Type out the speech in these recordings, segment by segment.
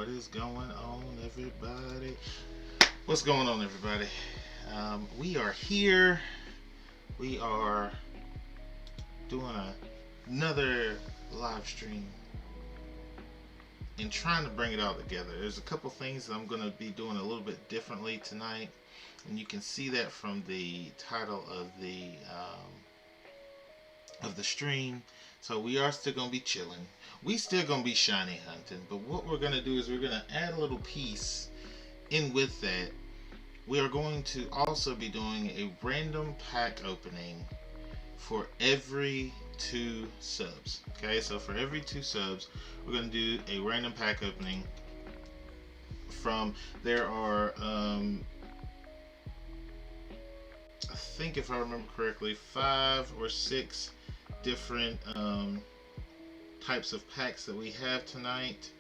What is going on, everybody? What's going on, everybody? We are here. We are doing another live stream and trying to bring it all together. There's a couple things that I'm going to be doing a little bit differently tonight, and you can see that from the title of the stream. So we are still going to be chilling. We still going to be shiny hunting, but what we're going to do is we're going to add a little piece in with that. We are going to also be doing a random pack opening for every 2 subs. Okay, so for every 2 subs, we're going to do a random pack opening from, there are, I think if I remember correctly, 5 or 6 different types of packs that we have tonight.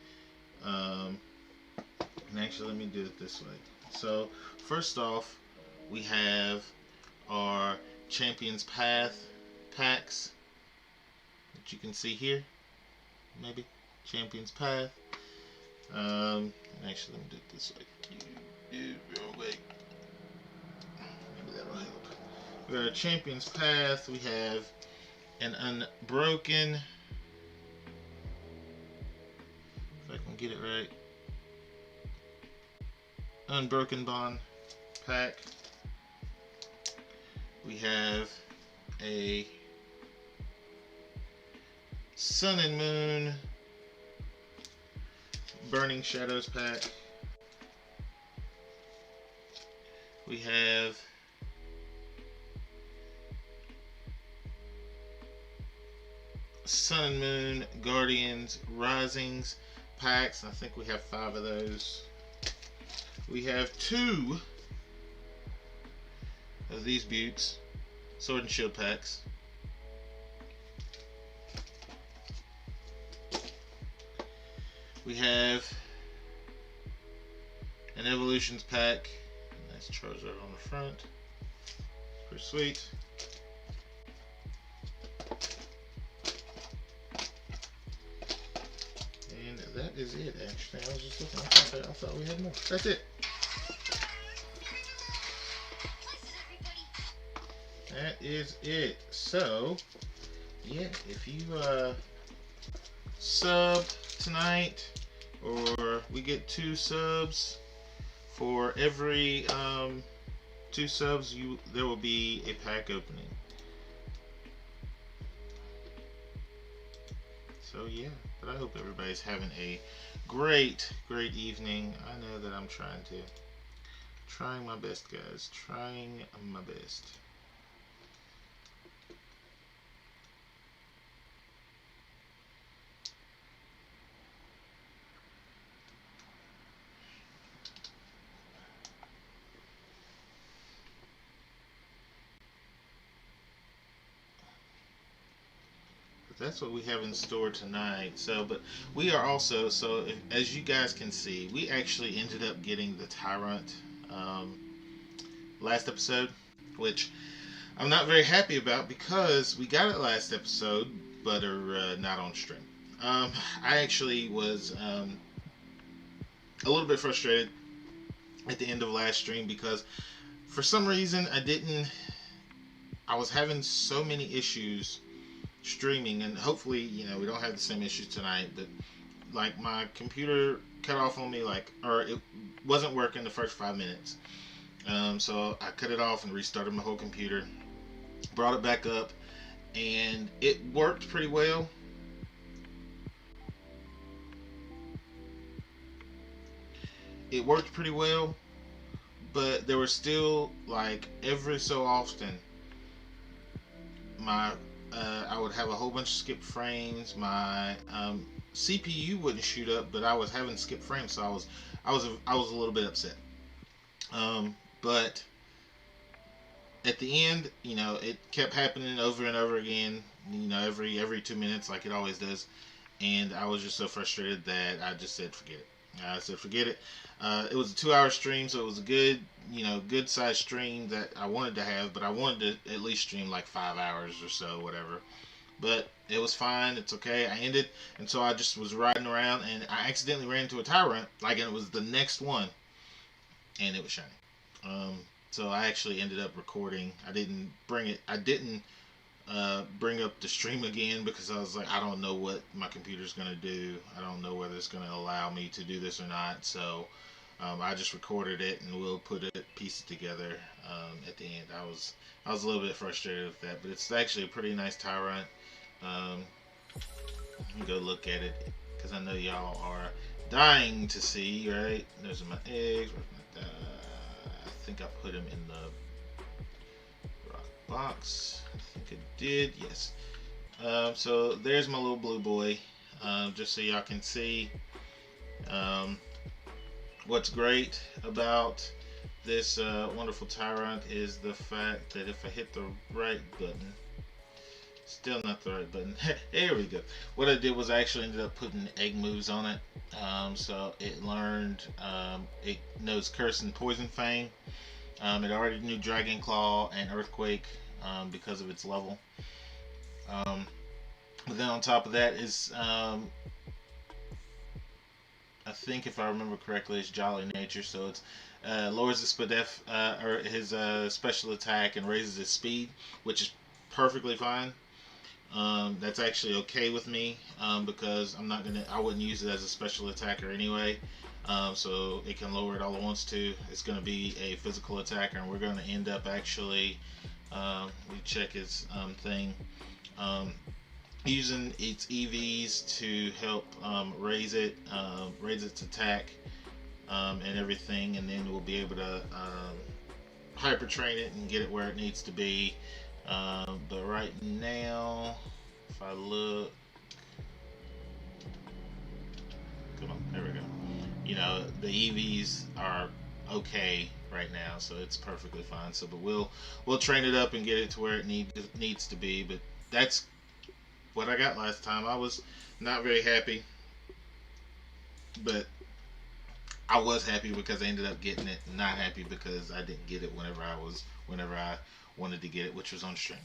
And actually, let me do it this way. So first off, we have our Champions Path packs that you can see here. Maybe Champions Path. Actually, let me do it this way. Real quick. Maybe that'll help. We got a Champions Path. We have an Unbroken. If I can get it right. Unbroken Bond pack. We have a Sun and Moon Burning Shadows pack. We have Sun and Moon Guardians Risings packs. I think we have 5 of those. We have 2 of these Buttes Sword and Shield packs. We have an Evolutions pack. Nice Charizard on the front. Pretty sweet. And that is it, actually. I was just looking. I thought we had more. That's it. That is it. So, yeah, if you sub tonight, or we get 2 subs, for every 2 subs, there will be a pack opening. So yeah, but I hope everybody's having a great evening. I know that I'm trying my best, guys. Trying my best. That's what we have in store tonight. So, but we are also, as you guys can see, we actually ended up getting the Tyrant last episode, which I'm not very happy about because we got it last episode, but are not on stream. I actually was a little bit frustrated at the end of last stream because for some reason I was having so many issues streaming, and hopefully, we don't have the same issues tonight, but like my computer cut off on me, or it wasn't working the first 5 minutes. So I cut it off and restarted my whole computer, brought it back up, and it worked pretty well. But there was still, every so often, I would have a whole bunch of skipped frames. My CPU wouldn't shoot up, but I was having skipped frames, so I was a little bit upset. But at the end, it kept happening over and over again. Every 2 minutes, like it always does. And I was just so frustrated that I just said, forget it. I said, forget it. It was a 2-hour stream, so it was a good, good sized stream that I wanted to have, but I wanted to at least stream 5 hours or so, whatever. but it was fine. It's okay. I ended, and so I just was riding around, and I accidentally ran into a Tyrant, like, and it was the next one, and it was shiny. Um, so I actually ended up recording. I didn't bring it. I didn't bring up the stream again because I was like, I don't know what my computer's gonna do. I don't know whether it's gonna allow me to do this or not. So I just recorded it, and we'll put it pieces together at the end. I was a little bit frustrated with that, but it's actually a pretty nice Tyrant. Um, let me go look at it because I know y'all are dying to see. Right? Those are my eggs. I think I put them in the rock box. I think I did. Yes. So there's my little blue boy. Just so y'all can see. Um, what's great about this wonderful Tyrant is the fact that if I hit the right button, still not the right button. There we go. What I did was I actually ended up putting egg moves on it. So it learned, it knows Curse and Poison Fang. It already knew Dragon Claw and Earthquake because of its level. But then on top of that is, I think if I remember correctly, it's Jolly Nature. So it's lowers his SPDF or his special attack and raises his speed, which is perfectly fine. That's actually okay with me because I wouldn't use it as a special attacker anyway. So it can lower it all it wants to. It's going to be a physical attacker, and we're going to end up actually, we check his thing, um, using its EVs to help raise its attack and everything, and then we'll be able to hyper train it and get it where it needs to be. But right now, if I look, come on, there we go. You know, the EVs are okay right now, so it's perfectly fine. So, but we'll train it up and get it to where it needs to be. But that's what I got last time. I was not very happy, but I was happy because I ended up getting it. Not happy because I didn't get it whenever I wanted to get it, which was on stream.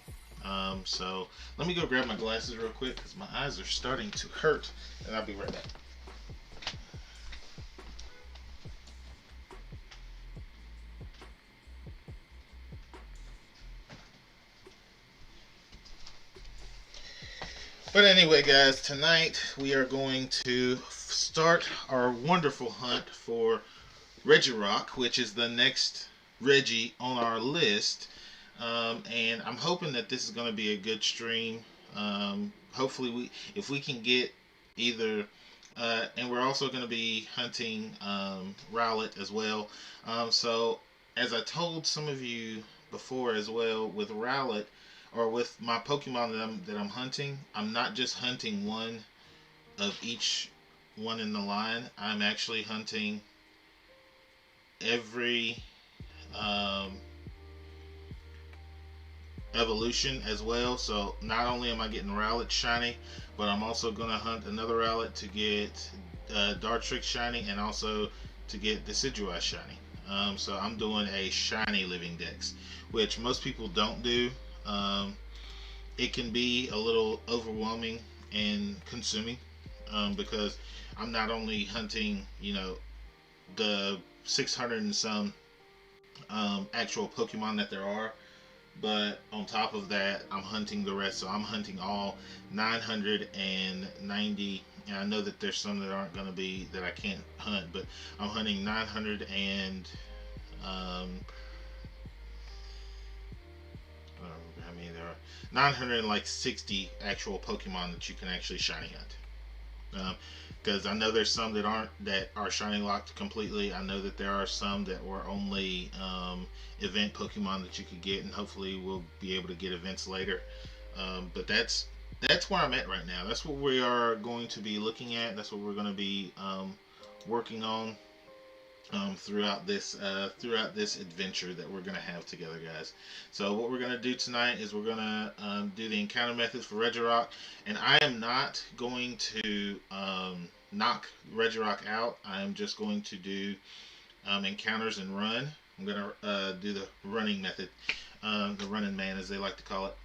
So let me go grab my glasses real quick because my eyes are starting to hurt, and I'll be right back. But anyway, guys, tonight we are going to start our wonderful hunt for Regirock, which is the next Reggie on our list. And I'm hoping that this is going to be a good stream. Hopefully, if we can get either, and we're also going to be hunting Rowlet as well. So, as I told some of you before as well, with Rowlet or with my Pokemon that I'm hunting, I'm not just hunting one of each one in the line. I'm actually hunting every um, evolution as well. So not only am I getting Rowlet shiny, but I'm also going to hunt another Rowlet to get Dartrix shiny and also to get Decidueye shiny. So I'm doing a shiny living dex, which most people don't do. It can be a little overwhelming and consuming because I'm not only hunting, the 600 and some actual Pokemon that there are, but on top of that, I'm hunting the rest. So I'm hunting all 990. And I know that there's some that aren't going to be that I can't hunt, but I'm hunting 900 and I don't remember how many there are. 960 actual Pokemon that you can actually shiny hunt. Because I know there's some that are shiny locked completely. I know that there are some that were only event Pokemon that you could get, and hopefully we'll be able to get events later. But that's where I'm at right now. That's what we are going to be looking at. That's what we're going to be working on throughout this adventure that we're going to have together, guys. So what we're going to do tonight is we're going to do the encounter methods for Regirock, and I am not going to knock Regirock out. I am just going to do encounters and run. I'm going to do the running method, the running man as they like to call it.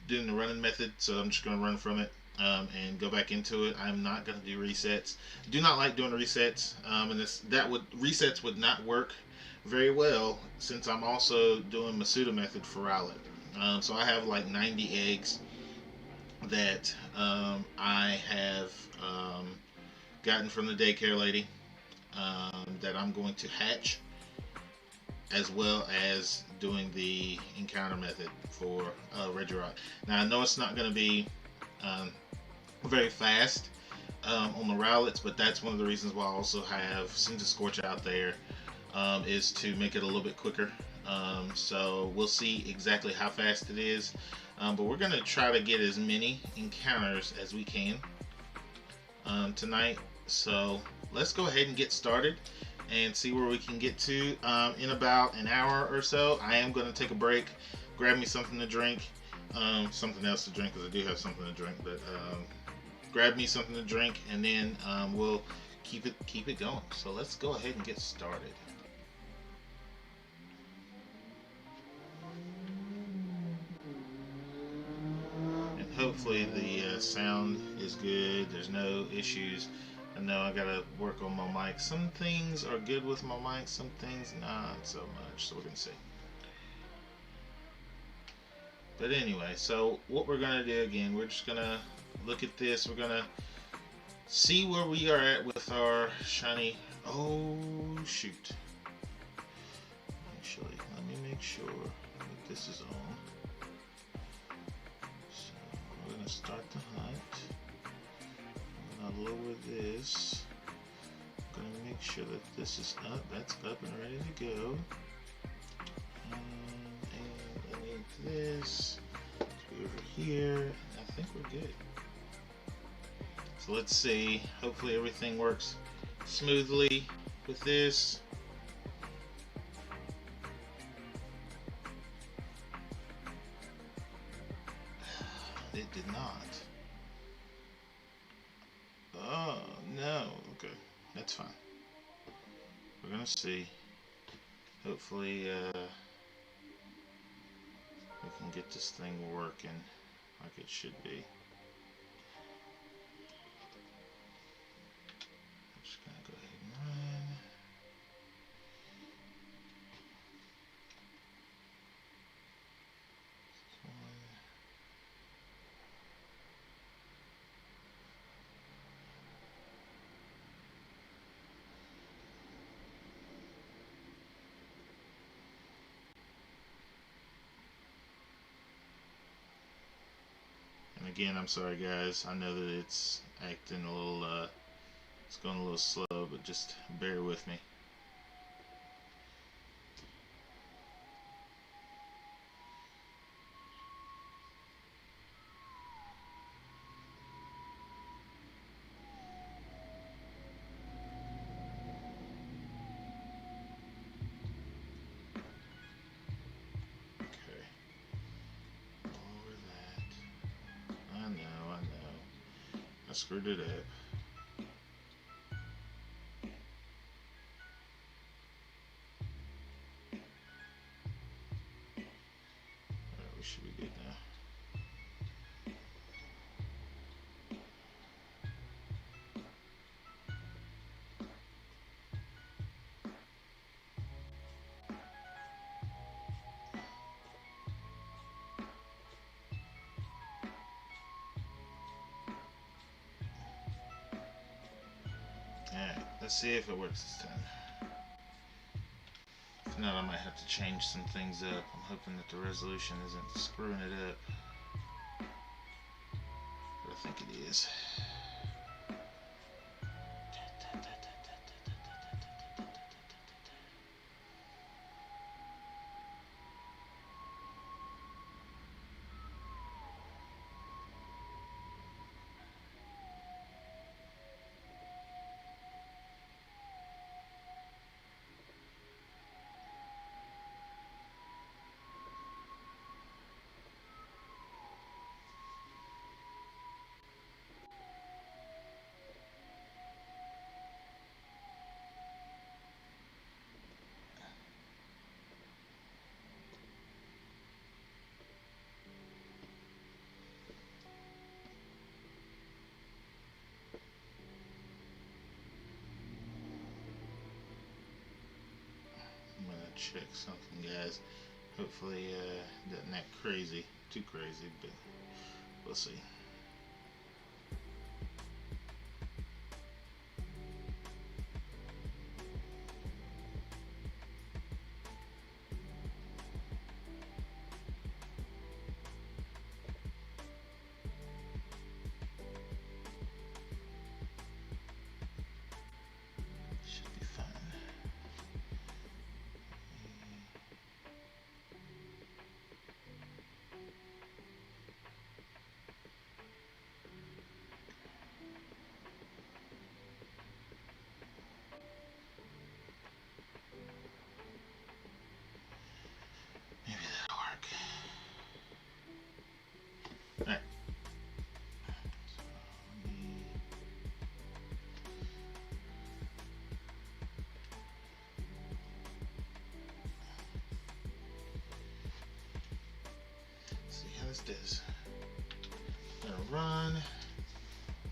doing the running method, so I'm just going to run from it and go back into it. I'm not going to do resets. I do not like doing resets, and resets would not work very well since I'm also doing Masuda method for Rowlet. So I have like 90 eggs that I have gotten from the daycare lady that I'm going to hatch, as well as doing the encounter method for Regirock. Now I know it's not going to be um, very fast on the Rowlets, but that's one of the reasons why I also have Scorch out there, is to make it a little bit quicker. So we'll see exactly how fast it is, but we're going to try to get as many encounters as we can tonight. So let's go ahead and get started and see where we can get to in about an hour or so. I am going to take a break, grab me something to drink, something else to drink because I do have something to drink, but grab me something to drink, and then we'll keep it going. So let's go ahead and get started. And hopefully the sound is good. There's no issues. I know I gotta work on my mic. Some things are good with my mic, some things not so much. So we're gonna see. But anyway, so what we're gonna do again, we're just gonna look at this. We're gonna see where we are at with our shiny. Oh shoot! Actually, let me make sure that this is on. So we're gonna start the hunt. I'm gonna lower this. I'm gonna make sure that this is up. That's up and ready to go. And I need this to be over here. I think we're good. So let's see. Hopefully everything works smoothly with this. It did not. Oh, no. Okay. That's fine. We're going to see. Hopefully, we can get this thing working like it should be. I'm just going to go ahead and run. Again, I'm sorry guys, I know that it's acting a little, it's going a little slow, but just bear with me. Okay, over that. I know. I screwed it up. Alright, we should be good now. Alright, let's see if it works this time. If not, I might have to change some things up. I'm hoping that the resolution isn't screwing it up. But I think it is. check something, guys. Hopefully, doesn't act crazy, too crazy, but we'll see. Should be fine. Maybe that'll work. Alright. See how this does. Gonna run.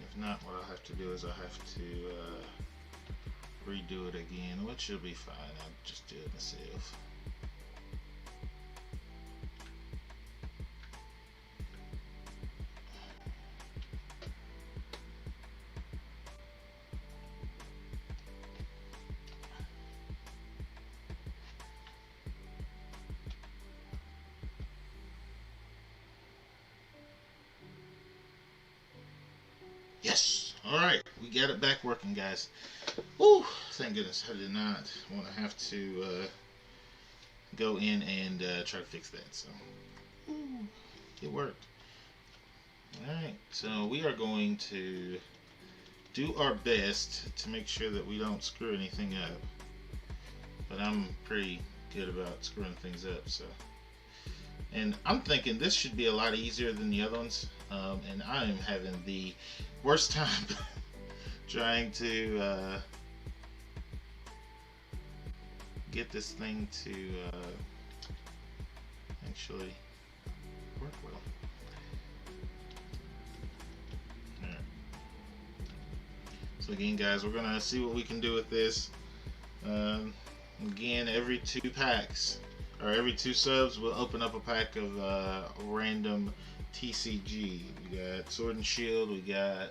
If not, what I'll have to do is I'll have to redo it again, which will be fine. I'll just do it myself. Yes! Alright, we got it back working, guys. Woo! Thank goodness I did not want to have to go in and try to fix that. So, it worked. Alright, so we are going to do our best to make sure that we don't screw anything up. But I'm pretty good about screwing things up, so. And I'm thinking this should be a lot easier than the other ones. And I am having the worst time trying to get this thing to actually work well. Alright. So again, guys, we're gonna see what we can do with this. Again, every 2 packs, or every 2 subs, we'll open up a pack of random TCG. We got Sword and Shield, we got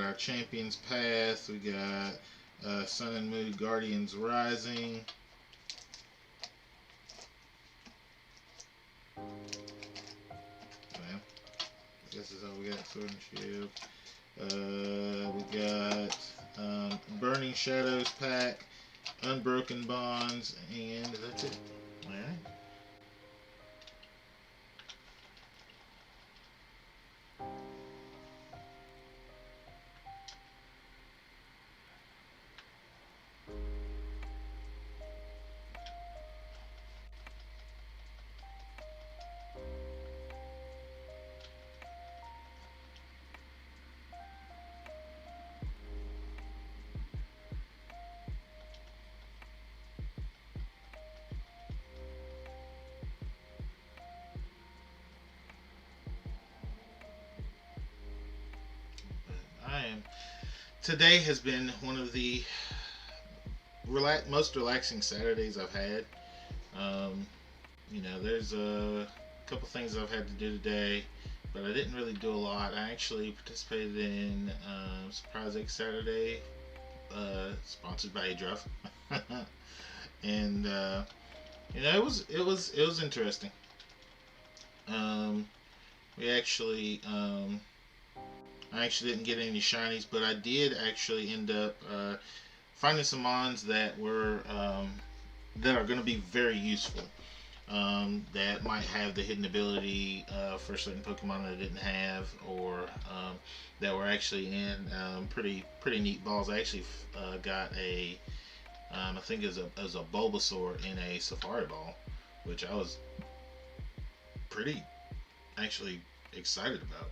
our Champions Path, we got Sun and Moon Guardians Rising. Well, I guess that's all we got. Sword and Shield. We got Burning Shadows pack, Unbroken Bonds, and that's it. Alright. Today has been one of the most relaxing Saturdays I've had. You know, there's a couple things I've had to do today, but I didn't really do a lot. I actually participated in Surprise Egg Saturday, sponsored by Adruff, and you know, it was interesting. We actually I actually didn't get any shinies, but I did actually end up finding some mons that were that are going to be very useful. That might have the hidden ability for certain Pokemon that I didn't have, or that were actually in pretty neat balls. I actually got a I think it was a Bulbasaur in a Safari Ball, which I was pretty actually excited about.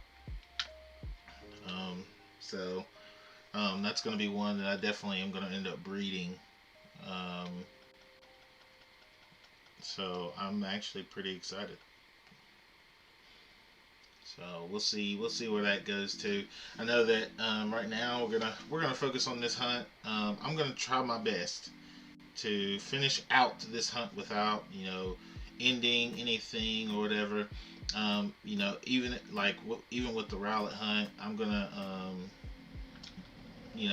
So that's going to be one that I definitely am going to end up breeding. So I'm actually pretty excited. So we'll see where that goes to. I know that right now we're gonna focus on this hunt. I'm gonna try my best to finish out this hunt without, ending anything or whatever. Even even with the Rowlet hunt, I'm gonna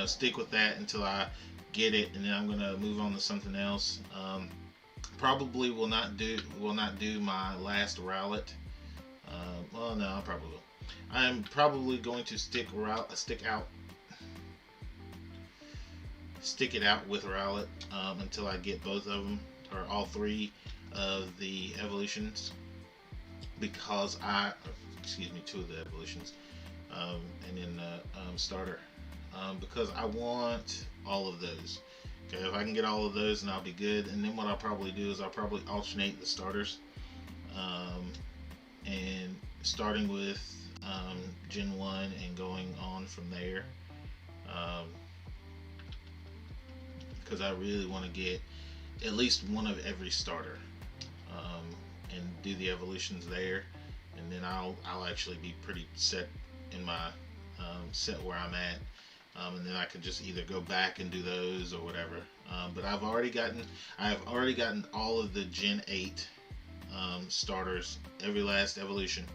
stick with that until I get it, and then I'm gonna move on to something else. Probably will not do my last Rowlet. Well, no, I probably will. I'm probably going to stick it out with Rowlet until I get both of them, or all three of the evolutions, because two of the evolutions, and then the starter, because I want all of those. Okay, if I can get all of those, then I'll be good. And then what I'll probably do is I'll probably alternate the starters, and starting with Gen 1 and going on from there, because I really want to get at least one of every starter, and do the evolutions there, and then I'll actually be pretty set in my set where I'm at, and then I can just either go back and do those or whatever. But I have already gotten all of the Gen 8 starters, every last evolution.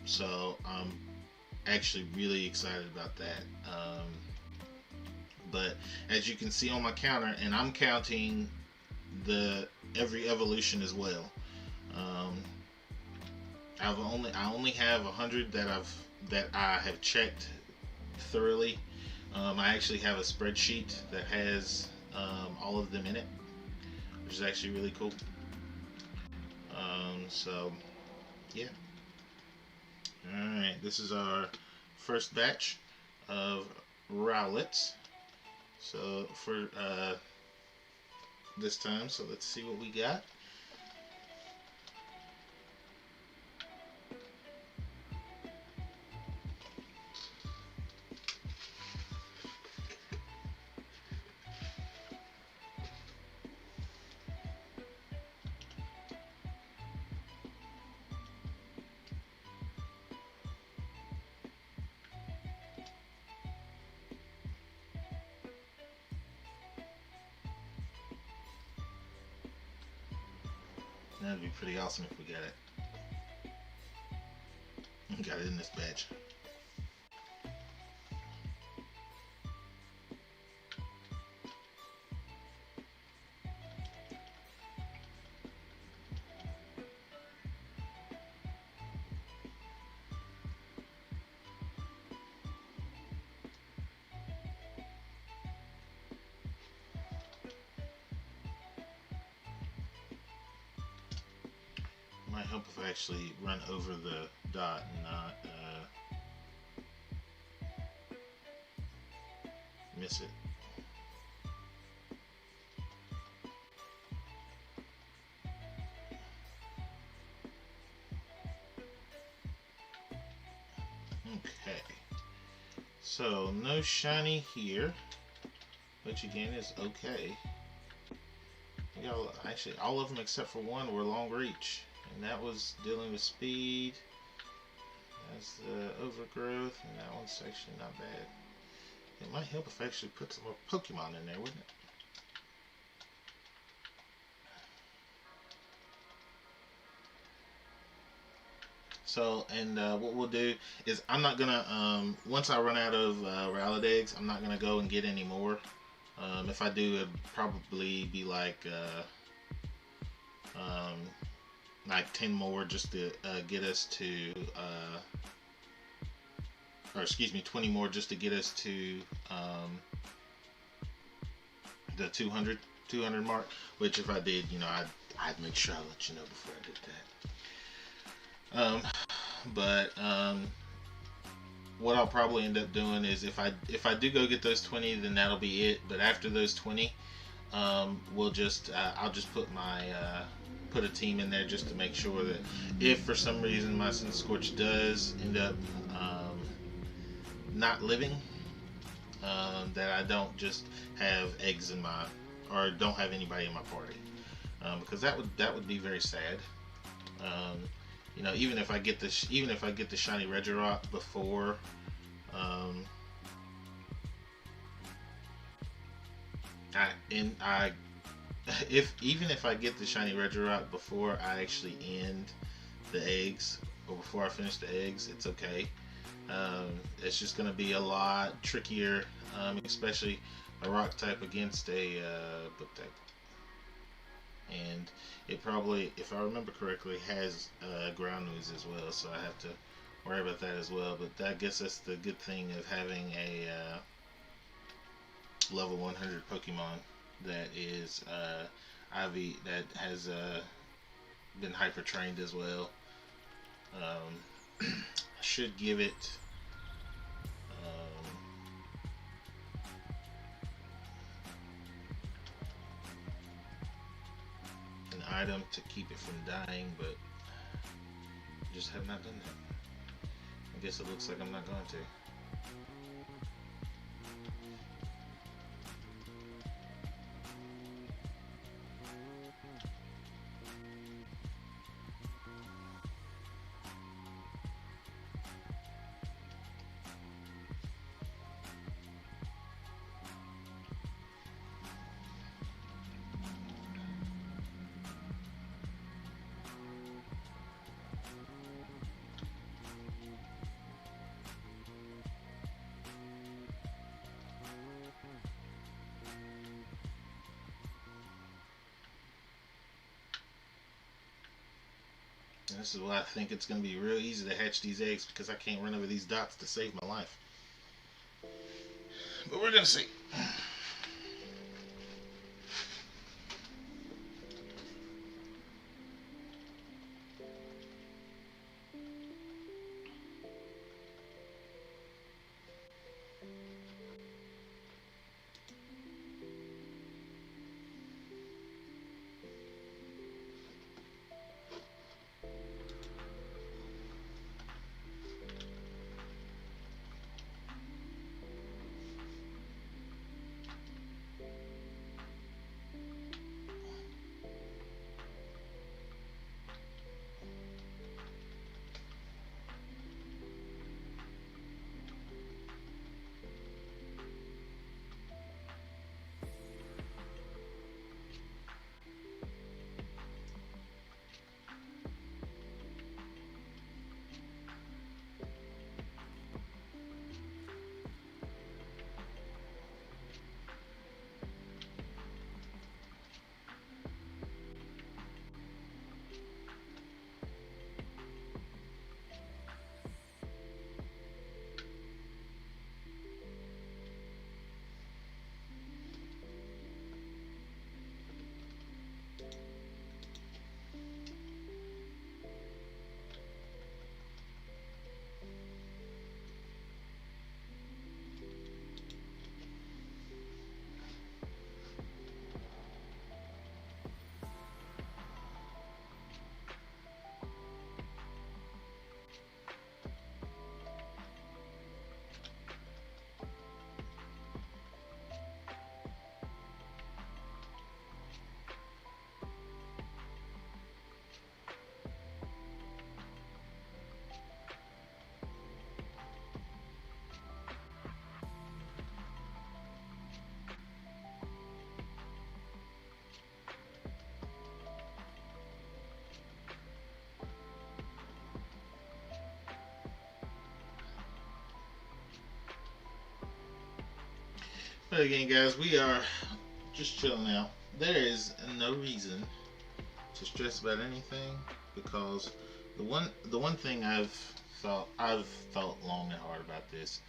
So I'm actually really excited about that. But as you can see on my counter, and I'm counting every evolution as well. I only have 100 that I have checked thoroughly. I actually have a spreadsheet that has all of them in it, which is actually really cool. So yeah. Alright, this is our first batch of Rowlets. So for this time, so let's see what we got. That'd be pretty awesome if we got it. Got it in this batch. Might help if I actually run over the dot and not miss it. Okay, so no shiny here, which again is okay. We got actually all of them except for one were long reach. And that was dealing with speed. That's the overgrowth, and that one's actually not bad. It might help if I actually put some more Pokemon in there, wouldn't it? So, and what we'll do is I'm not gonna, once I run out of Rowlet eggs, I'm not gonna go and get any more. If I do, it'd probably be like 10 more just to get us to, or excuse me, 20 more just to get us to the 200 mark. Which if I did, I'd make sure I let you know before I did that. But what I'll probably end up doing is if I do go get those 20, then that'll be it. But after those 20, I'll just put a team in there just to make sure that if for some reason my Scorch does end up not living, that I don't just have eggs or don't have anybody in my party, because that would be very sad. You know, even if I get the Shiny Regirock before, um, I if even if I get the Shiny Regirock before I actually end the eggs, or before I finish the eggs, it's okay. It's just going to be a lot trickier, especially a rock type against a book type. And it probably, if I remember correctly, has ground moves as well, so I have to worry about that as well. But I guess that's the good thing of having a level 100 Pokemon that is IV, that has been hyper trained as well. I should give it an item to keep it from dying, but just have not done that. I guess it looks like I'm not going to. And this is why I think it's going to be real easy to hatch these eggs, because I can't run over these dots to save my life. But we're going to see. But again, guys, we are just chilling out. There is no reason to stress about anything, because the one thing I've thought long and hard about this,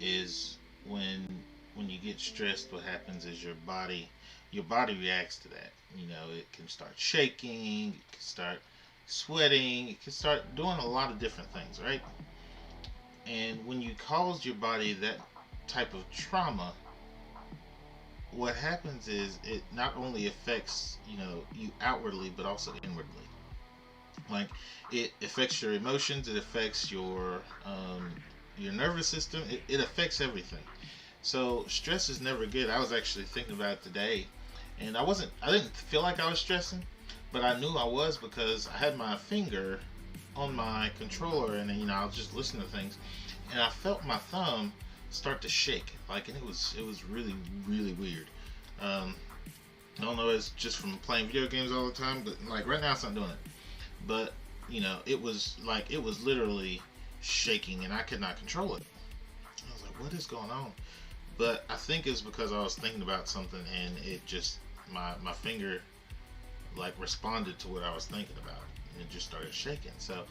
is when you get stressed, what happens is your body reacts to that. You know, it can start shaking, it can start sweating, it can start doing a lot of different things, right? And when you cause your body that type of trauma, what happens is it not only affects, you know, you outwardly, but also inwardly. Like, it affects your emotions, it affects your nervous system, it affects everything. So stress is never good. I was actually thinking about it today, and I didn't feel like I was stressing, but I knew I was because I had my finger on my controller, and I was just listening to things, and I felt my thumb start to shake, like, and it was really really weird. Um, I don't know, it's just from playing video games all the time, but like right now it's not doing it. But it was literally shaking, and I could not control it. I was like, what is going on? But I think it's because I was thinking about something, and it just my finger like responded to what I was thinking about, and it just started shaking. So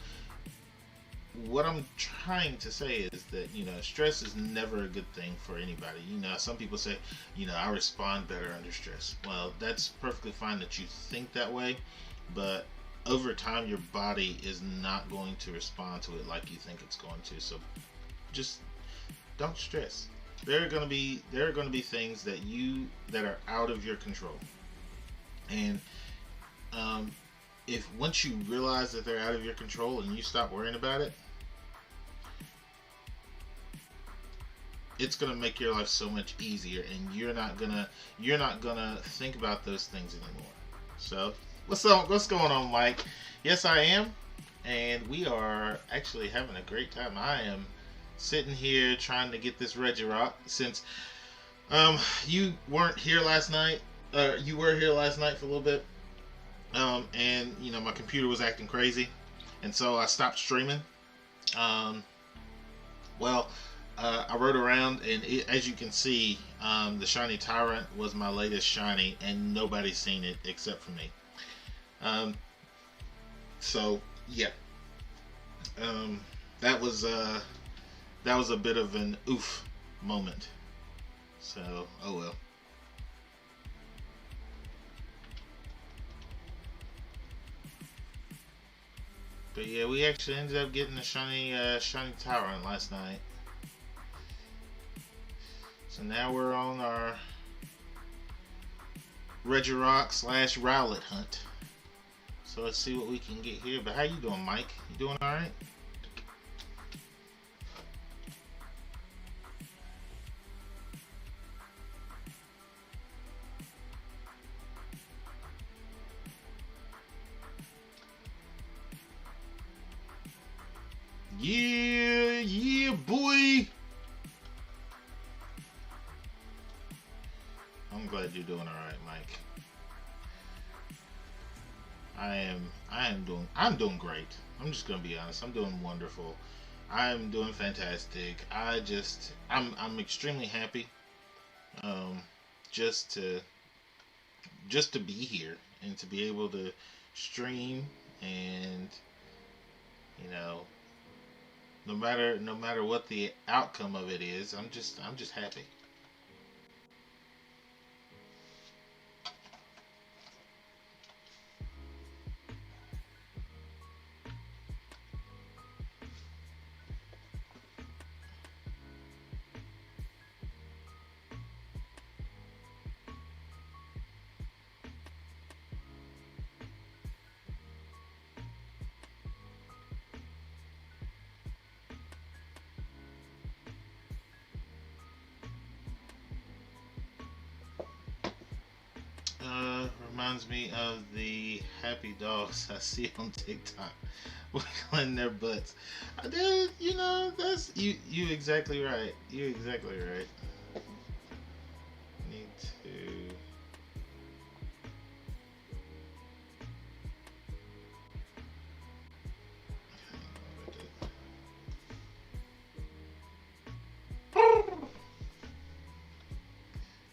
what I'm trying to say is that stress is never a good thing for anybody. Some people say, I respond better under stress. Well, that's perfectly fine that you think that way, but over time your body is not going to respond to it like you think it's going to. So just don't stress. There are going to be things that are out of your control, and um, if once you realize that they're out of your control and you stop worrying about it, it's gonna make your life so much easier, and you're not gonna think about those things anymore. So what's going on, Mike? Yes, I am, and we are actually having a great time. I am sitting here trying to get this Regirock since you weren't here last night. You were here last night for a little bit, and my computer was acting crazy, and so I stopped streaming. Um, well, I rode around, and as you can see, the Shiny Tyrant was my latest shiny, and nobody's seen it except for me. Um, so yeah, um, that was a bit of an oof moment. So oh well. But yeah, we actually ended up getting the shiny Tyrant last night. So now we're on our Regirock / Rowlet hunt. So let's see what we can get here. But how you doing, Mike? You doing all right? Yeah, yeah, boy. I'm glad you're doing all right, Mike. I'm doing great. I'm just gonna be honest. I'm doing wonderful. I'm doing fantastic. I'm extremely happy. Um, just to just to be here and to be able to stream, and you know no matter what the outcome of it is, I'm just happy. Reminds me of the happy dogs I see on TikTok wiggling their butts. I did, that's you exactly right. You exactly right. Need to.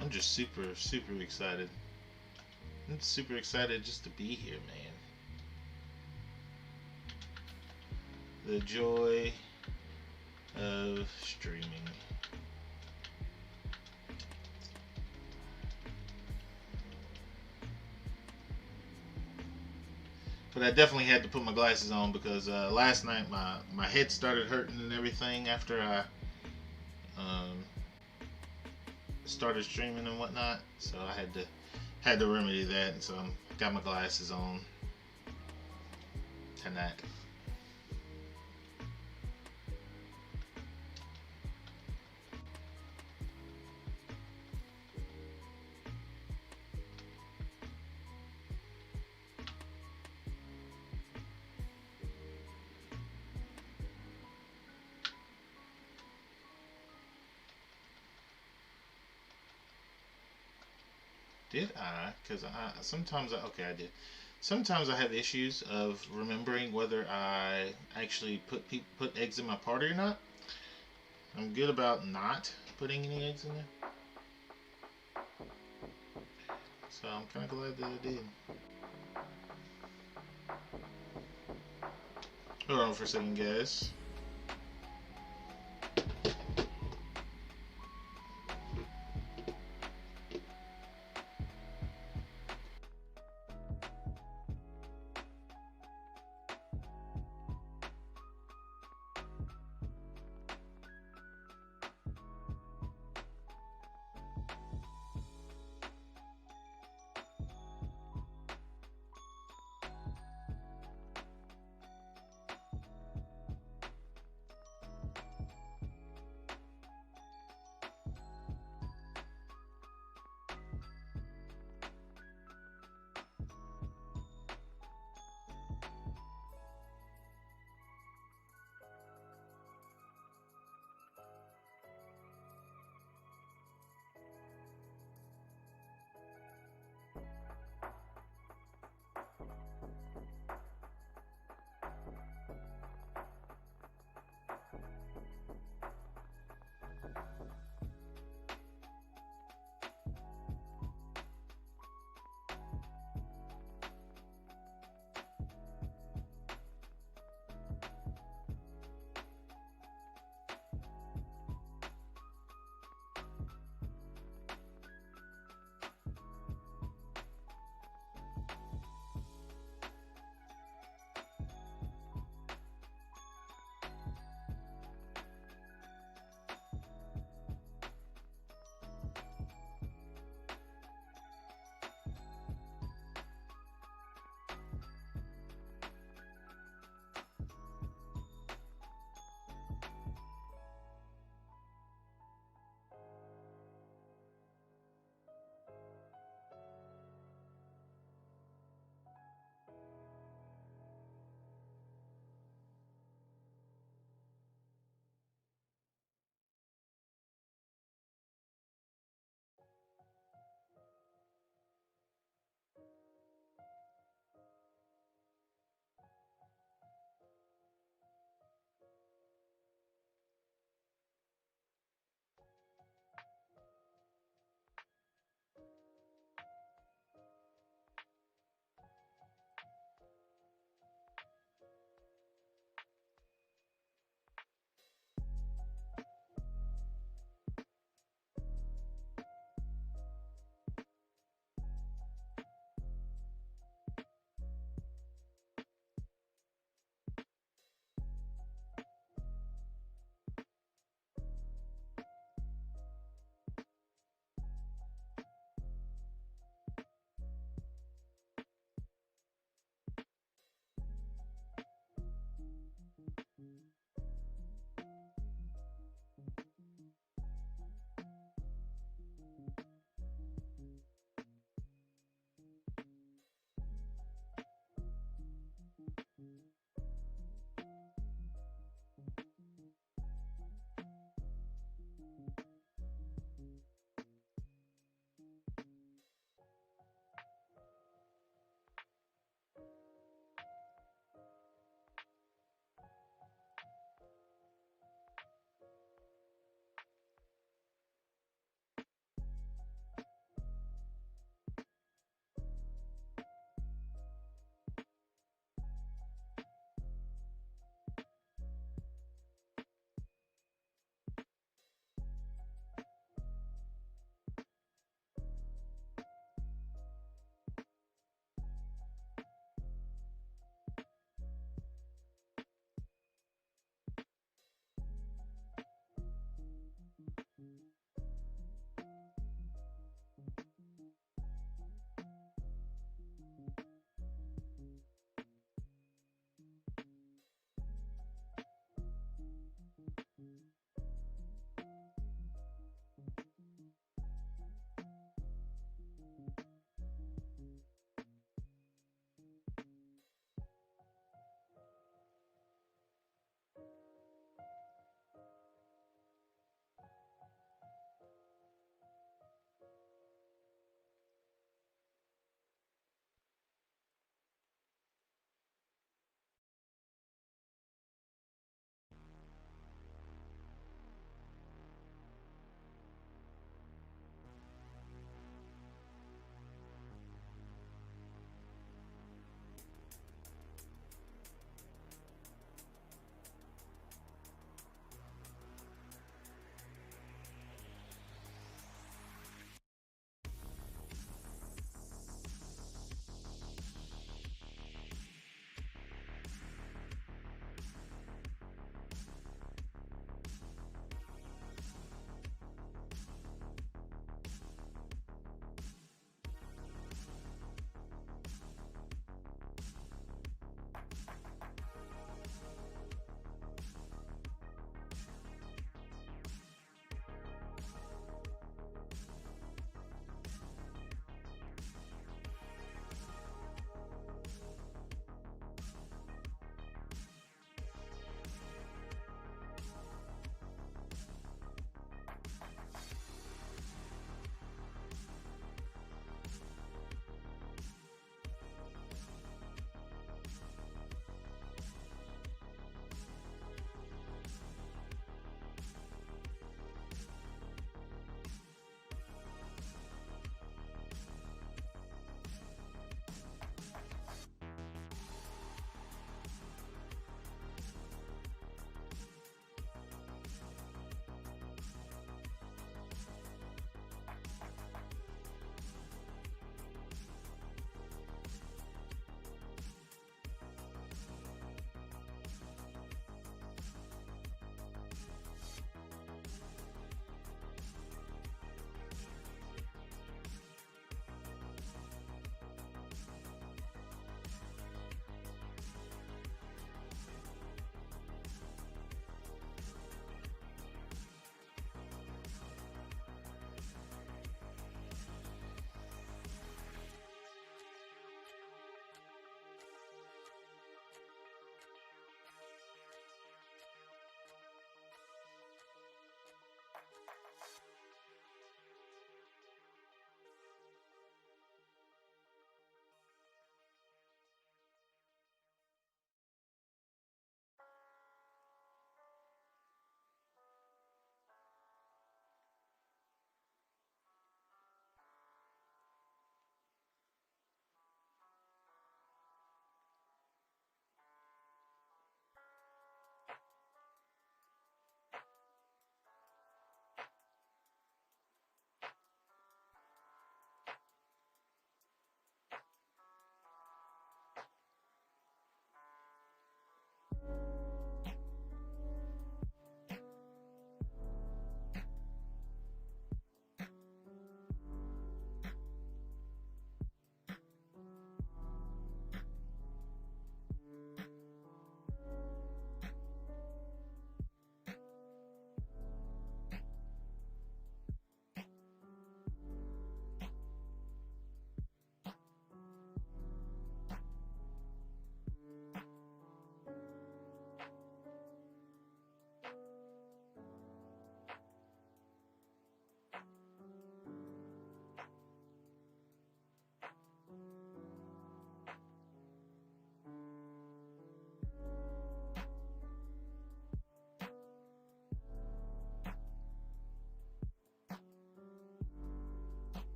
I'm just super excited. I'm super excited just to be here, man. The joy of streaming. But I definitely had to put my glasses on because last night my head started hurting and everything after I um, started streaming and whatnot. So I had to remedy that, and so I got my glasses on tonight. Did I? Because sometimes okay, I did. Sometimes I have issues of remembering whether I actually put eggs in my party or not. I'm good about not putting any eggs in there, so I'm kind of glad that I did. Hold on for a second, guys.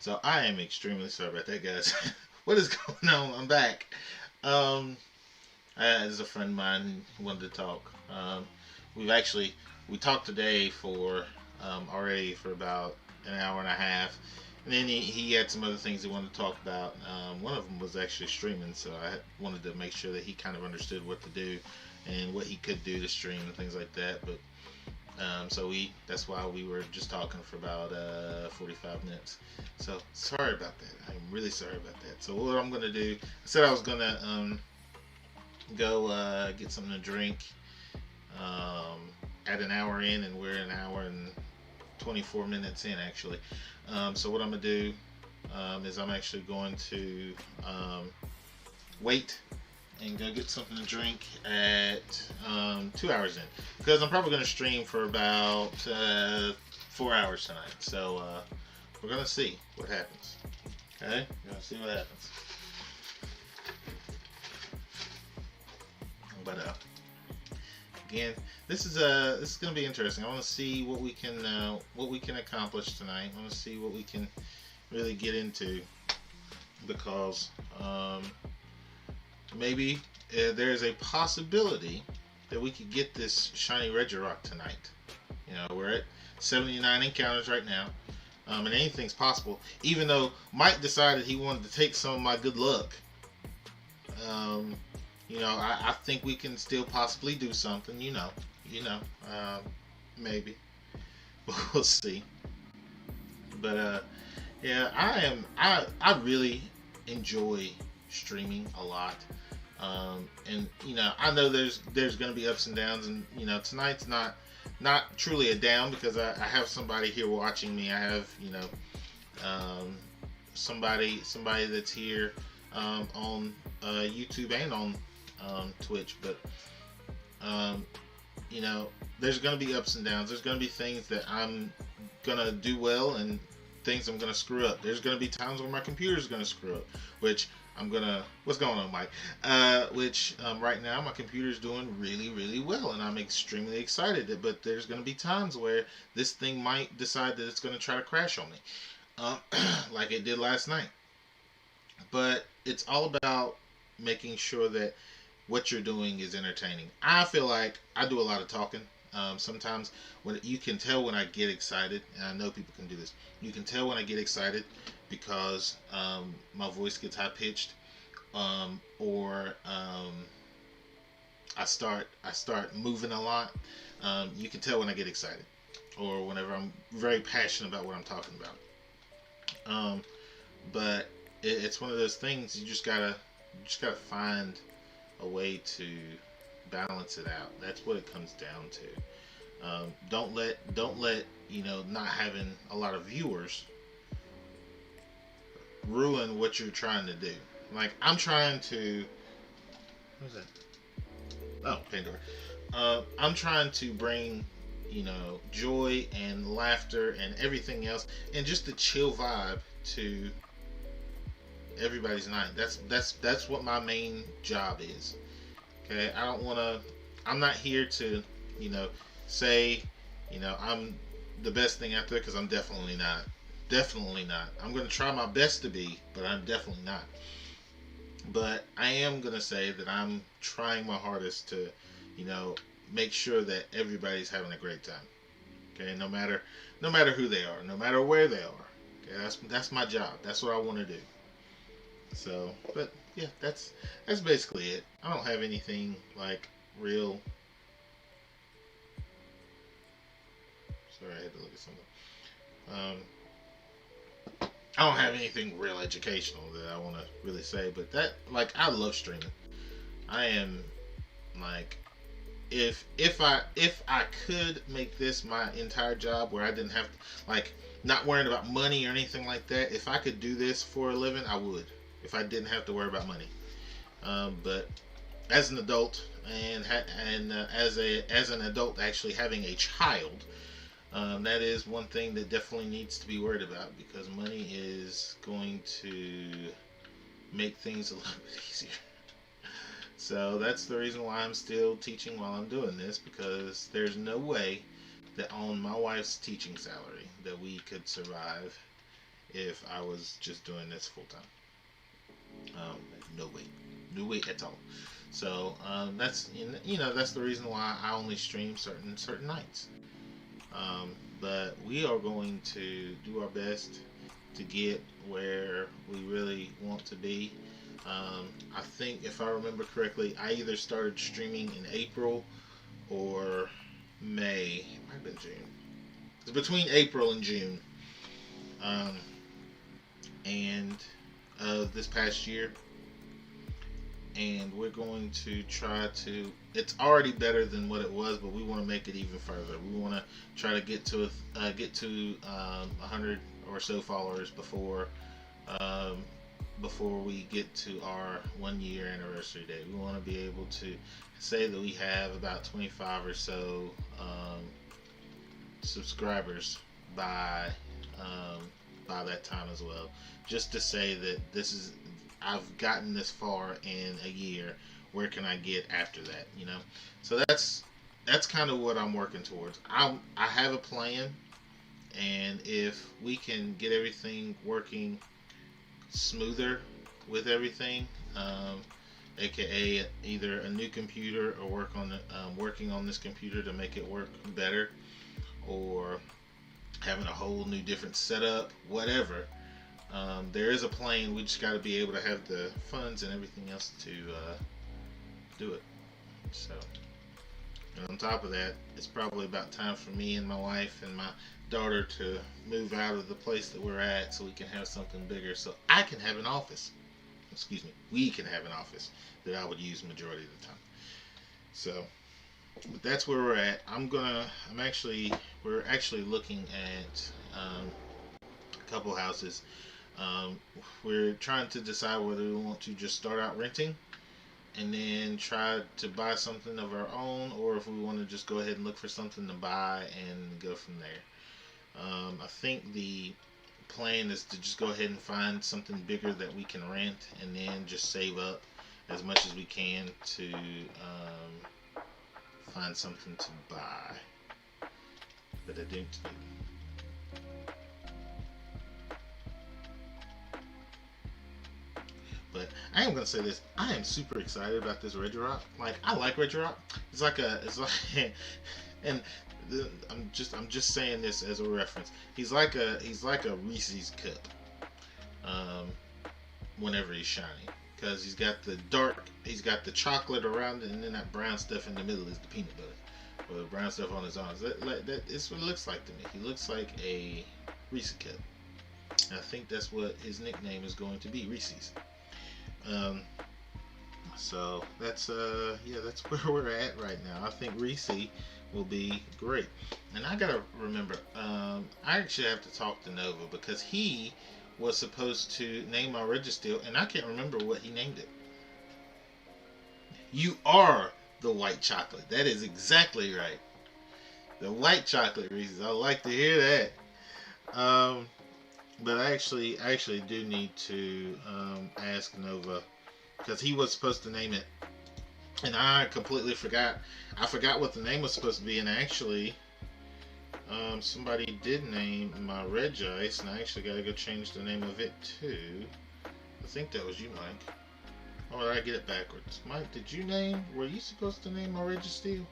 So I am extremely sorry about that, guys. What is going on? I'm back. Um, as a friend of mine who wanted to talk. We've actually we talked today for already for about an hour and a half, and then he had some other things he wanted to talk about. One of them was actually streaming, so I wanted to make sure that he kind of understood what to do and what he could do to stream and things like that. But so that's why we were just talking for about 45 minutes. So sorry about that. I'm really sorry about that. So what I'm gonna do? I said I was gonna go get something to drink um, at an hour in, and we're an hour and 24 minutes in actually. So what I'm gonna do is I'm actually going to wait and go get something to drink at 2 hours in, because I'm probably going to stream for about 4 hours tonight. So we're going to see what happens. Okay, we're going to see what happens. But again, this is going to be interesting. I want to see what we can accomplish tonight. I want to see what we can really get into, because maybe there's a possibility that we could get this Shiny Regirock tonight. You know, we're at 79 encounters right now, and anything's possible. Even though Mike decided he wanted to take some of my good luck, I think we can still possibly do something. Maybe we'll see. But yeah, I really enjoy streaming a lot. And I know there's going to be ups and downs, and tonight's not truly a down, because I have somebody here watching me. I have somebody that's here on YouTube and on Twitch. But there's going to be ups and downs. There's going to be things that I'm going to do well, and things I'm going to screw up. There's going to be times where my computer's going to screw up, which what's going on, Mike? Which right now my computer's doing really, really well, and I'm extremely excited. But there's going to be times where this thing might decide that it's going to try to crash on me, like it did last night. But it's all about making sure that what you're doing is entertaining. I feel like I do a lot of talking. Sometimes when you can tell when I get excited, and I know people can do this, you can tell when I get excited because my voice gets high pitched, or I start moving a lot. You can tell when I get excited, or whenever I'm very passionate about what I'm talking about. But it's one of those things you just gotta find a way to balance it out. That's what it comes down to. Don't let not having a lot of viewers ruin what you're trying to do. Like, I'm trying to, what is that? Oh, Pandora. I'm trying to bring joy and laughter and everything else, and just the chill vibe to everybody's night. That's what my main job is. Okay, I'm not here to say I'm the best thing out there, because I'm definitely not. Definitely not. I'm going to try my best to be, but I'm definitely not. But I am going to say that I'm trying my hardest to make sure that everybody's having a great time. Okay, no matter who they are, no matter where they are. Okay, that's my job. That's what I want to do. So, but yeah, that's basically it. I don't have anything like real. Sorry, I had to look at something. I don't have anything real educational that I want to really say, but I love streaming. I am like, if I could make this my entire job, where I didn't have to, not worrying about money or anything like that. If I could do this for a living, I would. If I didn't have to worry about money. But as an adult, and as an adult actually having a child, that is one thing that definitely needs to be worried about, because money is going to make things a little bit easier. So that's the reason why I'm still teaching while I'm doing this, because there's no way that on my wife's teaching salary that we could survive if I was just doing this full time. No way, no way at all. So that's that's the reason why I only stream certain nights. But we are going to do our best to get where we really want to be. I think if I remember correctly, I either started streaming in April or May. It might have been June. It's between April and June. Um, and this past year, and we're going to try to. It's already better than what it was, but we want to make it even further. We want to try to get to 100 or so followers um, before we get to our 1 year anniversary date. We want to be able to say that we have about 25 or so subscribers by that time as well. Just to say that I've gotten this far in a year. Where can I get after that? So that's kind of what I'm working towards. I have a plan, and if we can get everything working smoother with everything, aka either a new computer or working on this computer to make it work better, or having a whole new different setup, whatever. There is a plan. We just got to be able to have the funds and everything else to do it. So, and on top of that, it's probably about time for me and my wife and my daughter to move out of the place that we're at, so we can have something bigger. So I can have an office. Excuse me. We can have an office that I would use majority of the time. So, but that's where we're at. We're actually looking at a couple houses. We're trying to decide whether we want to just start out renting and then try to buy something of our own, or if we want to just go ahead and look for something to buy and go from there. I think the plan is to just go ahead and find something bigger that we can rent, and then just save up as much as we can to find something to buy. But I don't. But I am gonna say this: I am super excited about this Regirock. Like, I like Regirock. It's like, and I'm just saying this as a reference. He's like a Reese's cup. Whenever he's shiny, because he's got the chocolate around it, and then that brown stuff in the middle is the peanut butter, or the brown stuff on his arms. That's what it looks like to me. He looks like a Reese's cup. And I think that's what his nickname is going to be, Reese's. So that's where we're at right now. I think Reese will be great. And I gotta remember, I actually have to talk to Nova, because he was supposed to name my Registeel, and I can't remember what he named it. You are the white chocolate. That is exactly right. The white chocolate Reese's. I like to hear that. But I actually do need to ask Nova, because he was supposed to name it, and I completely forgot. I forgot what the name was supposed to be, and actually, somebody did name my Regice, and I actually got to go change the name of it too. I think that was you, Mike. Or did I get it backwards? Mike, were you supposed to name my Registeel?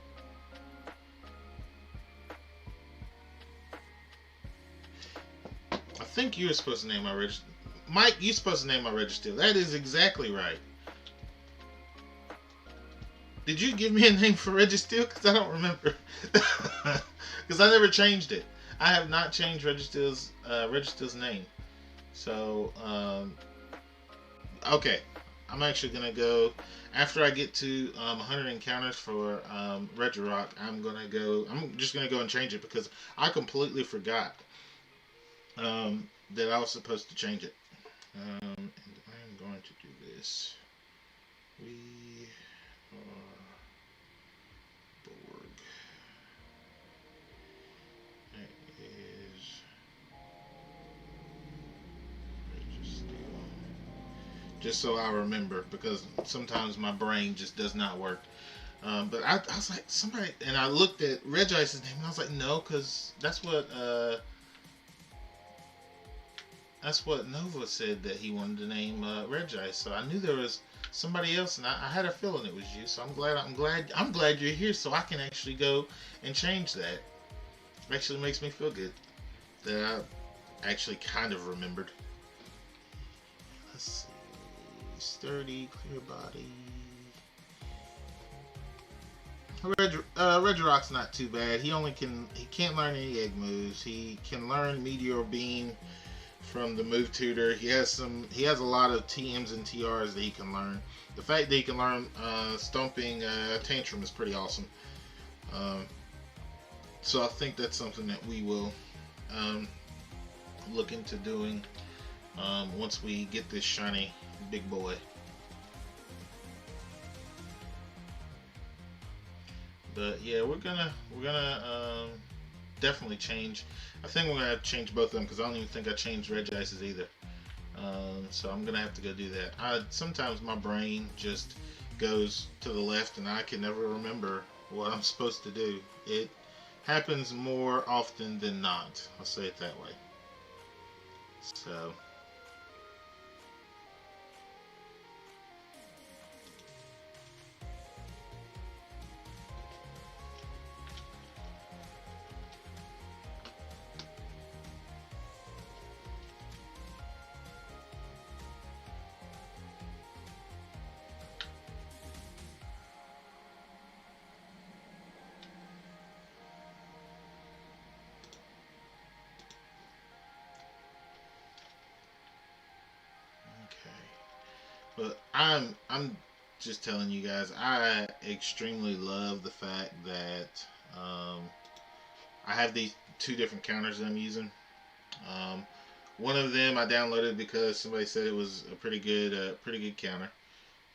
I think you were supposed to name my Registeel. Mike, you're supposed to name my Registeel. That is exactly right. Did you give me a name for Registeel? Because I don't remember. Because I never changed it. I have not changed Registeel's name. So, okay. I'm actually going to go, after I get to 100 encounters for Regirock, I'm just going to go and change it, because I completely forgot that I was supposed to change it. And I'm going to do this. We are Borg. That is Registeel. Just so I remember, because sometimes my brain just does not work. But I was like, somebody, and I looked at Regice's name, and I was like, no, because that's what That's what Nova said that he wanted to name Regice. So I knew there was somebody else, and I had a feeling it was you. So I'm glad you're here, so I can actually go and change that. Actually makes me feel good that I actually kind of remembered. Let's see, sturdy, clear body. Regirock's not too bad. He can't learn any egg moves. He can learn Meteor Beam from the move tutor. He has a lot of TMs and TRs that he can learn. The fact that he can learn Stomping Tantrum is pretty awesome. Um, so I think that's something that we will look into doing once we get this shiny big boy. But yeah, we're gonna definitely change. I think we're gonna have to change both of them because I don't even think I changed Regice's either. So I'm gonna have to go do that. Sometimes my brain just goes to the left and I can never remember what I'm supposed to do. It happens more often than not. I'll say it that way. So. But I'm just telling you guys, I extremely love the fact that I have these two different counters that I'm using. Um, one of them I downloaded because somebody said it was a pretty good counter,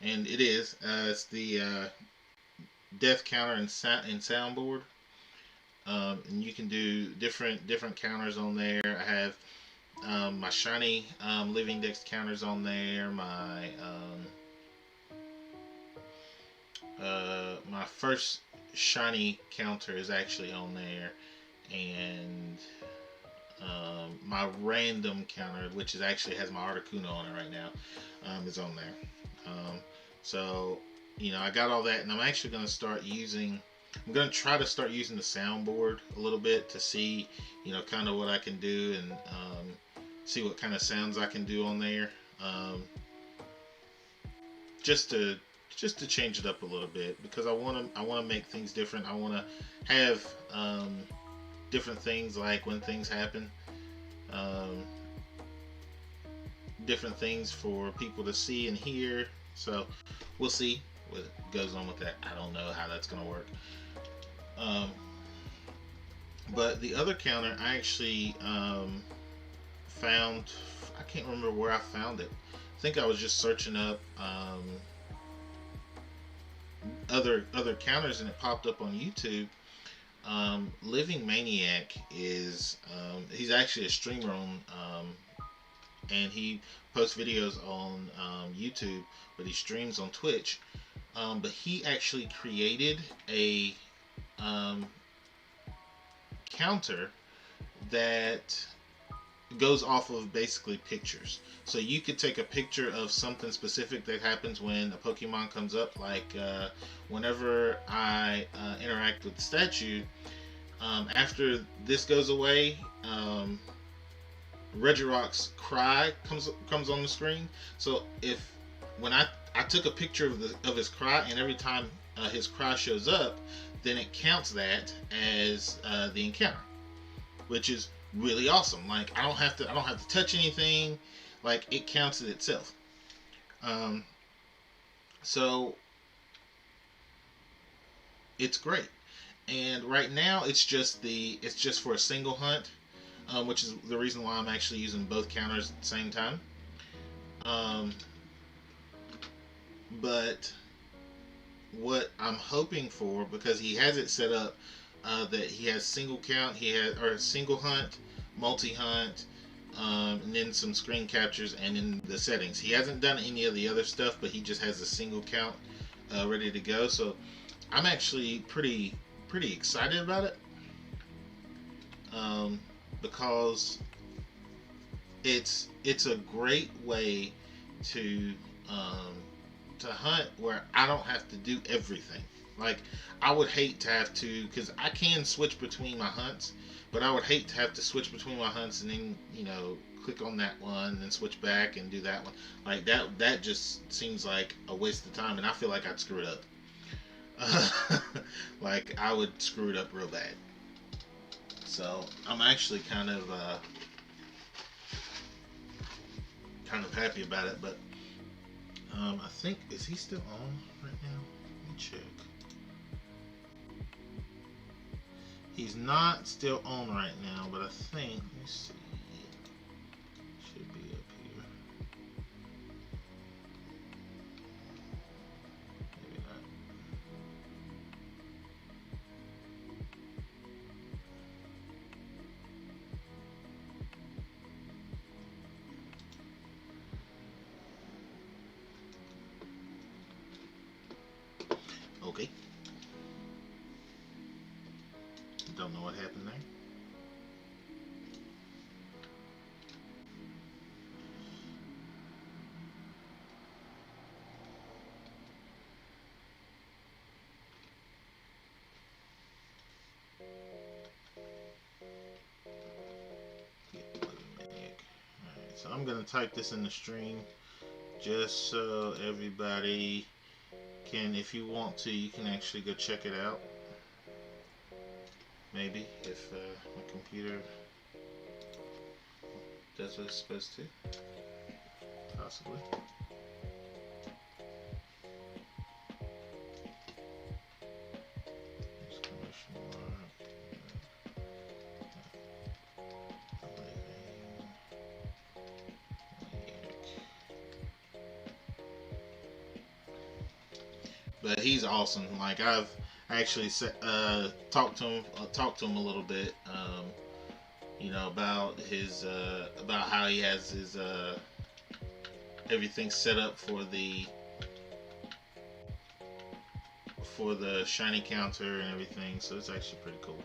and it is. It's the death counter and soundboard, and you can do different counters on there. I have my shiny living dex counters on there. My first shiny counter is actually on there, and my random counter, which is actually has my Articuno on it right now, is on there. Um, so I got all that, and I'm actually going to start using. I'm going to try to start using the soundboard a little bit to see, kind of what I can do, and see what kind of sounds I can do on there, just to change it up a little bit, because I want to make things different. I want to have different things, like when things happen, um, different things for people to see and hear. So we'll see what goes on with that. I don't know how that's going to work. But the other counter I actually found. I can't remember where I found it. I think I was just searching up other counters, and it popped up on YouTube. Living Maniac is he's actually a streamer on and he posts videos on YouTube, but he streams on Twitch. But he actually created a um, counter that goes off of basically pictures. So you could take a picture of something specific that happens when a Pokemon comes up, like whenever I interact with the statue. After this goes away, Regirock's cry comes on the screen. So if when I took a picture of his cry, and every time his cry shows up, then it counts that as the encounter, which is really awesome. Like I don't have to touch anything. Like it counts it itself. Um, so it's great. And right now it's just for a single hunt, which is the reason why I'm actually using both counters at the same time. Um, but what I'm hoping for, because he has it set up that he has single count, or single hunt, multi hunt, and then some screen captures, and in the settings he hasn't done any of the other stuff, but he just has a single count ready to go. So I'm actually pretty excited about it, because it's a great way to um, to hunt where I don't have to do everything. Like, I would hate to have to, because I can switch between my hunts, but I would hate to have to switch between my hunts and then, click on that one and then switch back and do that one. Like, that just seems like a waste of time, and I feel like I'd screw it up. Like, I would screw it up real bad. So I'm actually kind of happy about it. But I think, is he still on right now? Let me check. He's not still on right now, but I think, let me see, should be up here. Maybe not. Okay. Don't know what happened there. Alright, so I'm gonna type this in the stream just so everybody can, if you want to, you can actually go check it out. Maybe if my computer does what it's supposed to, possibly. But he's awesome. Like, I've actually talked to him a little bit, about his about how he has his everything set up for the shiny counter and everything. So it's actually pretty cool.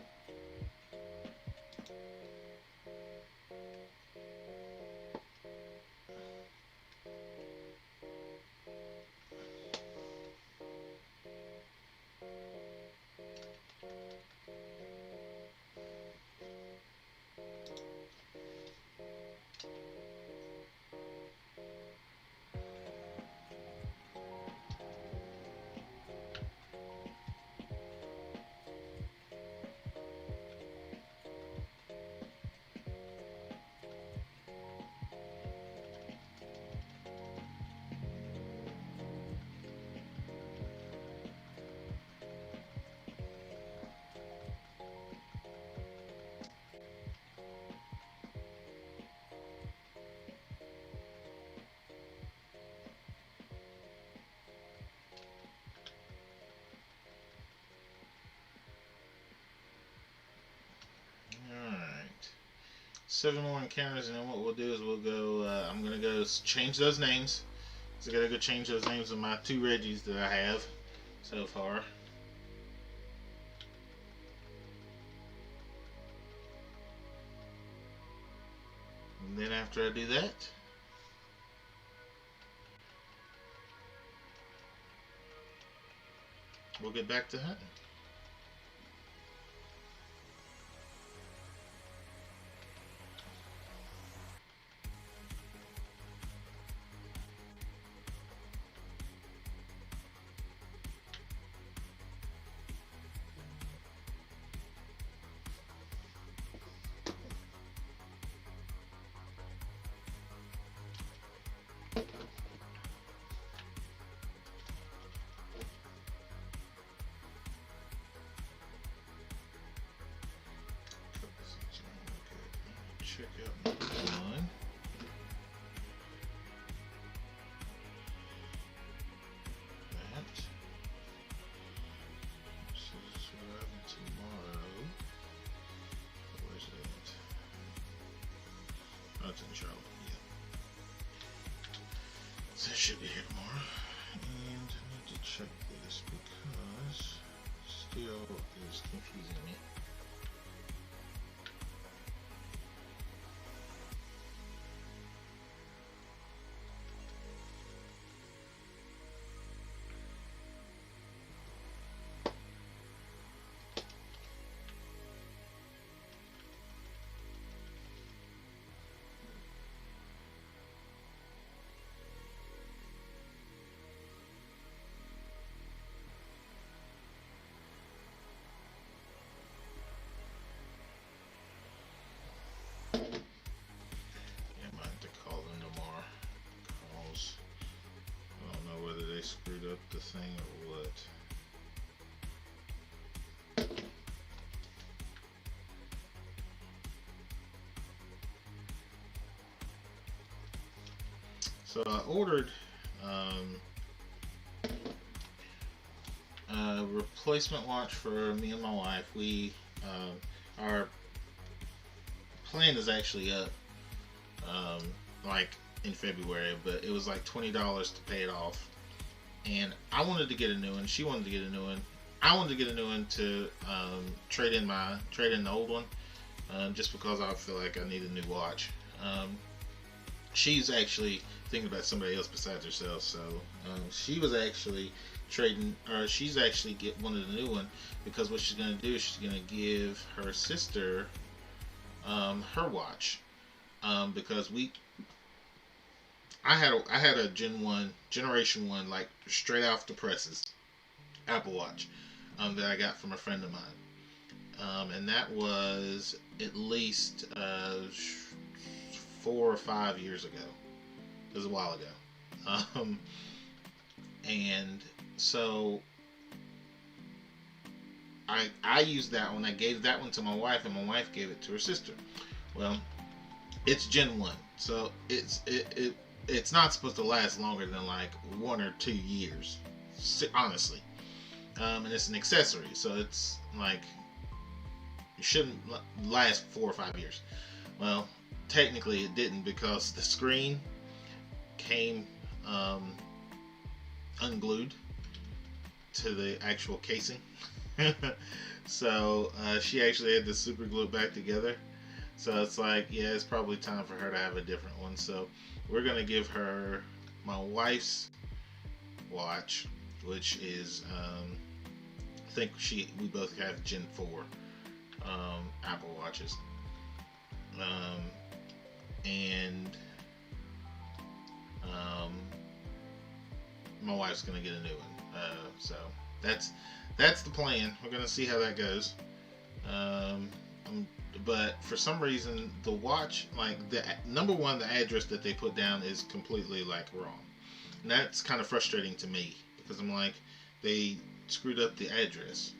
Alright. 7 more encounters, and then what we'll do is we'll go, I'm going to go change those names. So I got to go change those names of my 2 Reggies that I have so far. And then after I do that, we'll get back to hunting. Check out one. That. So it's arriving tomorrow. Where's it at? Oh, it's in Charlotte, yeah. So it should be here tomorrow. And I need to check this because it still is confusing me. up the thing or what? So I ordered um, a replacement watch for me and my wife. Our plan is actually up um, like in February, but it was like $20 to pay it off. And I wanted to get a new one. She wanted to get a new one. I wanted to get a new one to trade in the old one, just because I feel like I need a new watch. She's actually thinking about somebody else besides herself, so she was actually trading, or she's actually wanted a new one because what she's gonna do is she's gonna give her sister her watch, because I had a Generation 1, like straight off the presses Apple Watch, that I got from a friend of mine, and that was at least 4 or 5 years ago. It was a while ago, and so I used that one. I gave that one to my wife, and my wife gave it to her sister. Well, it's Gen 1, so it's not supposed to last longer than like 1 or 2 years, honestly. And it's an accessory, so it's like it shouldn't last 4 or 5 years. Well, technically it didn't, because the screen came unglued to the actual casing. So she actually had to super glue it back together. So it's like, yeah, it's probably time for her to have a different one. So we're gonna give her my wife's watch, which is I think we both have Gen 4 Apple Watches, and my wife's gonna get a new one. So that's the plan. We're gonna see how that goes. But for some reason, the watch, like the number one, the address that they put down is completely like wrong, and that's kind of frustrating to me because I'm like, they screwed up the address.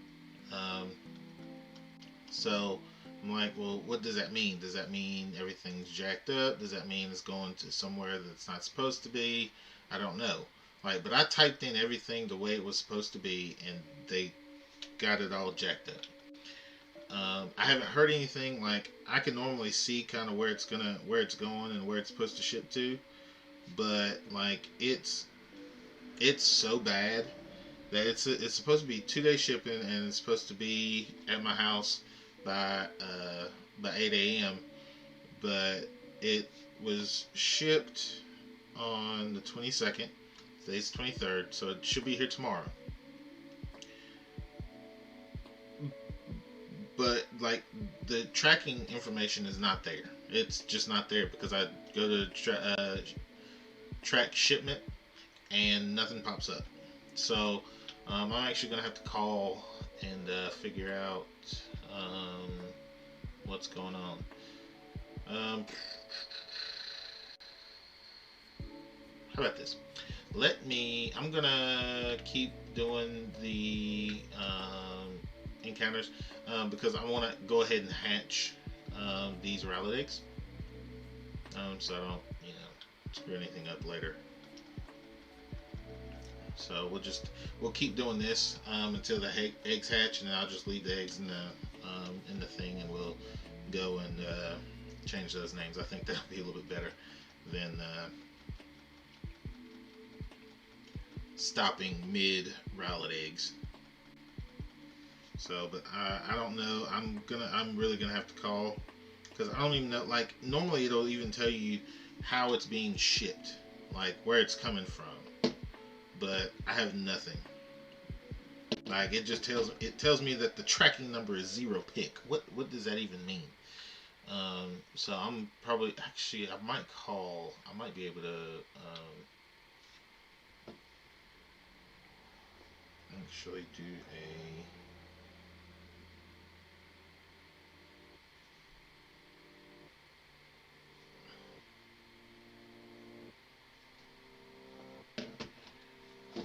So I'm like, well, what does that mean? Does that mean everything's jacked up? Does that mean it's going to somewhere that's not supposed to be? I don't know. Like, but I typed in everything the way it was supposed to be, and they got it all jacked up. I haven't heard anything. Like, I can normally see kind of where it's going, and where it's supposed to ship to, but like it's so bad that it's supposed to be 2 day shipping, and it's supposed to be at my house by 8 a.m. But it was shipped on the 22nd. Today's the 23rd, so it should be here tomorrow. But like, the tracking information is not there. It's just not there because I go to track shipment and nothing pops up. So I'm actually gonna have to call and figure out what's going on. How about this? I'm gonna keep doing the encounters, because I want to go ahead and hatch these Rowlet eggs, so I don't, screw anything up later. So we'll keep doing this until the eggs hatch, and then I'll just leave the eggs in the thing, and we'll go and change those names. I think that'll be a little bit better than stopping mid Rowlet eggs. So, but I don't know. I'm really gonna have to call, because I don't even know. Like, normally it'll even tell you how it's being shipped, like where it's coming from, but I have nothing. Like, it just tells me that the tracking number is 0 pick. What does that even mean? So I'm probably, actually, I might call. I might be able to actually do a.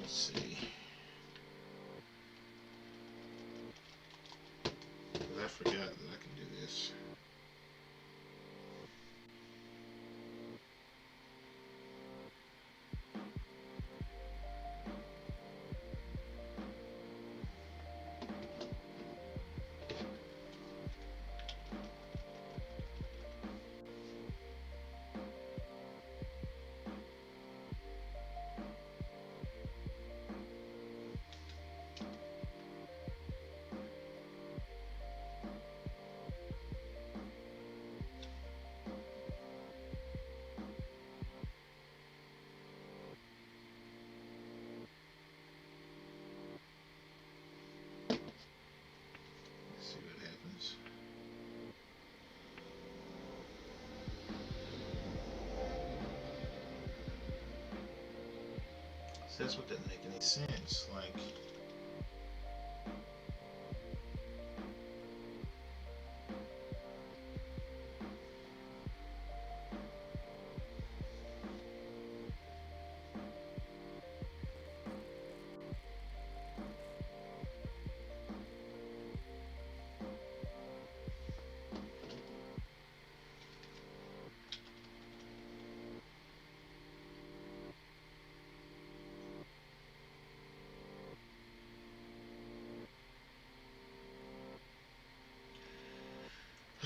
Let's see. I forgot that I can do this. See what happens. So that's what doesn't make any sense. Like,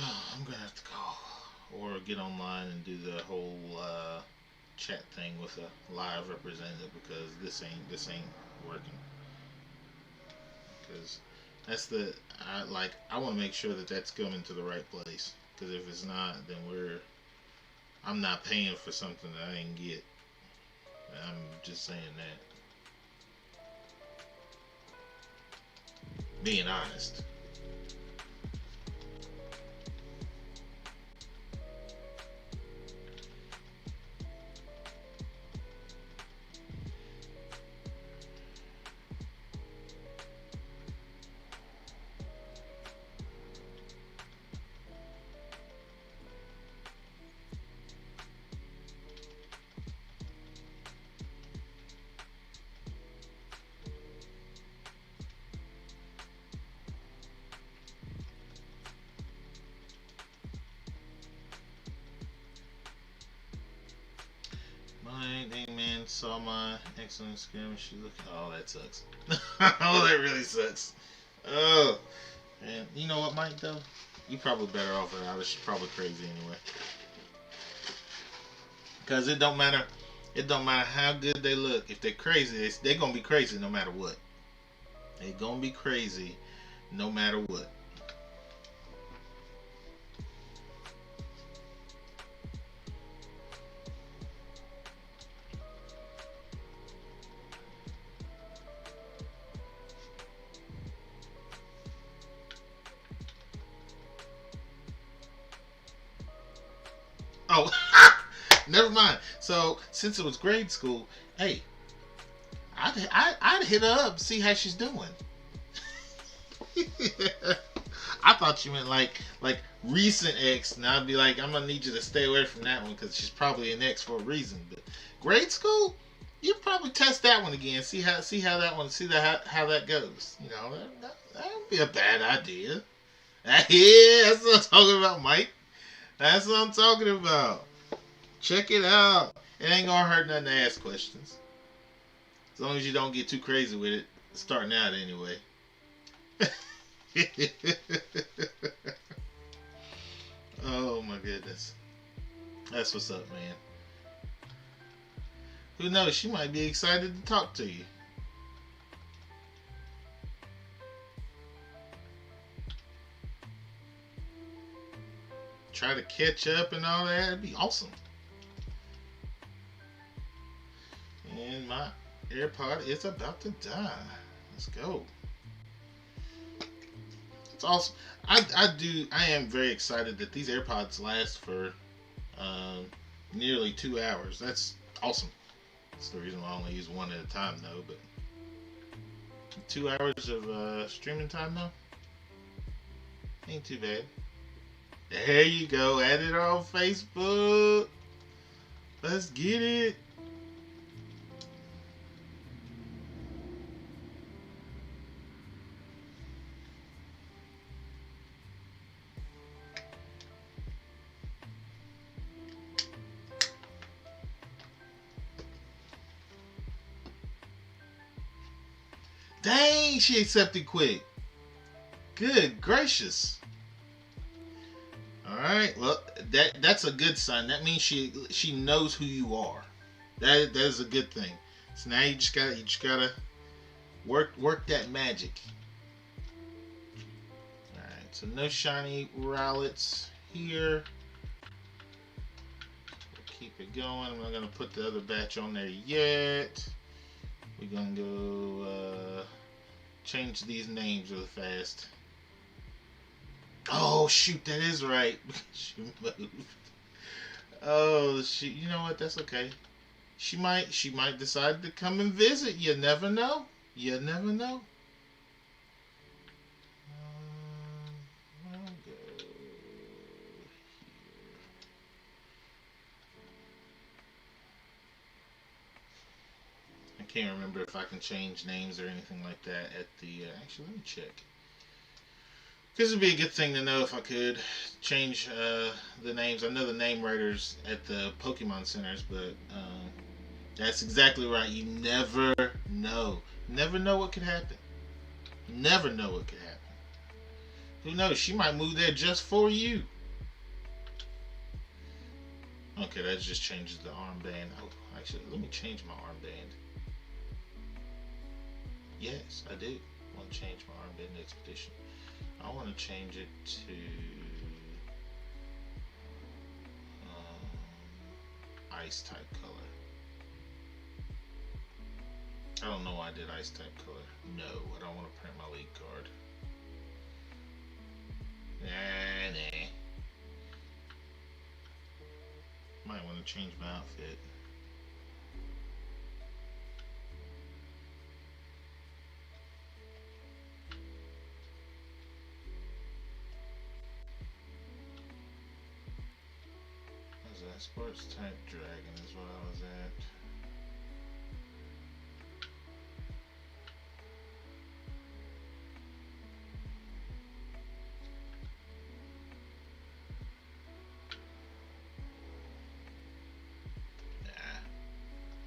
I'm gonna have to call or get online and do the whole chat thing with a live representative because this ain't working. Because that's I want to make sure that that's coming to the right place. Because if it's not, then I'm not paying for something that I didn't get. I'm just saying that. Being honest. My name man saw my excellent scrim. She looked. Oh, that sucks. Oh, that really sucks. Oh, and you know what, Mike? Though, you probably better off without her. She's probably crazy anyway. Cause it don't matter. It don't matter how good they look. If they're crazy, they're gonna be crazy no matter what. They're gonna be crazy no matter what. Oh, never mind. So since it was grade school, hey, I'd hit her up, see how she's doing. I thought you meant like recent ex, and I'd be like, I'm gonna need you to stay away from that one because she's probably an ex for a reason. But grade school, you probably test that one again, see how that one, how that goes. You know, that would be a bad idea. Yeah, that's what I'm talking about, Mike. That's what I'm talking about. Check it out. It ain't gonna hurt nothing to ask questions. As long as you don't get too crazy with it, starting out anyway. Oh my goodness. That's what's up, man. Who knows? She might be excited to talk to you. Try to catch up and all that. It'd be awesome. And my AirPod is about to die. Let's go. It's awesome. I am very excited that these AirPods last for nearly 2 hours. That's awesome. That's the reason why I only use one at a time, though. But 2 hours of streaming time, though, ain't too bad. There you go. Add it on Facebook. Let's get it. Dang, she accepted quick. Good gracious. All right, well that's a good sign. That means she knows who you are. That is a good thing. So now you just gotta work that magic. All right, so no shiny Rowlets here. We'll keep it going. I'm not gonna put the other batch on there yet. We're gonna go change these names real fast. Oh shoot, that is right. She moved. Oh shoot, you know what? That's okay. She might decide to come and visit. You never know. You never know. I'll go here. I can't remember if I can change names or anything like that at the. Actually, let me check. Because it'd be a good thing to know if I could change the names. I know the name writers at the Pokemon centers, but that's exactly right. You never know. Never know what could happen. Never know what could happen. Who knows? She might move there just for you. Okay, that just changes the armband. Oh, actually, let me change my armband. Yes, I do want to change my armband expedition. I want to change it to ice type color. I don't know why I did ice type color. No, I don't want to print my league card. Nah. Might want to change my outfit. What was that? Sports type dragon is what I was at.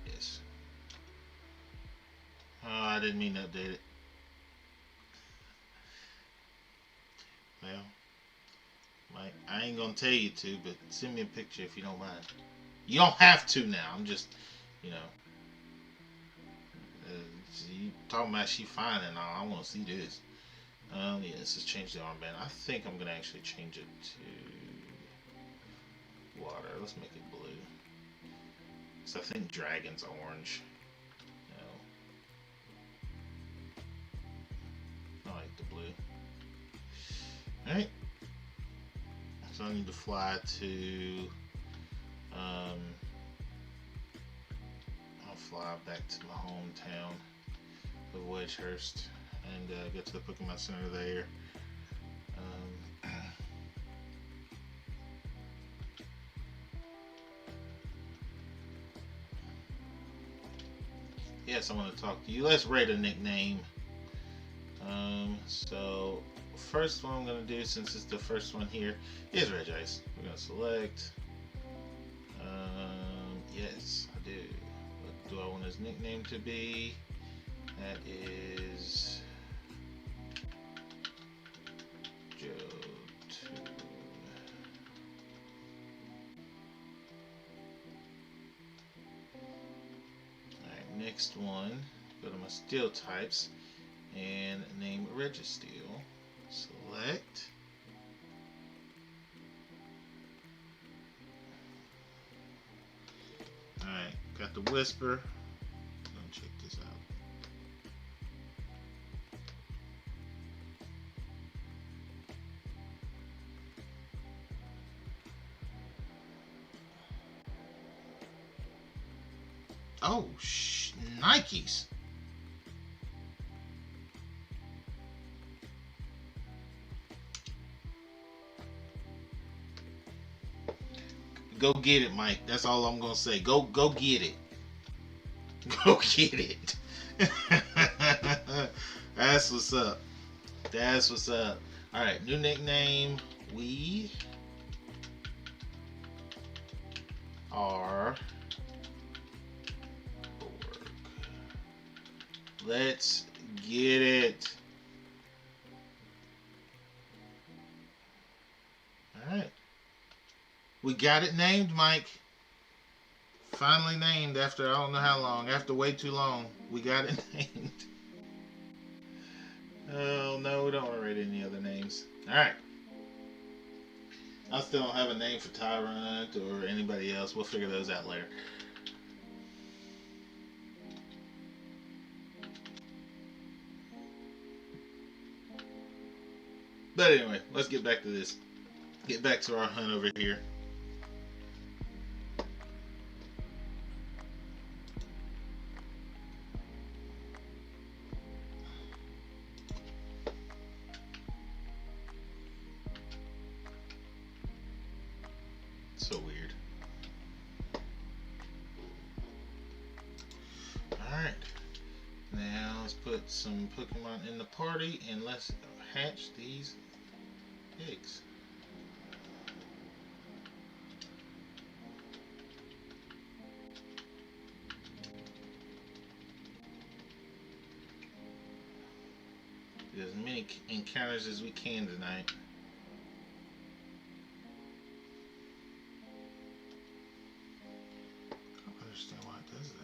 Yes. Oh, I didn't mean to update it. Well, I ain't gonna tell you to, but send me a picture if you don't mind. You don't have to now. I'm just, you know, you talking about she fine and all. I want to see this. Yeah, let's just change the armband. I think I'm gonna actually change it to water. Let's make it blue. So I think dragon's orange. No, I like the blue. All right. So I need to fly to. I'll fly back to my hometown of Wedgehurst and get to the Pokemon Center there. Yes, I want to talk to you. Let's rate a nickname. So first one I'm gonna do, since it's the first one here, is Regice. We're gonna select. Yes, I do. What do I want his nickname to be? That is Joe2. Alright, next one. Go to my steel types and name Registeel. Select. Alright, got the Whisper. Let's check this out. Oh, Nikes. Go get it, Mike. That's all I'm gonna say. Go get it. Go get it. That's what's up. That's what's up. All right, new nickname. We are Borg. Let's Get it. Alright. We got it named, Mike. Finally named after I don't know how long. After way too long. We got it named. Oh, no, we don't want to read any other names. Alright. I still don't have a name for Tyrant or anybody else. We'll figure those out later. But anyway, let's get back to this. Get back to our hunt over here. So weird. Alright. Now let's put some Pokemon in the party and let's hatch these eggs. Get as many encounters as we can tonight. I don't understand why it does that.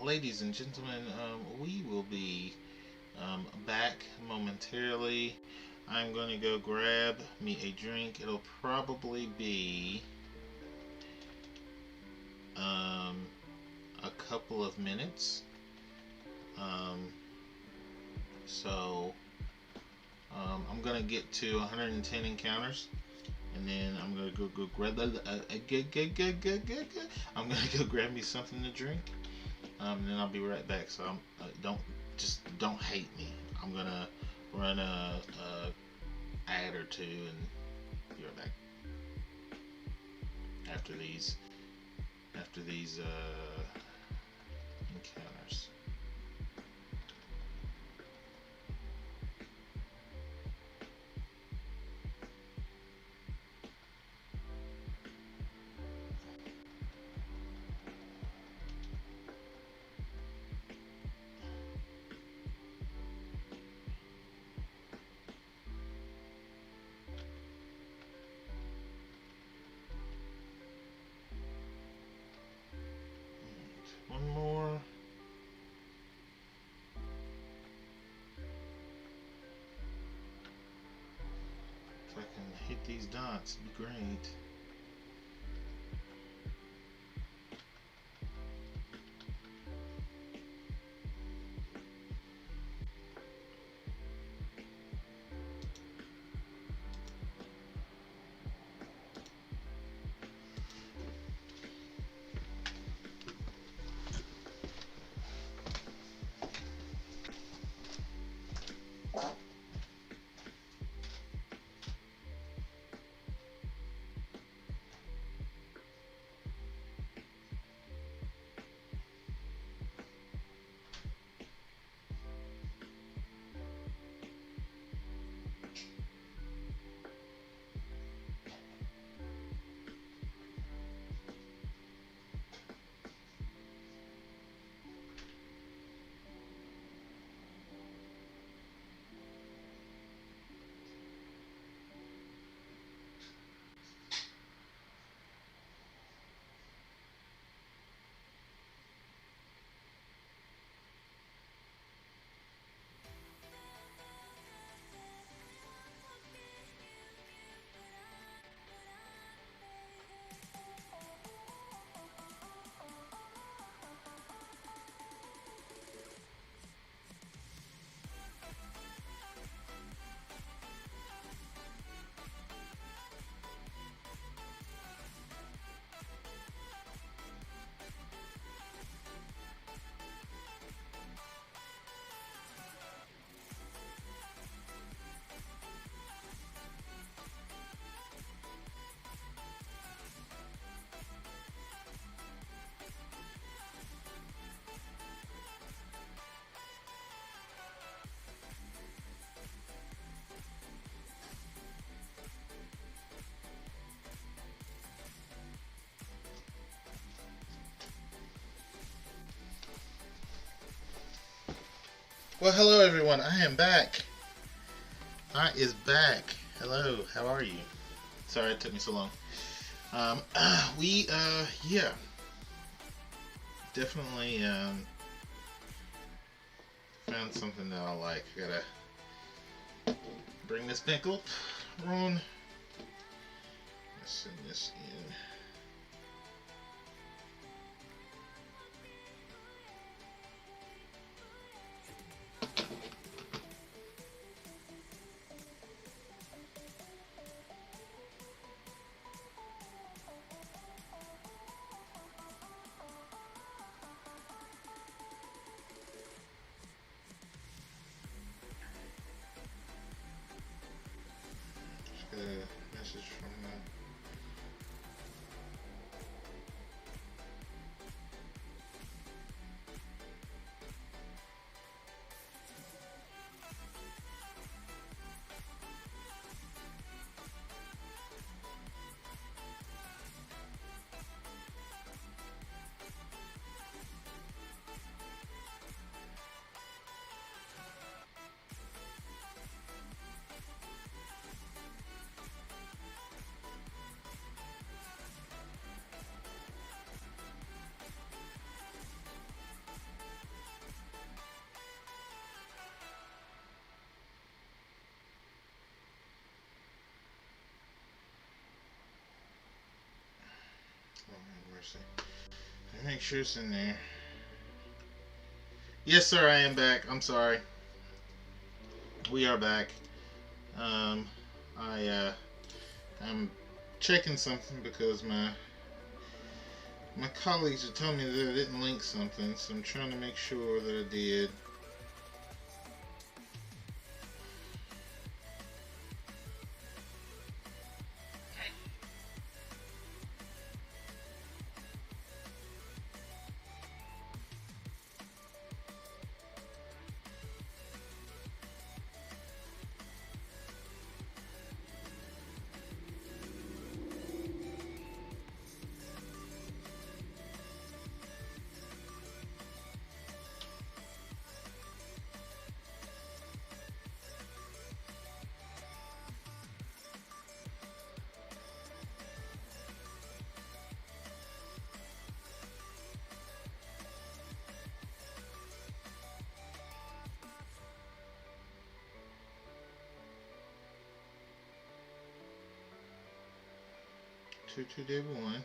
Ladies and gentlemen, we will be back momentarily. I'm going to go grab me a drink. It'll probably be a couple of minutes. I'm going to get to 110 encounters. And then I'm gonna go grab I'm gonna go grab me something to drink. And then I'll be right back. So don't hate me. I'm gonna run a ad or two and be right back. After these encounters. One more. If I can hit these dots, it'd be great. Well, hello everyone. I am back. I is back. Hello. How are you? Sorry it took me so long. Yeah, definitely found something that I like. I gotta bring this back up. Ron, let's send this in. Just got a message from them. 'Mercy. Make sure it's in there. Yes, sir. I am back. I'm sorry. We are back. Um, I'm checking something because my colleagues are telling me that I didn't link something, so I'm trying to make sure that I did. Day 1.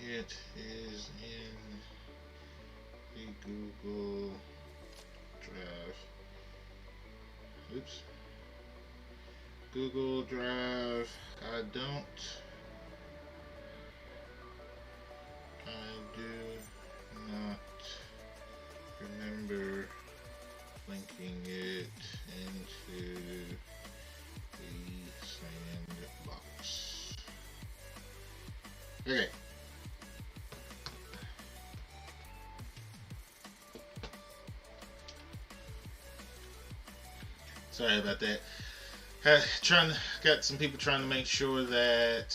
It is in the Google Drive. Oops. Google Drive. I do not remember linking it into the sandbox. Okay. Sorry about that. Got some people trying to make sure that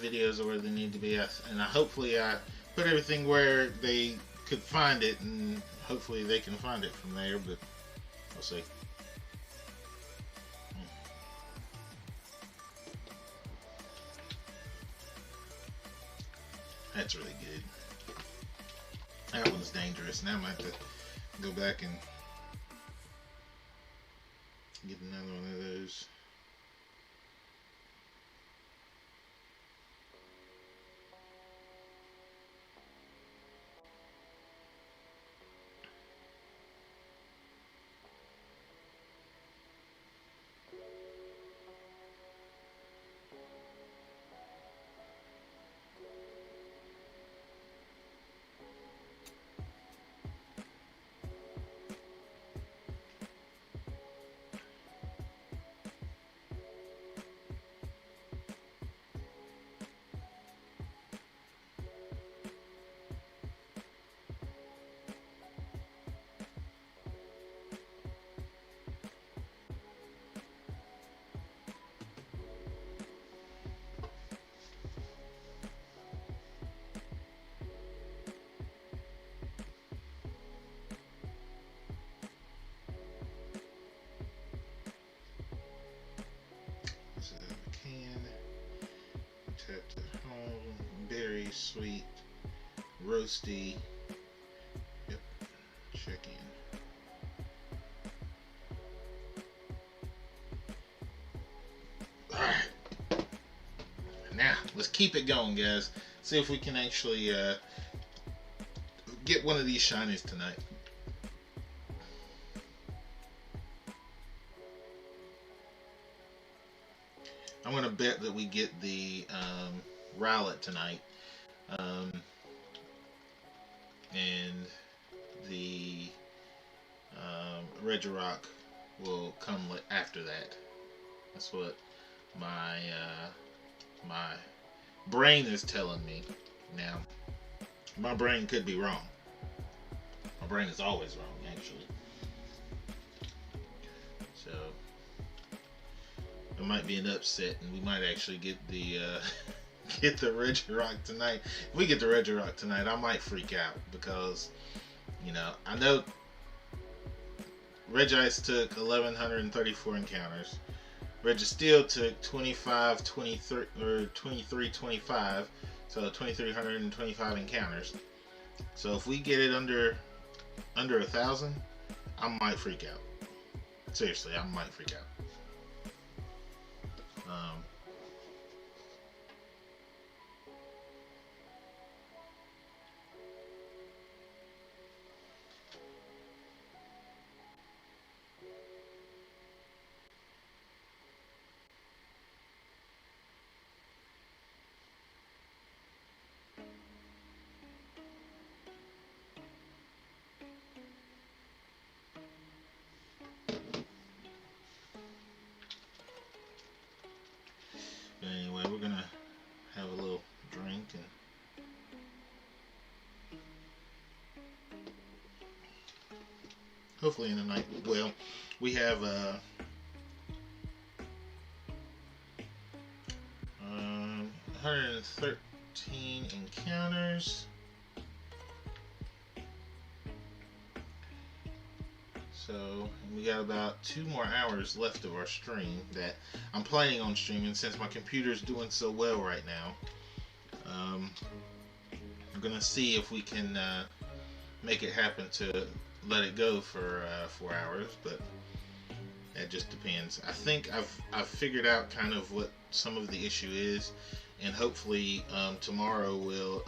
videos are where they need to be, and hopefully I put everything where they could find it, and hopefully they can find it from there. But we'll see. That's really good. That one's dangerous. Now I might have to go back and get another one of those. very sweet, roasty. Yep, check in. Alright. Now, let's keep it going, guys. See if we can actually get one of these shinies tonight. I'm going to bet that we get the Rowlet tonight. And the Regirock will come after that. That's what my my brain is telling me. Now, my brain could be wrong. My brain is always wrong, actually. So it might be an upset, and we might actually get the get the Regirock tonight. If we get the Regirock tonight, I might freak out because, you know, I know Regice took 1134 encounters. Registeel took 25, 23, or 23, 25, so 2325 encounters. So if we get it under 1,000, I might freak out. Seriously, I might freak out. But anyway, we're gonna have a little drink and hopefully in the night. Well, we have 113 encounters. So we got about 2 more hours left of our stream that I'm planning on streaming since my computer's doing so well right now. I'm gonna see if we can make it happen to let it go for 4 hours, but that just depends. I think I've figured out kind of what some of the issue is, and hopefully tomorrow will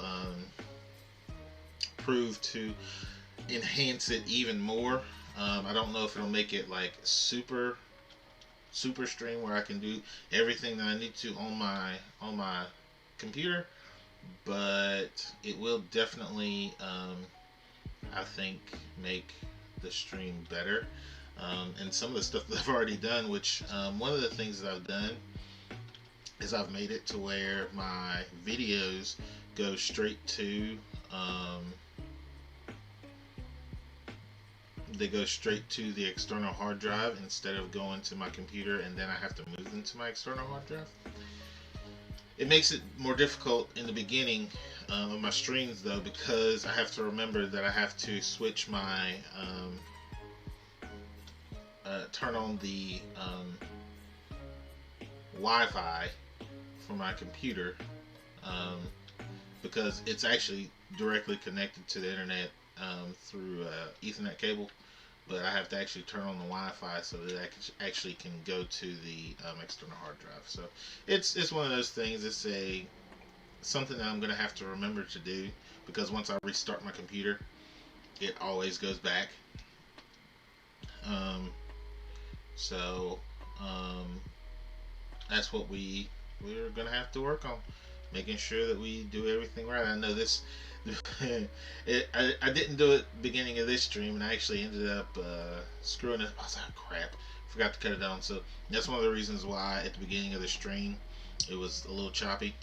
prove to enhance it even more. I don't know if it'll make it like super stream where I can do everything that I need to on my computer, but it will definitely I think make the stream better. And some of the stuff that I've already done, which one of the things that I've done is I've made it to where my videos go straight to they go straight to the external hard drive instead of going to my computer and then I have to move them to my external hard drive. It makes it more difficult in the beginning of my streams though, because I have to remember that I have to switch my turn on the Wi-Fi for my computer because it's actually directly connected to the internet through Ethernet cable, but I have to actually turn on the Wi-Fi so that I actually can go to the external hard drive. So it's one of those things. It's something that I'm going to have to remember to do, because once I restart my computer, it always goes back. So that's what we're going to have to work on, making sure that we do everything right. I know this. I didn't do it beginning of this stream, and I actually ended up screwing it. I was like, crap, forgot to cut it down. So that's one of the reasons why at the beginning of the stream it was a little choppy,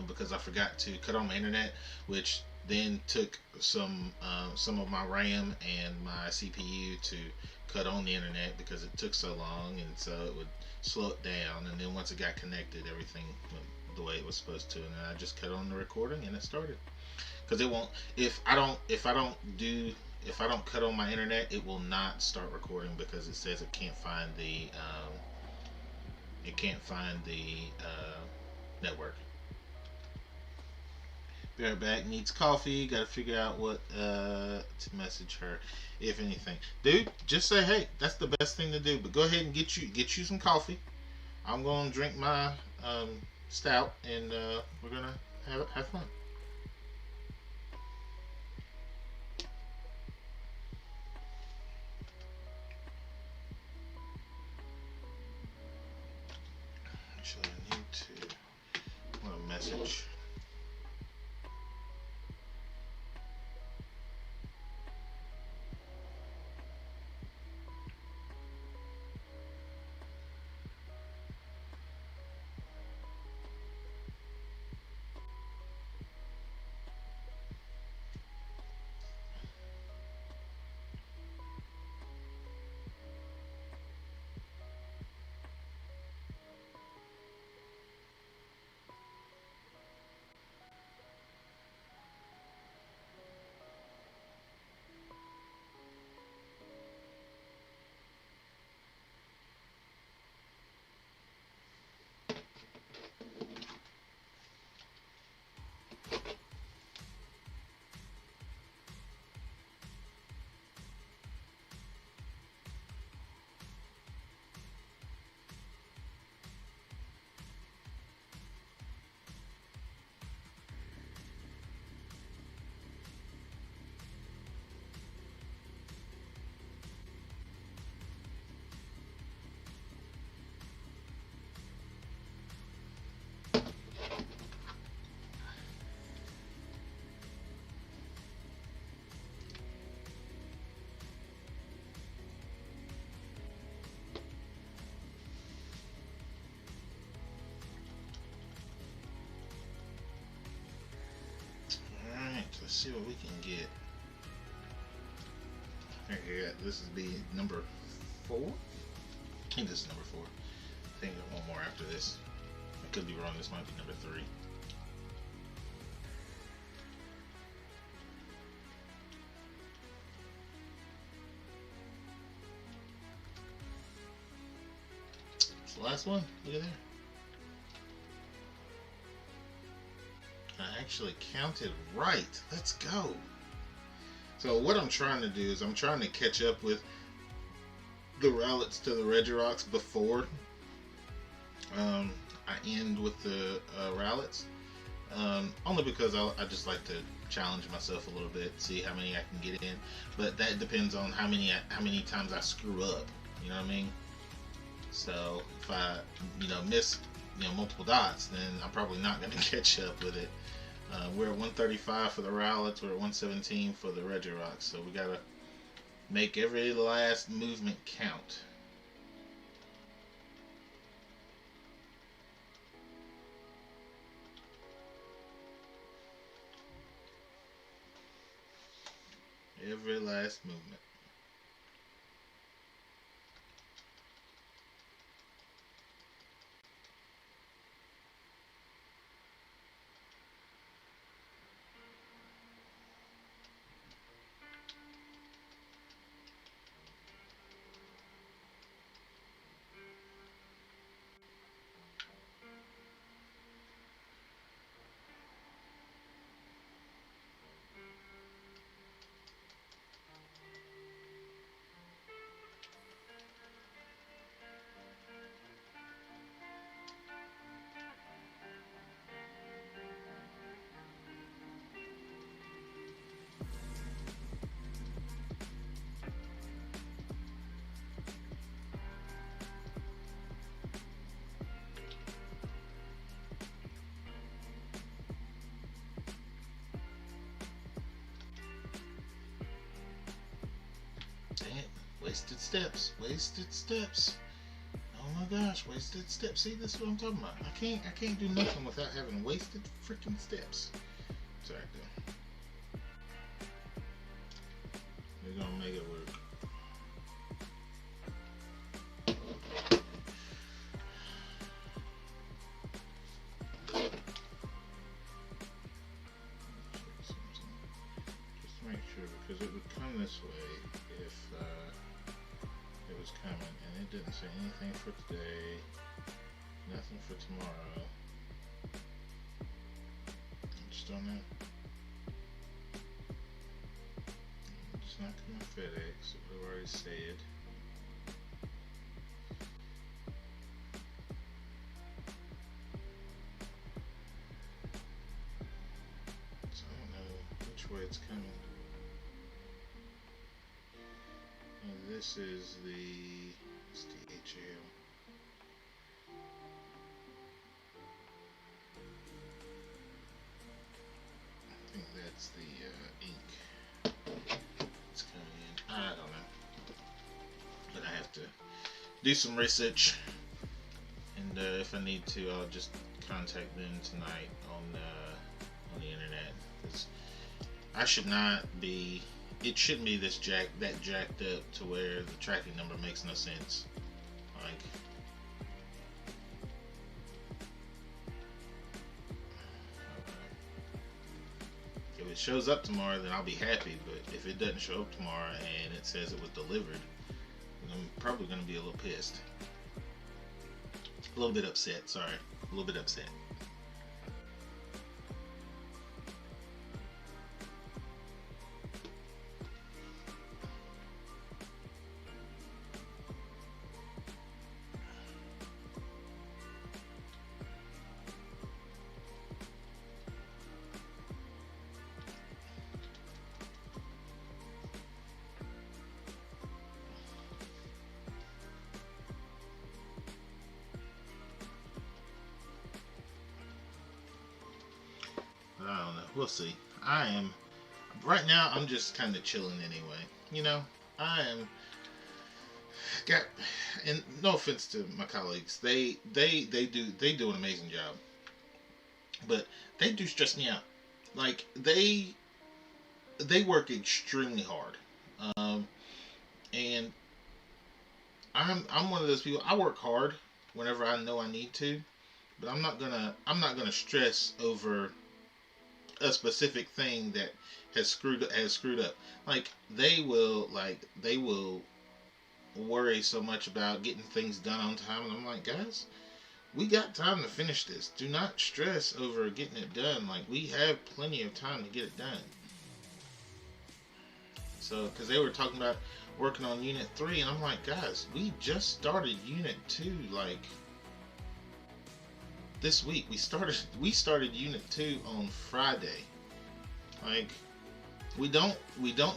because I forgot to cut on my internet, which then took some of my RAM and my CPU to cut on the internet because it took so long, and so it would slow it down, and then once it got connected, everything went the way it was supposed to, and then I just cut on the recording and it started. Because it won't, if I don't cut on my internet, it will not start recording because it says it can't find the network. Be right back. Needs coffee. Got to figure out what to message her, if anything. Dude, just say hey. That's the best thing to do. But go ahead and get you some coffee. I'm gonna drink my stout, and we're gonna have fun. Actually, I need to. I want to message. Alright, let's see what we can get. Okay, this is the number 4. I think this is number 4. I think there's one more after this. I could be wrong. This might be number 3. It's the last one. Look at there. I actually counted right. Let's go. So what I'm trying to do is I'm trying to catch up with the Rowlets to the Regirocks before I end with the Rowlets. Only because I just like to challenge myself a little bit, see how many I can get in. But that depends on how many times I screw up. You know what I mean? So if I miss multiple dots, then I'm probably not going to catch up with it. We're at 135 for the Rowlets. We're at 117 for the Regirock. So we gotta make every last movement count. Every last movement. Damn, wasted steps, wasted steps. Oh my gosh, wasted steps. See, this is what I'm talking about. I can't do nothing without having wasted freaking steps. Sorry, dude. We're gonna make it work. Just to make sure, because it would come this way if it was coming, and it didn't say anything for today, nothing for tomorrow. Let's first on that. It's not coming FedEx, we've already said. So I don't know which way it's coming. This is the DHL. I think that's the ink. It's coming in. I don't know, but I have to do some research, and if I need to, I'll just contact them tonight on the internet. 'Cause I should not be. It shouldn't be that jacked up to where the tracking number makes no sense. Like, if it shows up tomorrow, then I'll be happy. But if it doesn't show up tomorrow and it says it was delivered, then I'm probably going to be a little pissed. A little bit upset, sorry. A little bit upset. I don't know. We'll see. Right now, I'm just kind of chilling anyway. You know, and no offense to my colleagues, they do an amazing job, but they do stress me out. Like, they work extremely hard, and I'm one of those people. I work hard whenever I know I need to, but I'm not gonna stress over a specific thing that has screwed up. Like, they will worry so much about getting things done on time, and I'm like, guys, we got time to finish this. Do not stress over getting it done. Like, we have plenty of time to get it done. So, because they were talking about working on Unit 3, and I'm like, guys, we just started Unit 2, like, this week. We started Unit 2 on Friday. Like, we don't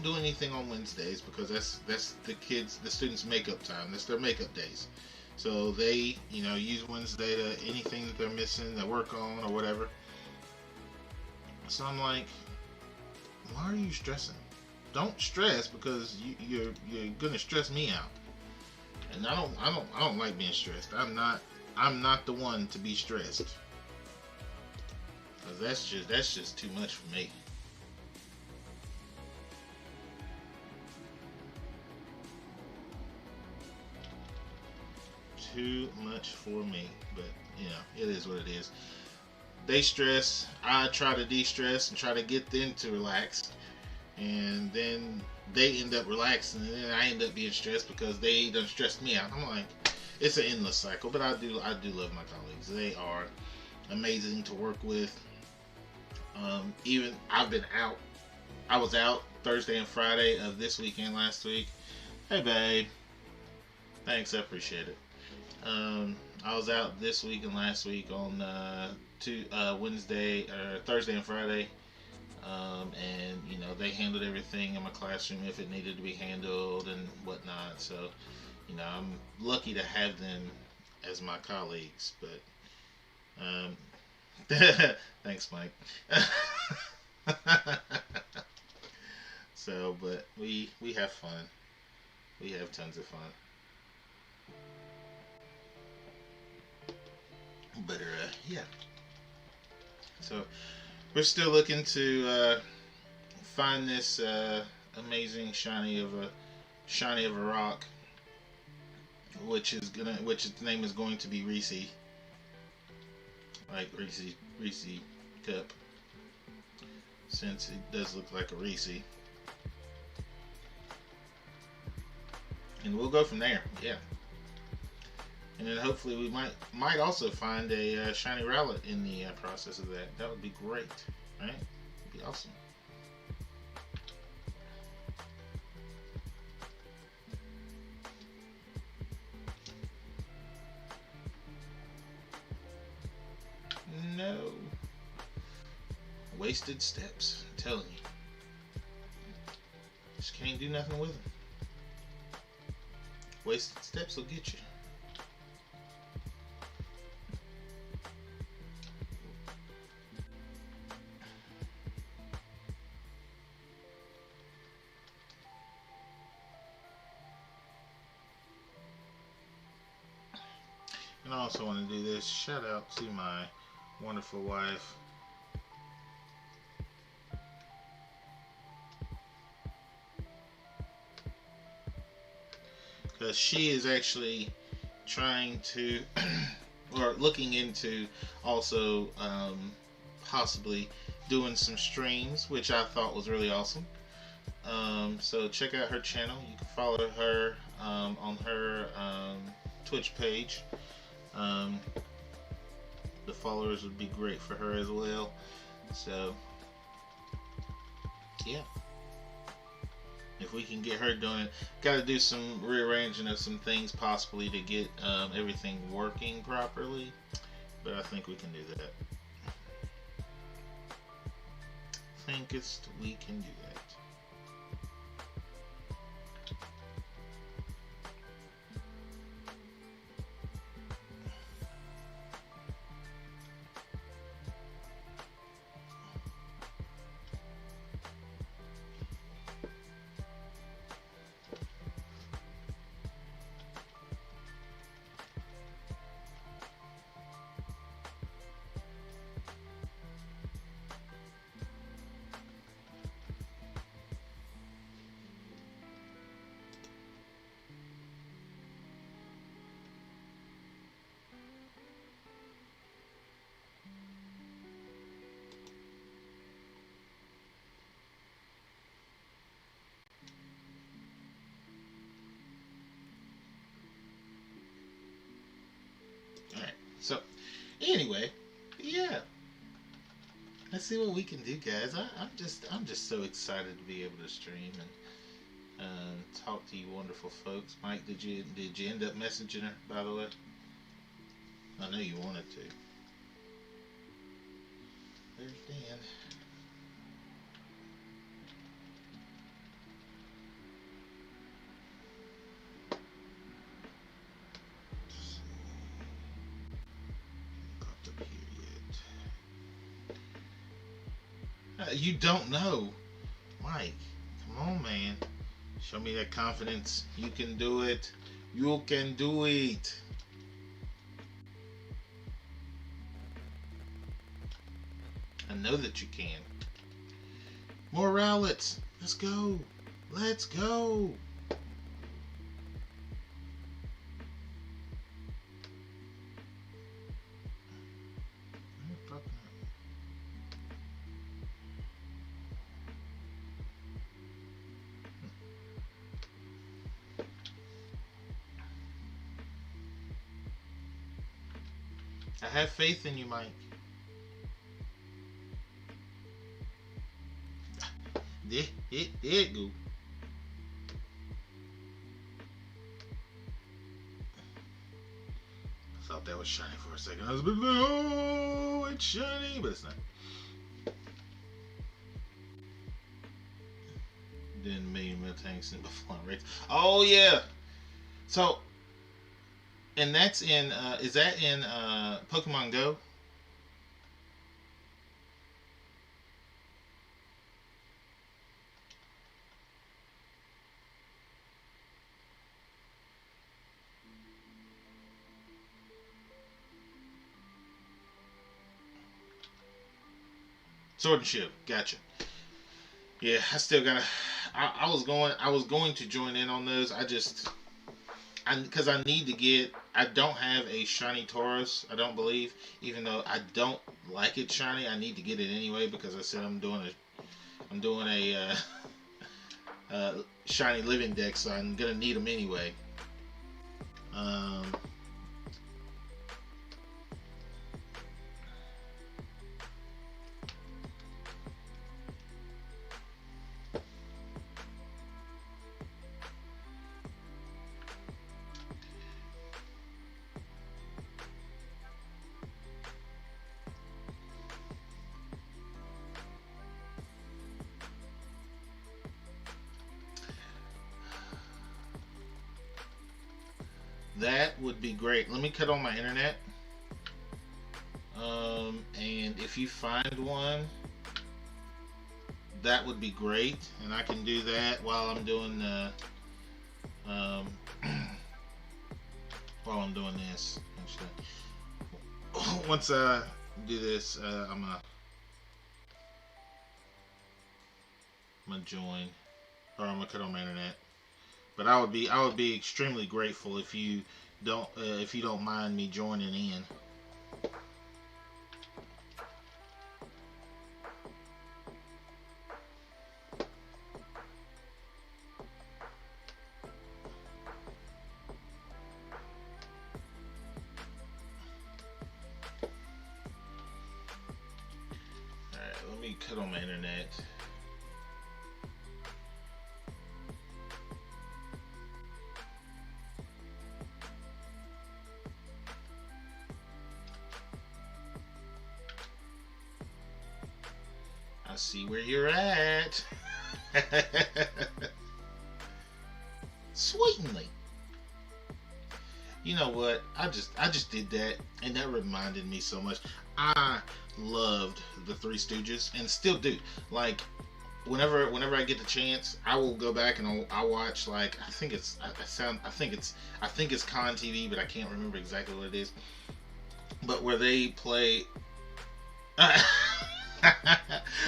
do anything on Wednesdays because that's the students' makeup time. That's their makeup days. So they, use Wednesday to anything that they're missing, they work on or whatever. So I'm like, why are you stressing? Don't stress, because you're gonna stress me out. And I don't like being stressed. I'm not the one to be stressed. Cause that's just too much for me. Too much for me, but it is what it is. They stress, I try to de-stress and try to get them to relax, and then they end up relaxing, and then I end up being stressed because they done stressed me out. I'm like, it's an endless cycle. But I do love my colleagues. They are amazing to work with. Even I was out Thursday and Friday of this week and last week. Hey babe, thanks, I appreciate it. I was out this week and last week on Wednesday or Thursday and Friday, and they handled everything in my classroom if it needed to be handled and whatnot. So I'm lucky to have them as my colleagues. But thanks, Mike. So, but we have fun. We have tons of fun. But yeah. So we're still looking to find this amazing shiny of a rock, which its name is going to be Reese, like Reese cup, since it does look like a Reese. And we'll go from there. Yeah. And then hopefully we might also find a Shiny Rowlet in the process of that. That would be great. right? It'd be awesome. No. Wasted steps. I'm telling you. Just can't do nothing with them. Wasted steps will get you. And I also want to do this. Shout out to my wonderful wife. Because she is actually trying to, or looking into also possibly doing some streams, which I thought was really awesome. So check out her channel. You can follow her on her Twitch page. The followers would be great for her as well. So, yeah. If we can get her doing it, got to do some rearranging of some things possibly to get everything working properly. But I think we can do that. Thinkest we can do that. Alright, so anyway, yeah. Let's see what we can do, guys. I'm just so excited to be able to stream and talk to you wonderful folks. Mike, did you end up messaging her, by the way? I know you wanted to. There's Dan. You don't know. Mike, come on, man. Show me that confidence. You can do it. You can do it. I know that you can. More Rowlets. Let's go. Let's go. I have faith in you, Mike. There it go. I thought that was shiny for a second. I was like, oh, it's shiny, but it's not. Then million mil tanks in Buffalo race. Oh yeah. So, and that's in. Is that in Pokemon Go? Sword and Shield. Gotcha. Yeah, I still gotta. I was going to join in on those. Because I need to get. I don't have a shiny Taurus. I don't believe, even though I don't like it shiny. I need to get it anyway because I said I'm doing a shiny living deck, so I'm gonna need them anyway. That would be great. Let me cut on my internet. And if you find one, that would be great. And I can do that while I'm doing um, while I'm doing this. Actually, once I do this, I'm gonna join, or I'm gonna cut on my internet. But I would be extremely grateful if you don't mind me joining in. All right, let me cut on my internet. I see where you're at. Sweetenly. You know what? I just did that, and that reminded me so much. I loved the Three Stooges, and still do. Like whenever I get the chance, I will go back and I'll watch, like, I think it's I think it's Con TV, but I can't remember exactly what it is. But where they play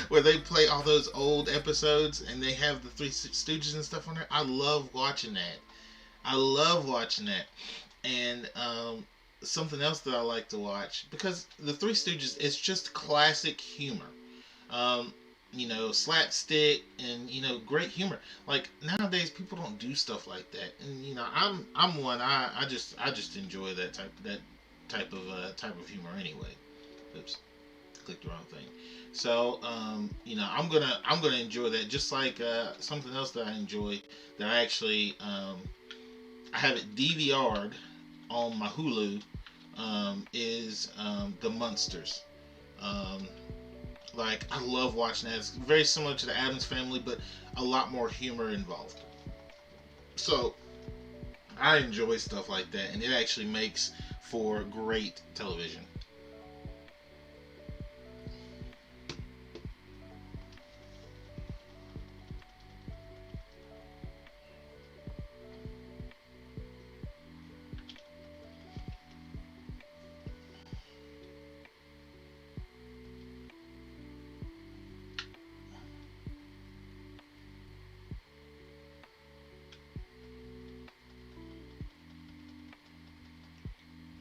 where they play all those old episodes and they have the Three Stooges and stuff on there. I love watching that. I love watching that. And something else that I like to watch, because the Three Stooges, it's just classic humor. Um, slapstick, and great humor. Like nowadays, people don't do stuff like that, and I'm one. I just enjoy that type of humor anyway. Oops, clicked the wrong thing. So I'm gonna enjoy that, just like something else that I enjoy, that I have it DVR'd on my Hulu, is the Munsters. Um, like, I love watching that. It's very similar to the Addams Family, but a lot more humor involved. So I enjoy stuff like that, and it actually makes for great television.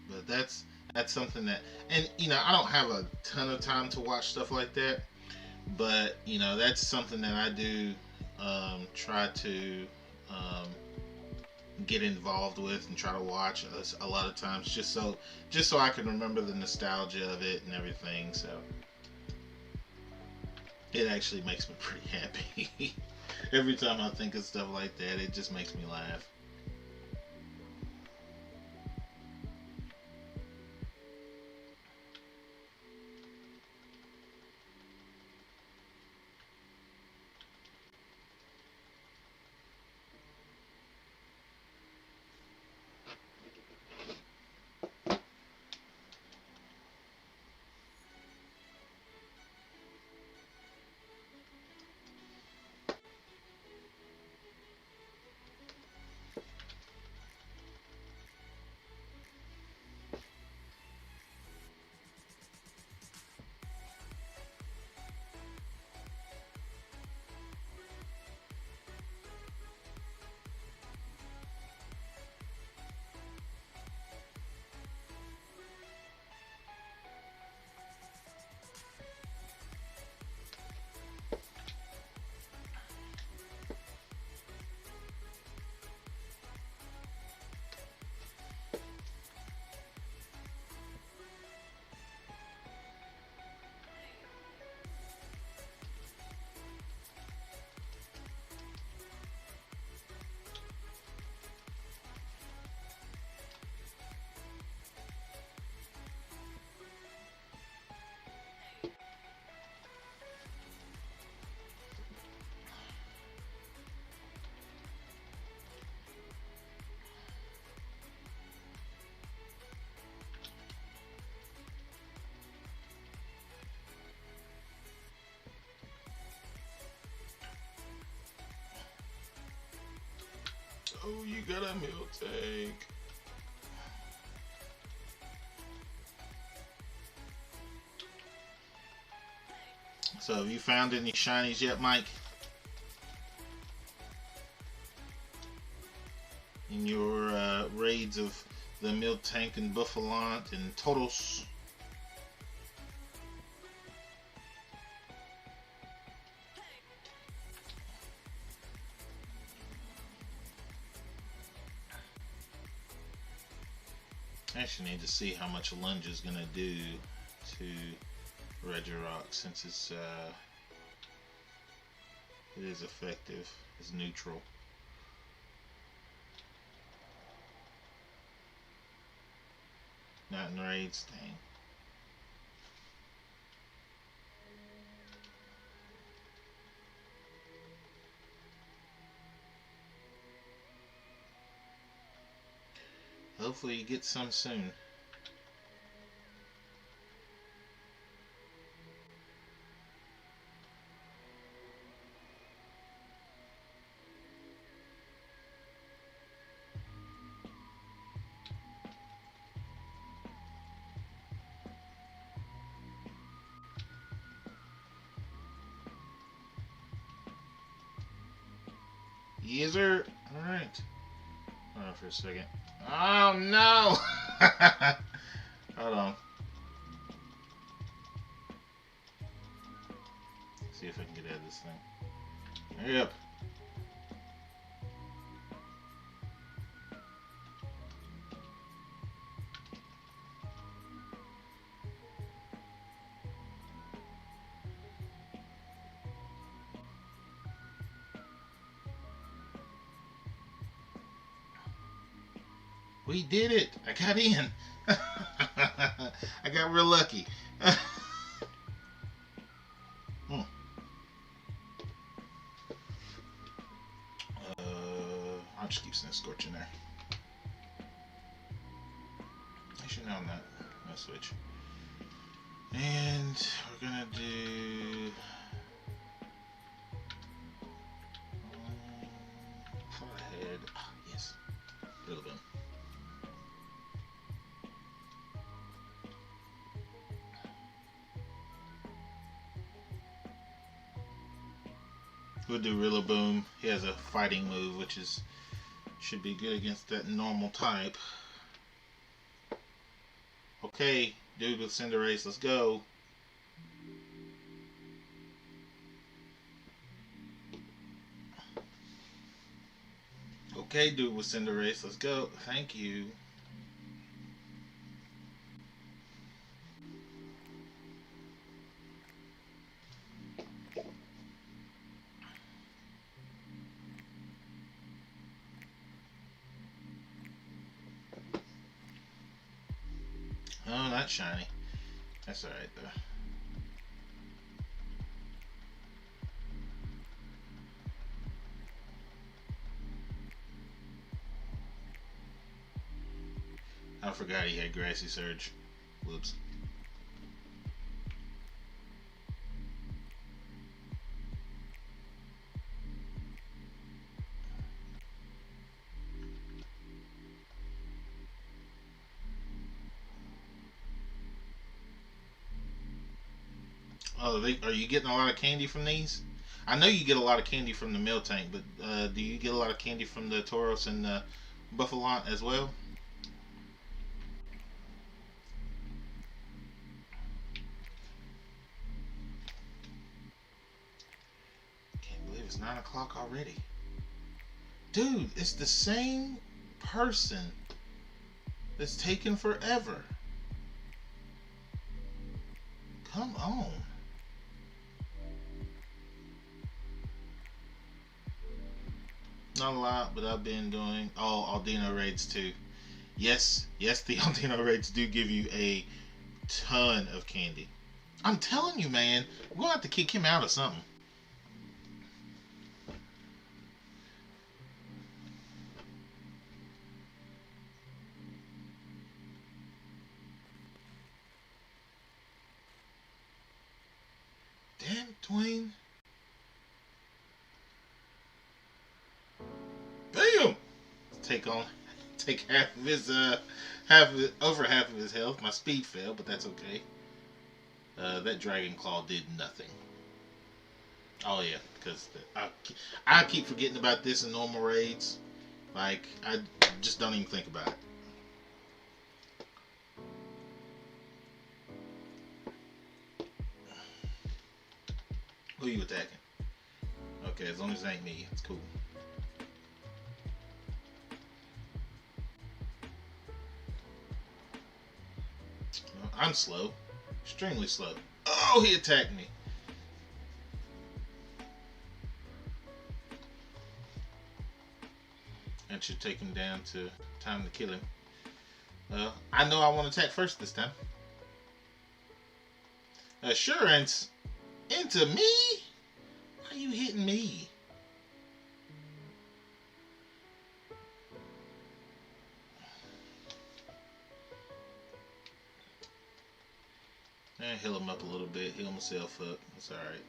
But that's something that, and I don't have a ton of time to watch stuff like that, but that's something that I do try to um, get involved with and try to watch a lot of times, just so I can remember the nostalgia of it and everything. So it actually makes me pretty happy. Every time I think of stuff like that, it just makes me laugh. Oh, you got a milk tank. So have you found any shinies yet, Mike? In your raids of the milk tank and Buffalant and Totos? I actually need to see how much lunge is gonna do to Regirock, since it is effective. It's neutral. Not in raids, dang. Hopefully you get some soon. Yes, sir. Alright. Hold on for a second. Oh, no! Hold on. See if I can get out of this thing. Hurry up. We did it! I got in! I got real lucky. I'll just keep Scorch in there. Actually, no, I'm not. I'll switch. And we're gonna do... Far ahead. Ah, yes. Relevant. We'll do Rillaboom. He has a fighting move, which should be good against that normal type. Okay, dude with Cinderace, let's go. Okay, dude with Cinderace, let's go. Thank you. Oh, not shiny. That's alright though. I forgot he had Grassy Surge. Whoops. Oh, are you getting a lot of candy from these? I know you get a lot of candy from the milk tank, but do you get a lot of candy from the Tauros and the Buffalant as well? Can't believe it's 9 o'clock already. Dude, it's the same person that's taking forever. Come on. Not a lot, but I've been doing Aldino raids too. Yes, the Aldino raids do give you a ton of candy. I'm telling you, man, we're gonna have to kick him out or something. Damn, Dwayne. Damn! take half of his over half of his health. My speed fell, but that's okay. That Dragon Claw did nothing. Oh yeah, because I keep forgetting about this in normal raids. Like, I just don't even think about it. Who are you attacking? Okay, as long as it ain't me, it's cool. Well, I'm slow. Extremely slow. Oh, he attacked me. That should take him down to time to kill him. Well, I know I want to attack first this time. Assurance? Into me? Why are you hitting me? Heal him up a little bit. Heal myself up. That's alright.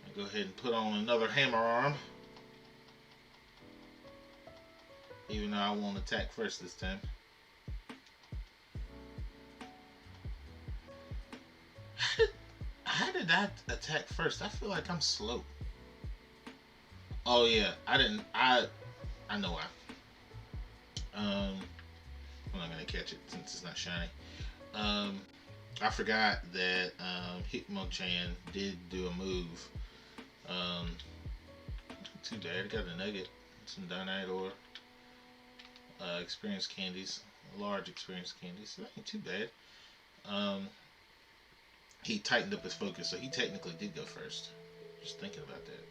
I'll go ahead and put on another hammer arm. Even though I won't attack first this time. How did I attack first? I feel like I'm slow. Oh yeah, I know why. I'm not gonna catch it since it's not shiny. I forgot that Hitmonchan did do a move. Too bad. I got a nugget, some Dynamite ore, experience candies, large experience candies. So that ain't too bad. He tightened up his focus, so he technically did go first. Just thinking about that.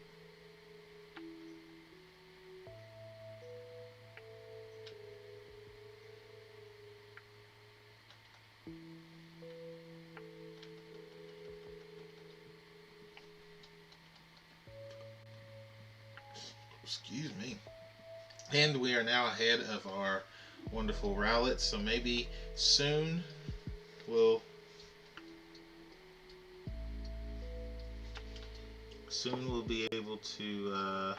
Excuse me. And we are now ahead of our wonderful Rowlet, so maybe soon we'll be able to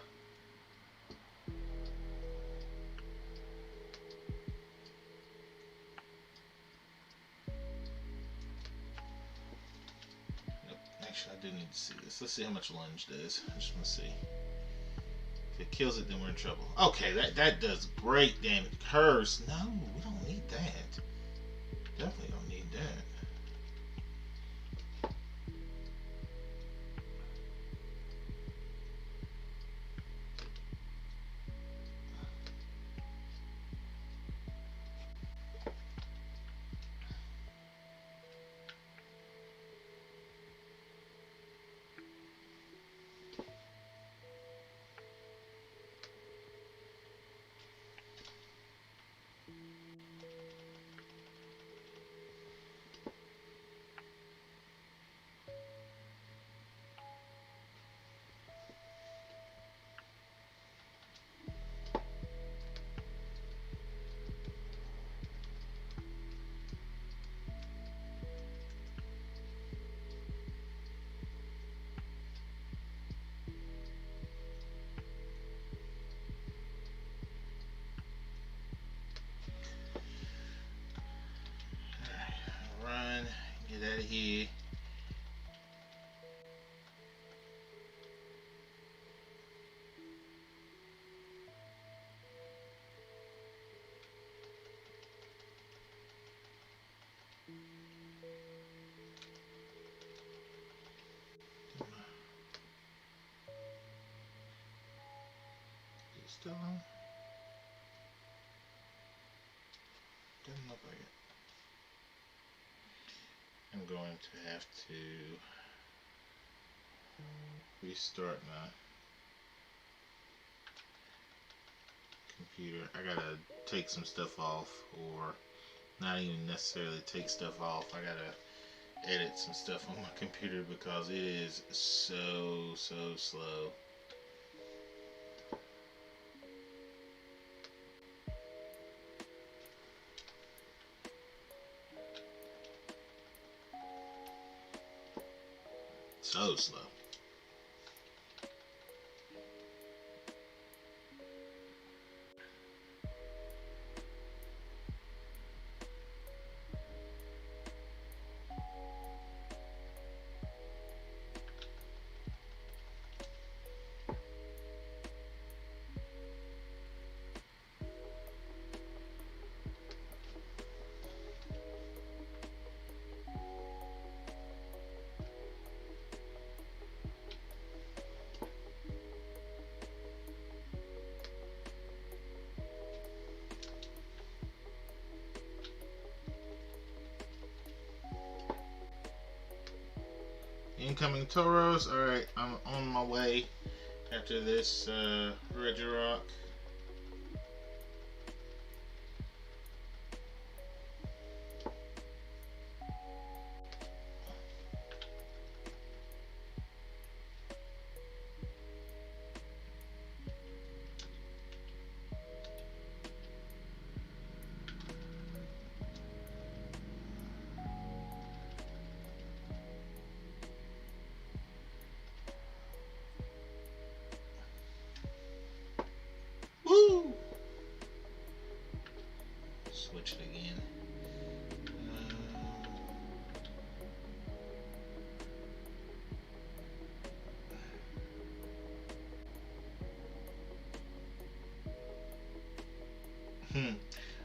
nope, actually I do need to see this. Let's see how much lunge does. I just want to see. If it kills it, then we're in trouble. Okay, that does great damage. Curse. No, we don't need that. Definitely don't need that. Run, get out of here. Is it still on? Doesn't look like it. I'm going to have to restart my computer. I gotta take some stuff off, or not even necessarily take stuff off. I gotta edit some stuff on my computer because it is so slow. So slow. incoming Tauros. Alright, I'm on my way after this Regirock. Woo! Switch it again.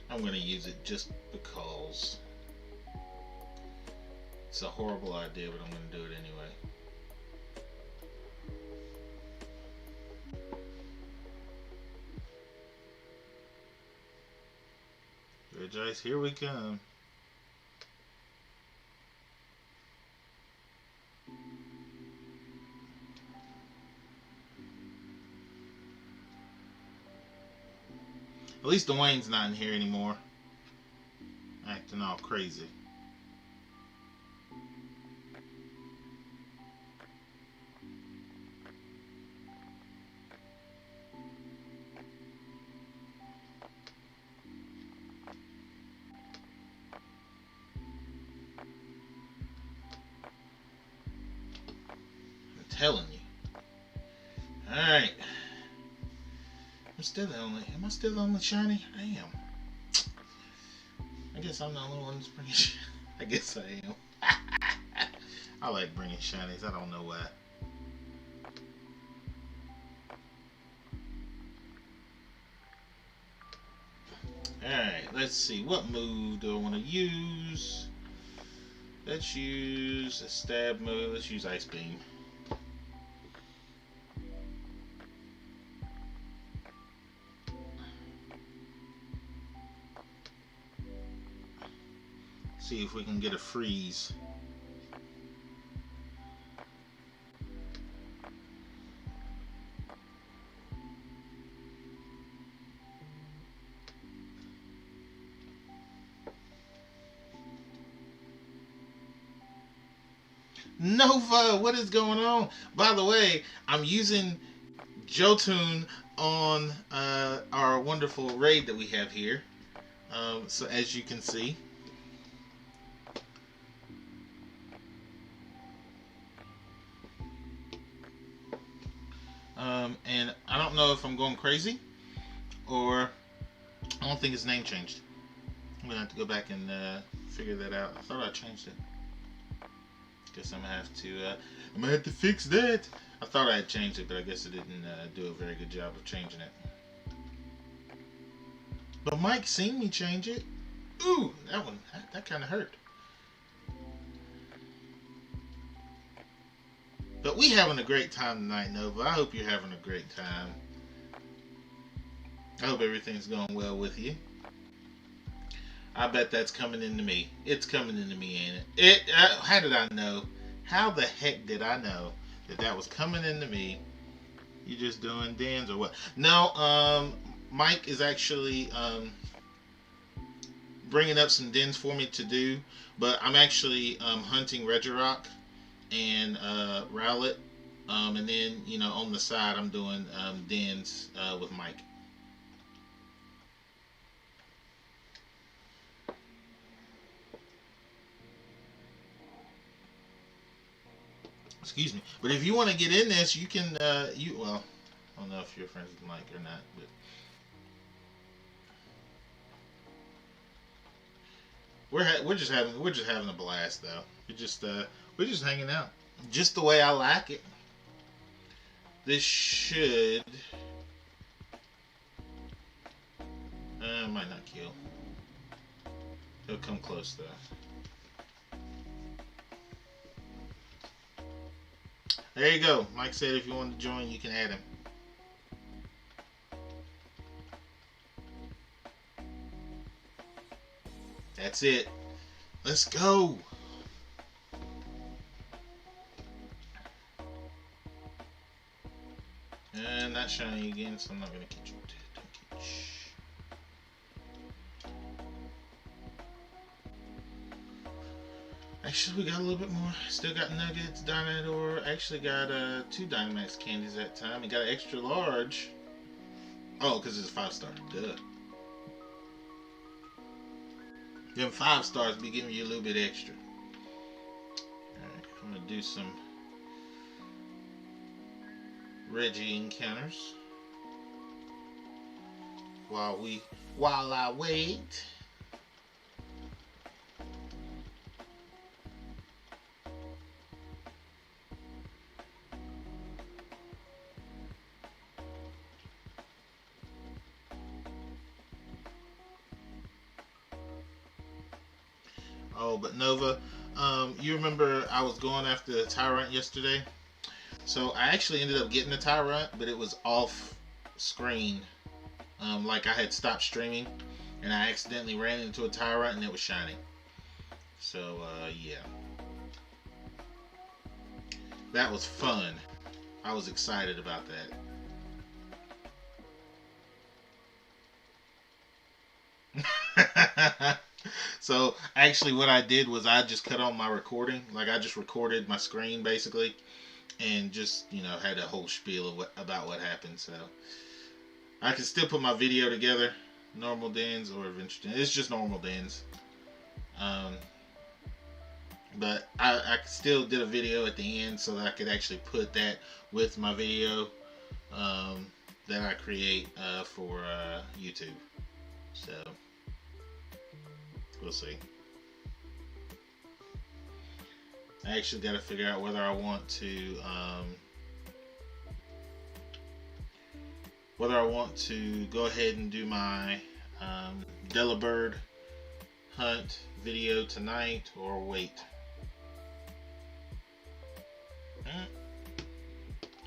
I'm gonna use it just because. It's a horrible idea, but I'm gonna do it anyway. Regice, here we come. At least Dwayne's not in here anymore, acting all crazy. Telling you. Alright. I'm still the only. Am I still the only shiny? I am. I guess I'm the only one that's bringing. I guess I am. I like bringing shinies. I don't know why. Alright, let's see. What move do I want to use? Let's use a stab move. Let's use Ice Beam. See if we can get a freeze. Nova, what is going on? By the way, I'm using Jotun on our wonderful raid that we have here. So as you can see. And I don't know if I'm going crazy or I don't think his name changed. I'm gonna have to go back and figure that out. I thought I changed it. Guess I'm gonna have to fix that. I thought I had changed it, but I guess I didn't do a very good job of changing it. But Mike seen me change it. Ooh, that kind of hurt. But we having a great time tonight, Nova. I hope you're having a great time. I hope everything's going well with you. I bet that's coming into me. It's coming into me, ain't it? How did I know? How the heck did I know that was coming into me? You just doing Dan's or what? No, Mike is actually bringing up some dens for me to do, but I'm actually hunting Regirock and Rowlet, and then on the side I'm doing dens with Mike. Excuse me. But if you want to get in this, you can. Well, I don't know if you're friends with Mike or not, but we're just having a blast though. We're just hanging out, just the way I like it. This should might not kill. He'll come close though. There you go. Mike said if you want to join, you can add him. That's it. Let's go. shiny again, so I'm not gonna catch it. Don't catch. Actually, we got a little bit more. Still got nuggets, Dynador. Actually got 2 Dynamax candies that time. And got an extra large. Oh, because it's a 5-star. Duh. Them 5 stars be giving you a little bit extra. Alright, I'm going to do some Reggie encounters. While I wait. Oh, but Nova, you remember I was going after the Tyrant yesterday? So I actually ended up getting the Tyrant, but it was off screen. Like I had stopped streaming, and I accidentally ran into a Tyrant, and it was shiny. So, yeah. That was fun. I was excited about that. So actually what I did was I just cut on my recording. Like I just recorded my screen basically and just, you know, had a whole spiel of about what happened. So I can still put my video together. Normal dens or adventure dens. It's just normal dens. But I still did a video at the end so that I could actually put that with my video that I create for YouTube. So we'll see. I actually got to figure out whether I want to go ahead and do my Delibird hunt video tonight or wait.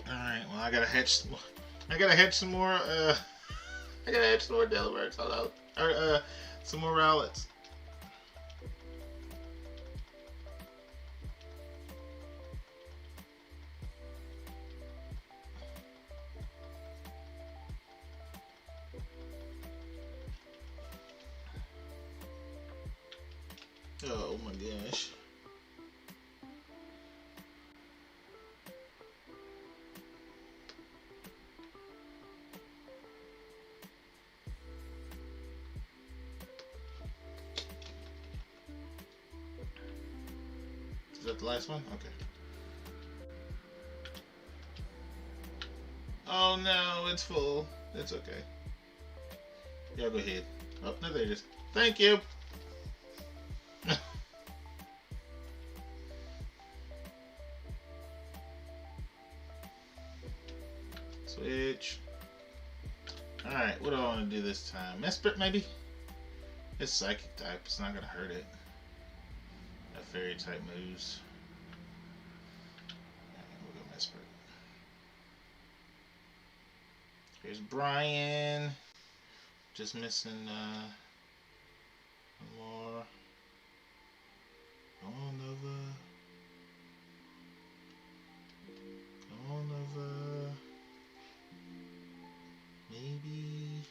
Alright, well I gotta hatch some more. I gotta hatch some more Delibirds, hold on. Or some more Rowlets. Oh my gosh. Is that the last one? Okay. Oh no, it's full. It's okay. Y'all go ahead. Oh, no, there it is. Thank you. Switch. Alright, what do I want to do this time? Mesprit, maybe? It's psychic type. It's not going to hurt it. That fairy type moves. Alright, we'll go Mesprit. Here's Brian. Just missing one more. Come on, Nova. Come on, Nova. Maybe.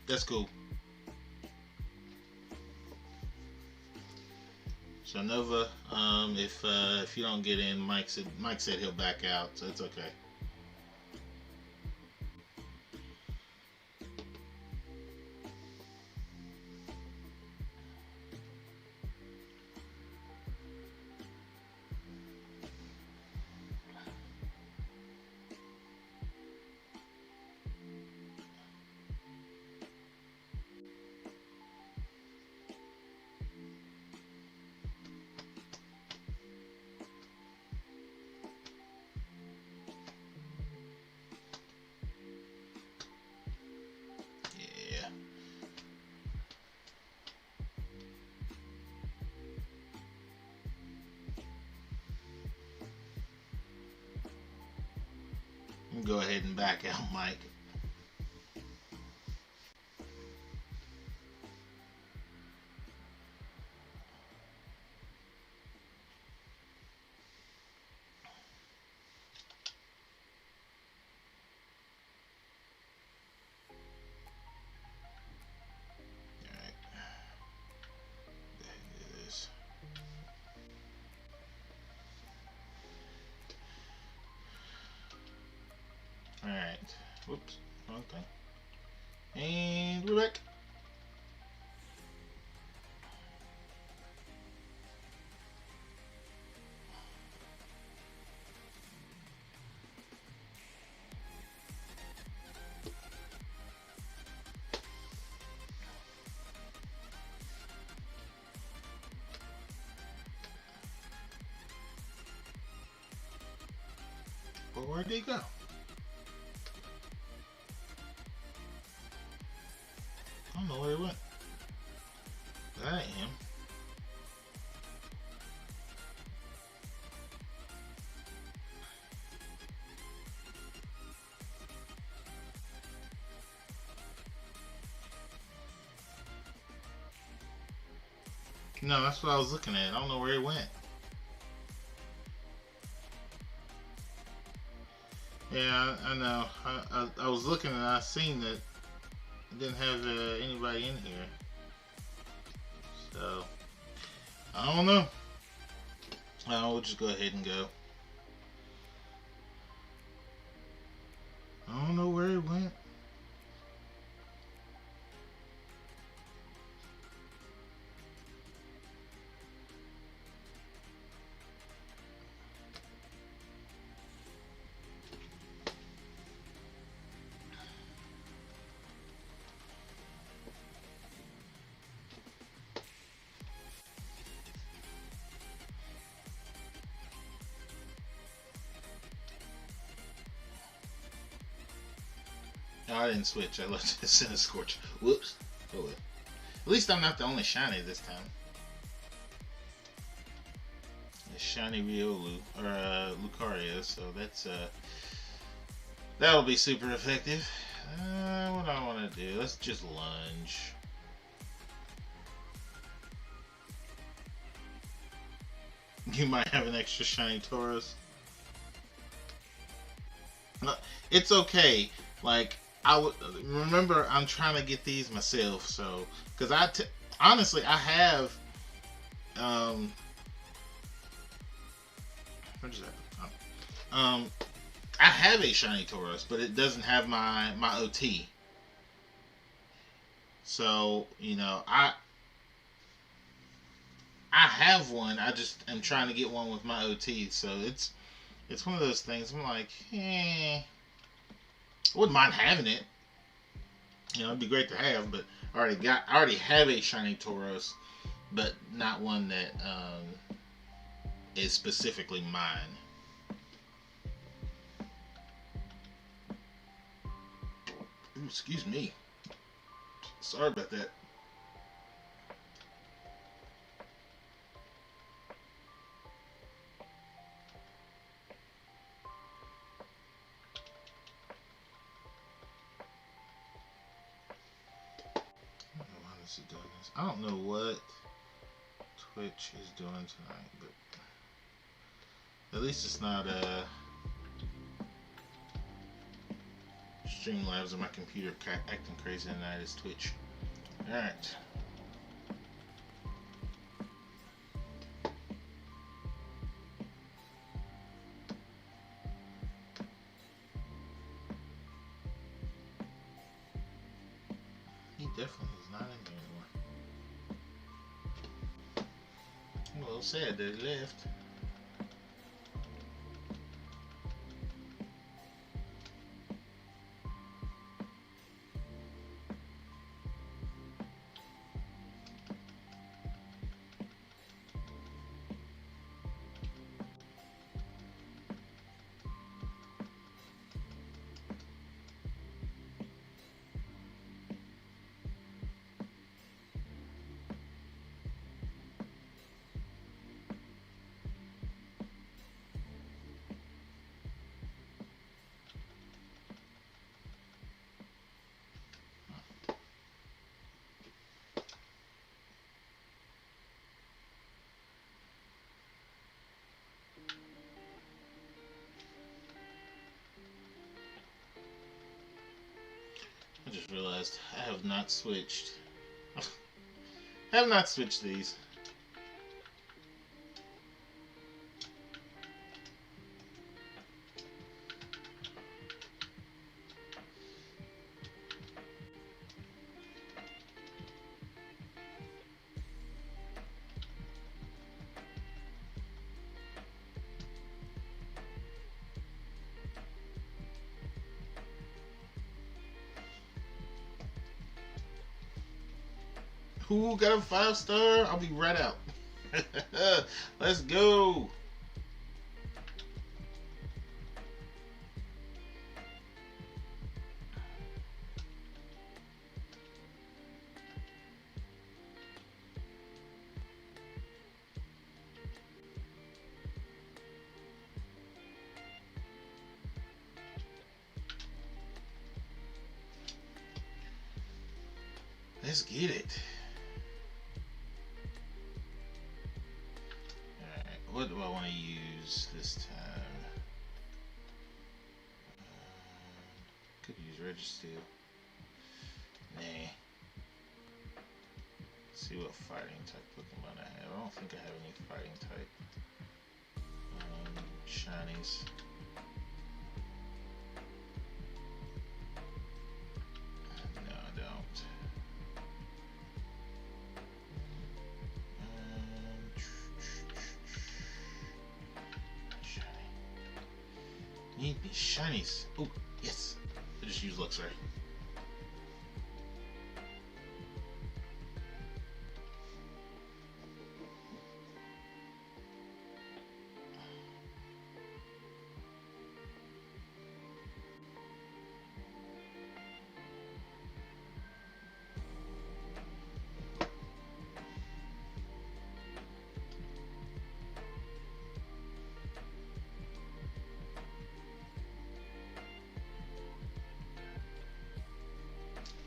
That's cool. So Nova, if you don't get in, Mike said he'll back out, so it's okay. Go ahead and back out, Mike. Alright. Whoops. Wrong thing. And we're back. But where'd they go? I don't know where it went. That ain't him. No, that's what I was looking at. I don't know where it went. Yeah, I know. I was looking and I seen that it didn't have anybody in here. So, I don't know. We'll just go ahead and go. I don't know where it went. No, I didn't switch. I left this in a scorch. Whoops. Oh well. At least I'm not the only shiny this time. It's Shiny Rowlet or Lucario, so that's that'll be super effective. What do I want to do? Let's just lunge. You might have an extra shiny Tauros. It's okay. Like, I would remember, I'm trying to get these myself, so because honestly I have what is that? I have a shiny Tauros, but it doesn't have my OT. So you know, I have one. I just am trying to get one with my OT. So it's one of those things. I'm like, I wouldn't mind having it. You know, it'd be great to have, but I already have a shiny Tauros, but not one that is specifically mine. Ooh, excuse me. Sorry about that. I don't know what Twitch is doing tonight, but at least it's not Streamlabs or my computer acting crazy tonight. It's Twitch. Alright. He definitely is not in here anymore. I'm a little sad that he left. just realized I have not switched. I have not switched these. Who got a 5-star? I'll be right out. Let's go. Let's get it. Alright, what do I want to use this time? Could use Registeel. Nah. Let's see what fighting type Pokemon I have. I don't think I have any fighting type. Shinies. No, I don't. Need these shinies. Oh, yes. I just used Luxray.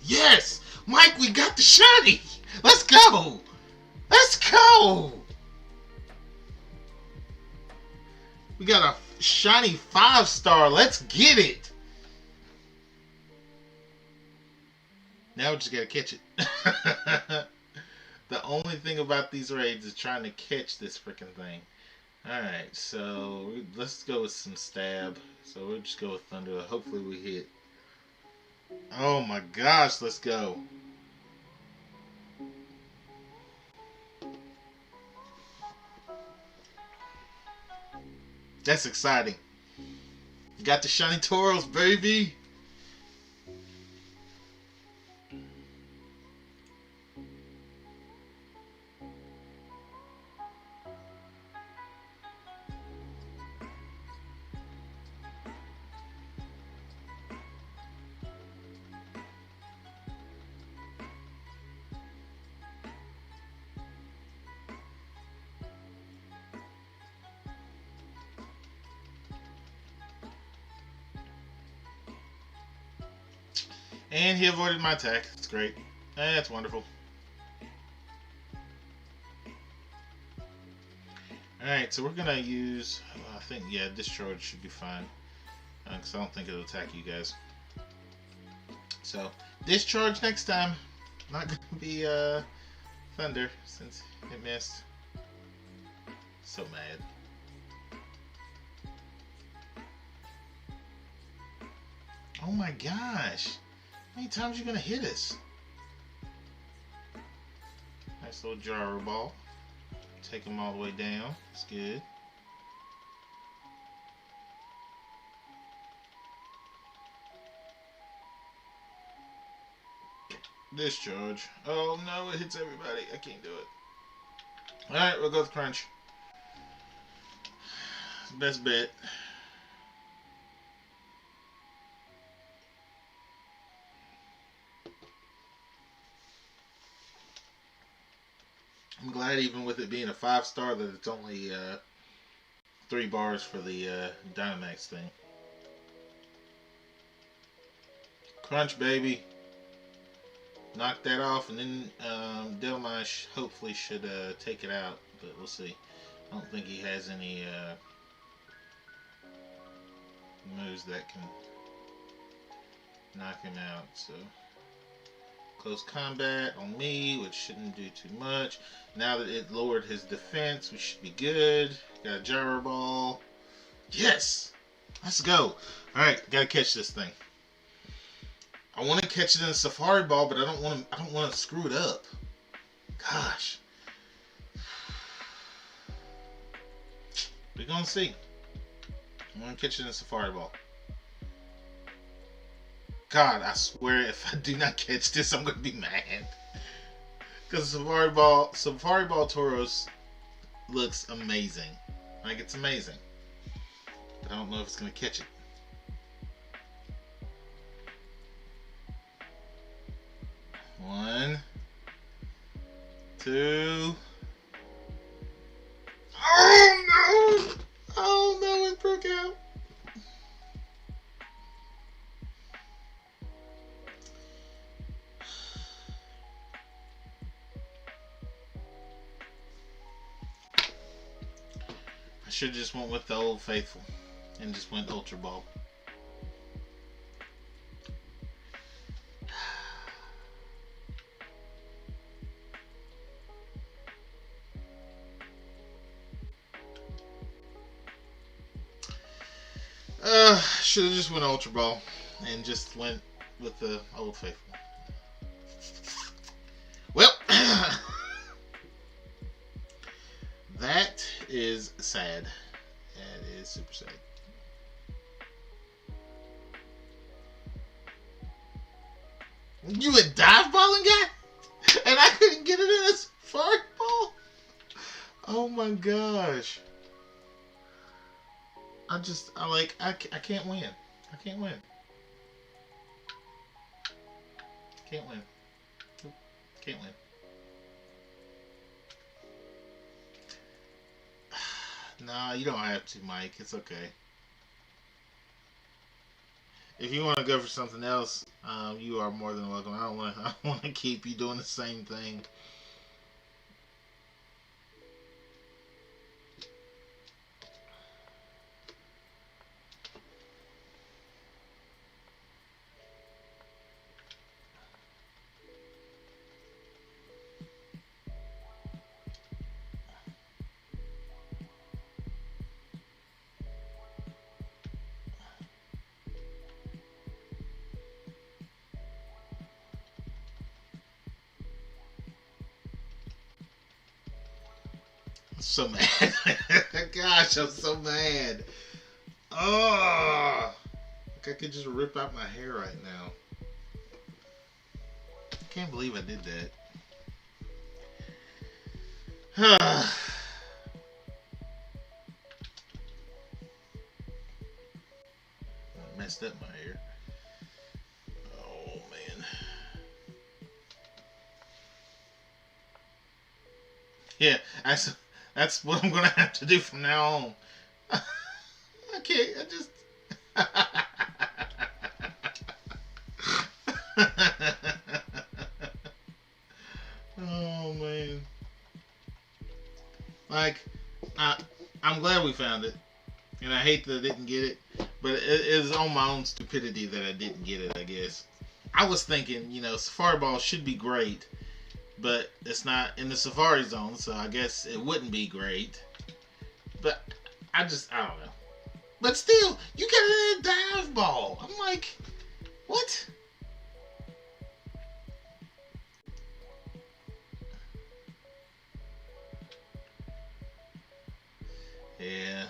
Yes! Mike, we got the shiny! Let's go! Let's go! We got a shiny 5-star. Let's get it! Now we just gotta catch it. The only thing about these raids is trying to catch this freaking thing. Alright, so let's go with some stab. So we'll just go with Thunder. Hopefully we hit. Oh my gosh, let's go. That's exciting. You got the shiny Tauros, baby. And he avoided my attack. That's great. That's wonderful. Alright, so we're going to use, I think, yeah, Discharge should be fine. Because I don't think it'll attack you guys. So, Discharge next time. Not going to be Thunder, since it missed. So mad. Oh my gosh. How many times are you going to hit us? Nice little Gyro Ball. Take him all the way down. That's good. Discharge. Oh no, it hits everybody. I can't do it. Alright, we'll go with Crunch. Best bet. I'm glad even with it being a 5-star that it's only 3 bars for the Dynamax thing. Crunch, baby. Knock that off, and then Delmish hopefully should take it out, but we'll see. I don't think he has any moves that can knock him out, so close combat on me, which shouldn't do too much. Now that it lowered his defense, we should be good. Got a gyro ball. Yes! Let's go. Alright, gotta catch this thing. I want to catch it in a safari ball, but I don't want to screw it up. Gosh. We're gonna see. I want to catch it in a safari ball. God, I swear if I do not catch this, I'm gonna be mad. Because Safari Ball Tauros looks amazing. Like, it's amazing. But I don't know if it's gonna catch it. One, two. Oh no! Oh no, it broke out. I should have just went with the Old Faithful and just went Ultra Ball. Should have just went Ultra Ball and just went with the Old Faithful. Well, that is sad. That is super sad. You a dive balling guy? And I couldn't get it in a safari ball? Oh my gosh. I can't win. I can't win. Can't win. Can't win. Nah, you don't have to, Mike. It's okay. If you want to go for something else, you are more than welcome. I don't want to keep you doing the same thing. So mad. Gosh, I'm so mad. Oh, like I could just rip out my hair right now. I can't believe I did that. I messed up my hair. Oh man. Yeah, that's what I'm gonna have to do from now on. I can't. I just. Oh man. Like, I'm glad we found it, and I hate that I didn't get it, but it is on my own stupidity that I didn't get it. I guess I was thinking, Safari Ball should be great. But it's not in the Safari Zone, so I guess it wouldn't be great. But I don't know. But still, you got it in a dive ball. I'm like, what? Yeah.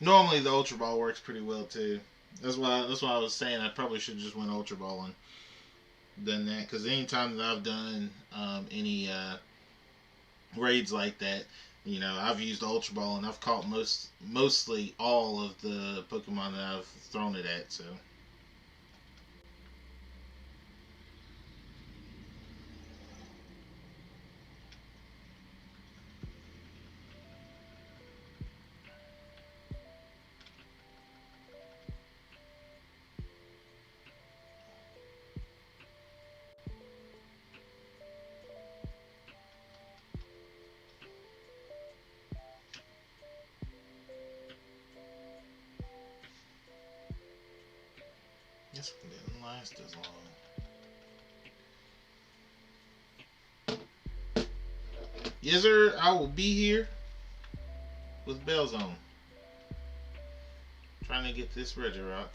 Normally the Ultra Ball works pretty well too. That's why I was saying I probably should just went Ultra Ball and done that. Because anytime that I've done any raids like that, I've used Ultra Ball and I've caught mostly all of the Pokemon that I've thrown it at. So. Didn't last as long. Yes, sir. I will be here with bells on. Trying to get this Regirock.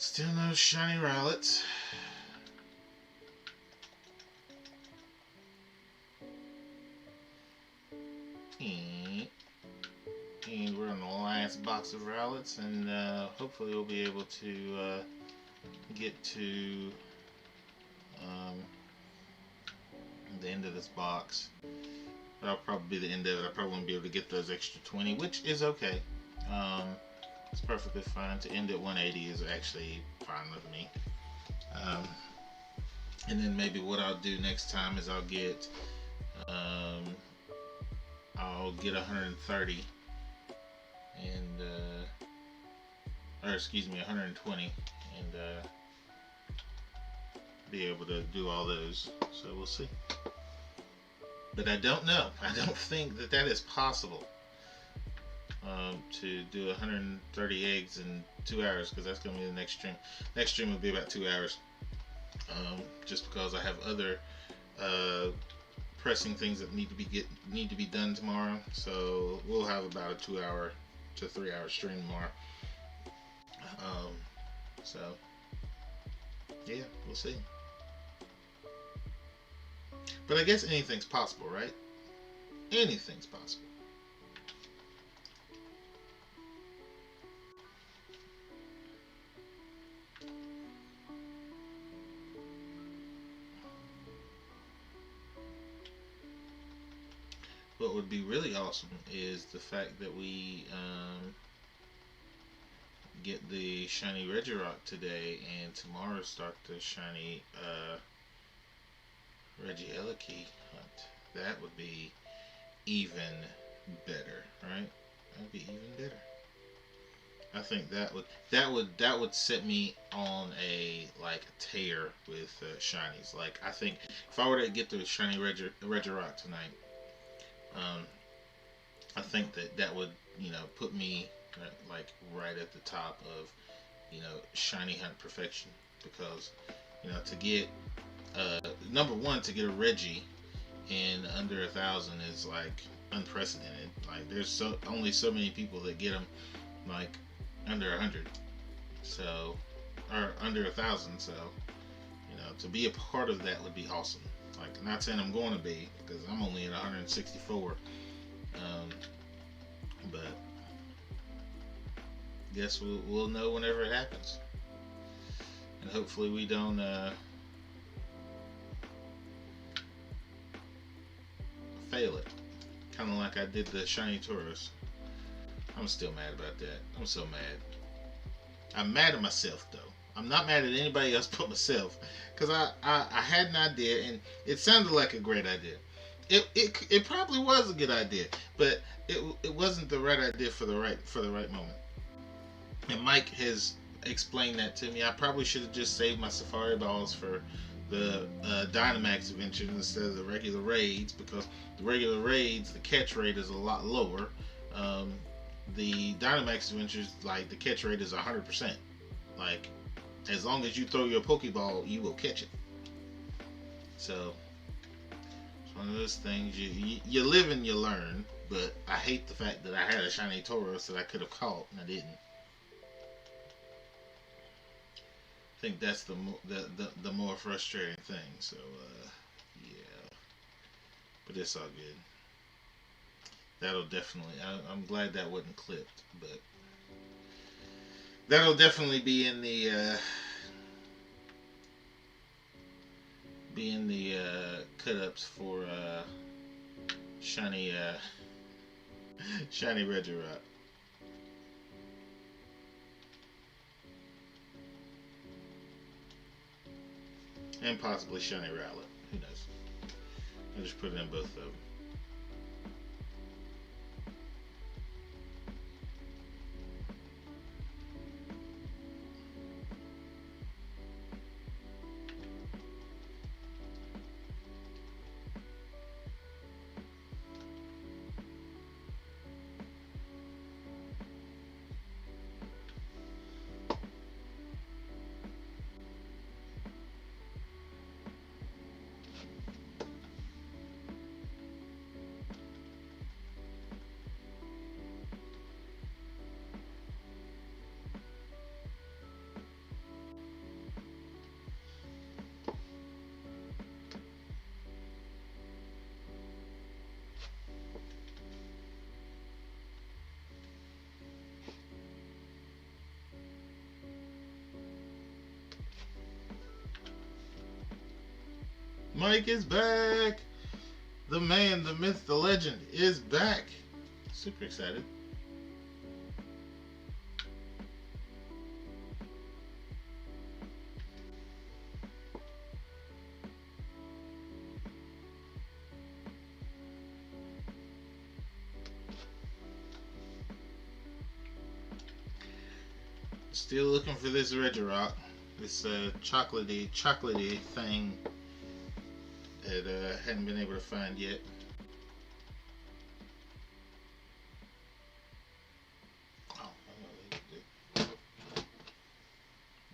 Still no Shiny Rowlet. And we're on the last box of Rowlets, and hopefully we'll be able to get to the end of this box. That'll probably be the end of it. I probably won't be able to get those extra 20, which is okay. It's perfectly fine. To end at 180 is actually fine with me. And then maybe what I'll do next time is I'll get 130 and or excuse me, 120, and be able to do all those. So we'll see. But I don't know. I don't think that that is possible to do 130 eggs in 2 hours, because that's going to be the next stream. Next stream will be about 2 hours, just because I have other pressing things that need to be done tomorrow. So we'll have about a 2 hour to 3 hour stream tomorrow. So yeah, we'll see. But I guess anything's possible, right? Anything's possible. What would be really awesome is the fact that we get the Shiny Regirock today, and tomorrow start the Shiny Regirock hunt. That would be even better, right? That would be even better. I think that would set me on a tear with shinies. Like, I think if I were to get the Shiny Regirock tonight, I think that would, put me right at the top of, shiny hunt perfection, because, to get number one, to get a Reggie in under 1,000 is unprecedented. There's only so many people that get them under 100, so, or under 1,000. So, to be a part of that would be awesome. Not saying I'm going to be, because I'm only at 164. But guess we'll know whenever it happens, and hopefully we don't fail it, kind of like I did the Shiny Tauros. I'm still mad about that. I'm so mad. I'm mad at myself, though. I'm not mad at anybody else but myself, because I had an idea, and it sounded like a great idea. It probably was a good idea, but it wasn't the right idea for the right moment. And Mike has explained that to me. I probably should have just saved my Safari Balls for the Dynamax adventures instead of the regular raids, because the regular raids, the catch rate is a lot lower. The Dynamax adventures, the catch rate is 100%. As long as you throw your Pokeball, you will catch it. So it's one of those things, you live and you learn. But I hate the fact that I had a Shiny Tauros that I could have caught and I didn't. I think that's the more frustrating thing. So yeah, but it's all good. That'll definitely. I'm glad that wasn't clipped, but that'll definitely be in the cut-ups for Shiny Shiny Regirock. And possibly Shiny Rowlet. Who knows? I'll just put it in both of them. Mike is back. The man, the myth, the legend is back. Super excited. Still looking for this Regirock, this chocolatey thing that hadn't been able to find yet. Oh,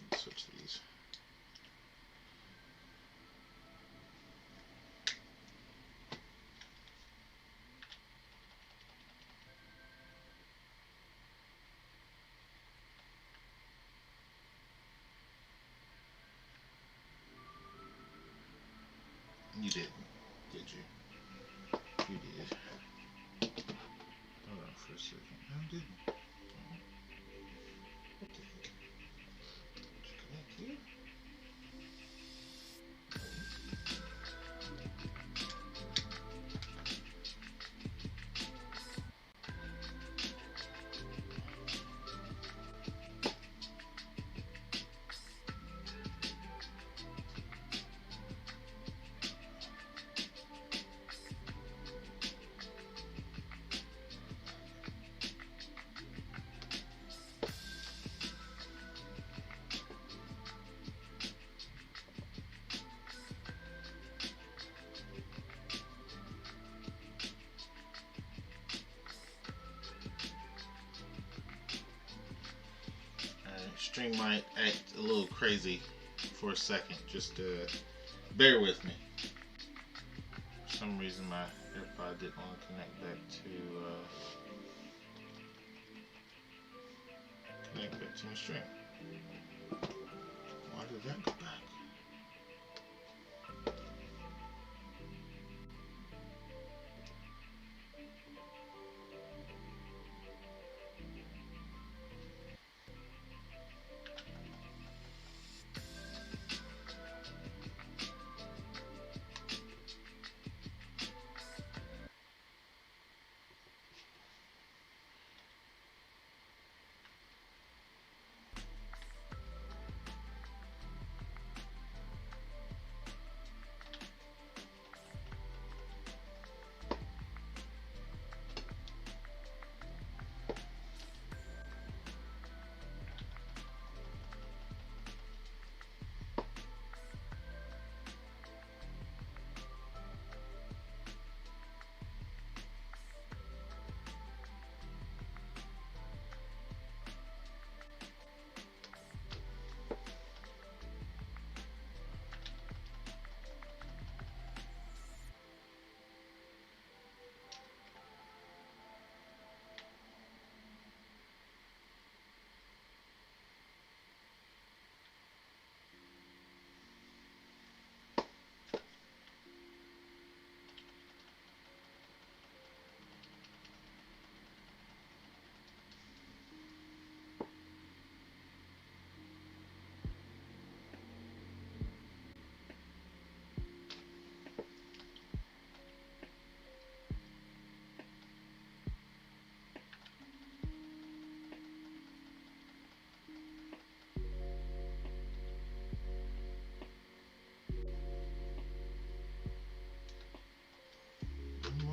let's switch these. You didn't, did you? You did. Hold on for a second. No, I didn't. What the heck? Connect here? Stream might act a little crazy for a second. Just bear with me. For some reason my AirPod didn't want to connect back to my stream. Why did that go back?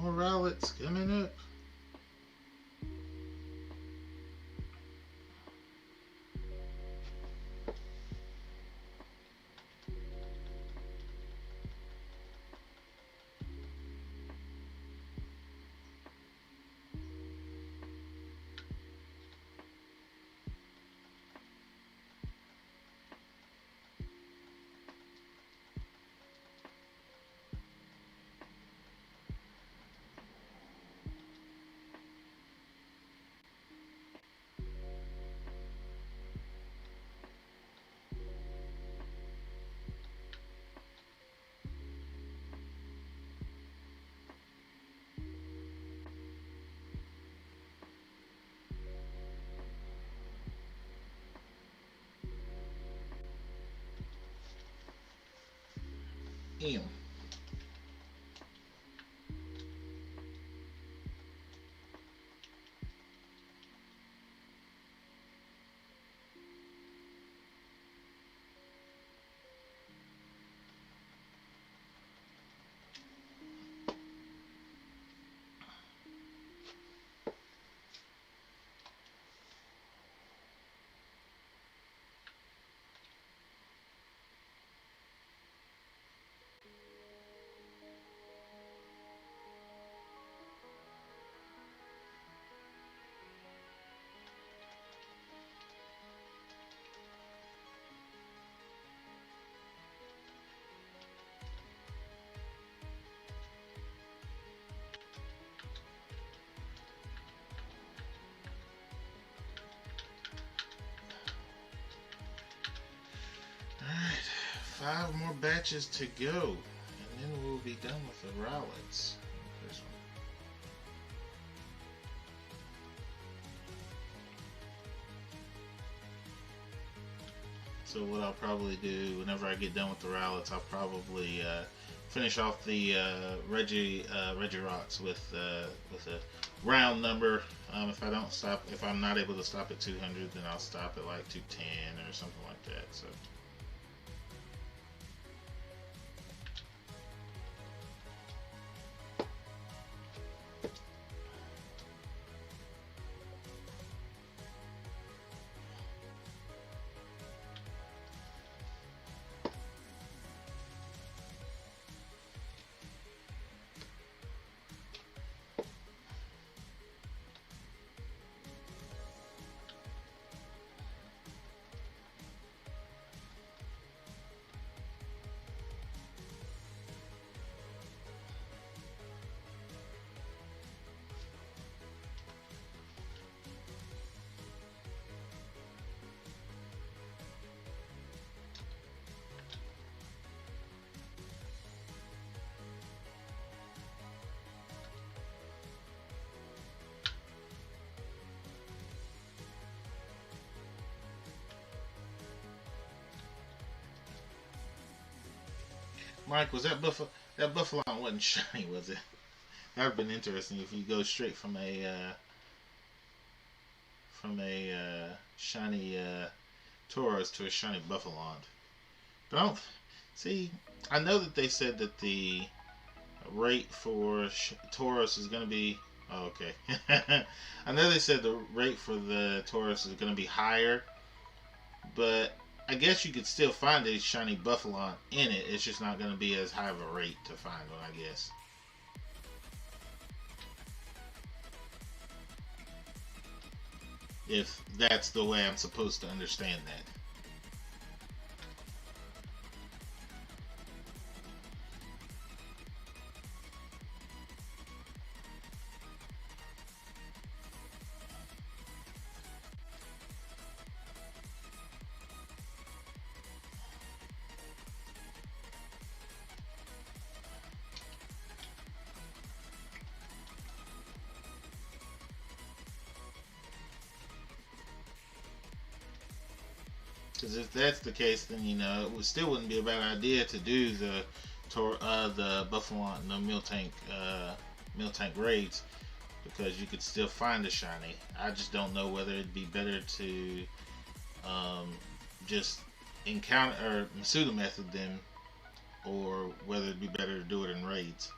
More Rowlets coming up. Ew. 5 more batches to go, and then we'll be done with the Rowlets. This one. So what I'll probably do whenever I get done with the Rowlets, I'll probably finish off the Regirocks with a round number. If I'm not able to stop at 200, then I'll stop at like 210 or something like that. So. Mike, was that Buffalon wasn't shiny, was it? That would have been interesting if you go straight from a shiny Tauros to a shiny Buffalon. But I don't see. I know that they said that the rate for Tauros is going to be. Oh, okay. I know they said the rate for the Tauros is going to be higher, but I guess you could still find a shiny Buffalon in it. It's just not going to be as high of a rate to find one, I guess. If that's the way I'm supposed to understand that. Because if that's the case, then it still wouldn't be a bad idea to do the Buffalon and the Miltank raids, because you could still find a shiny. I just don't know whether it'd be better to just encounter or Masuda method them, or whether it'd be better to do it in raids.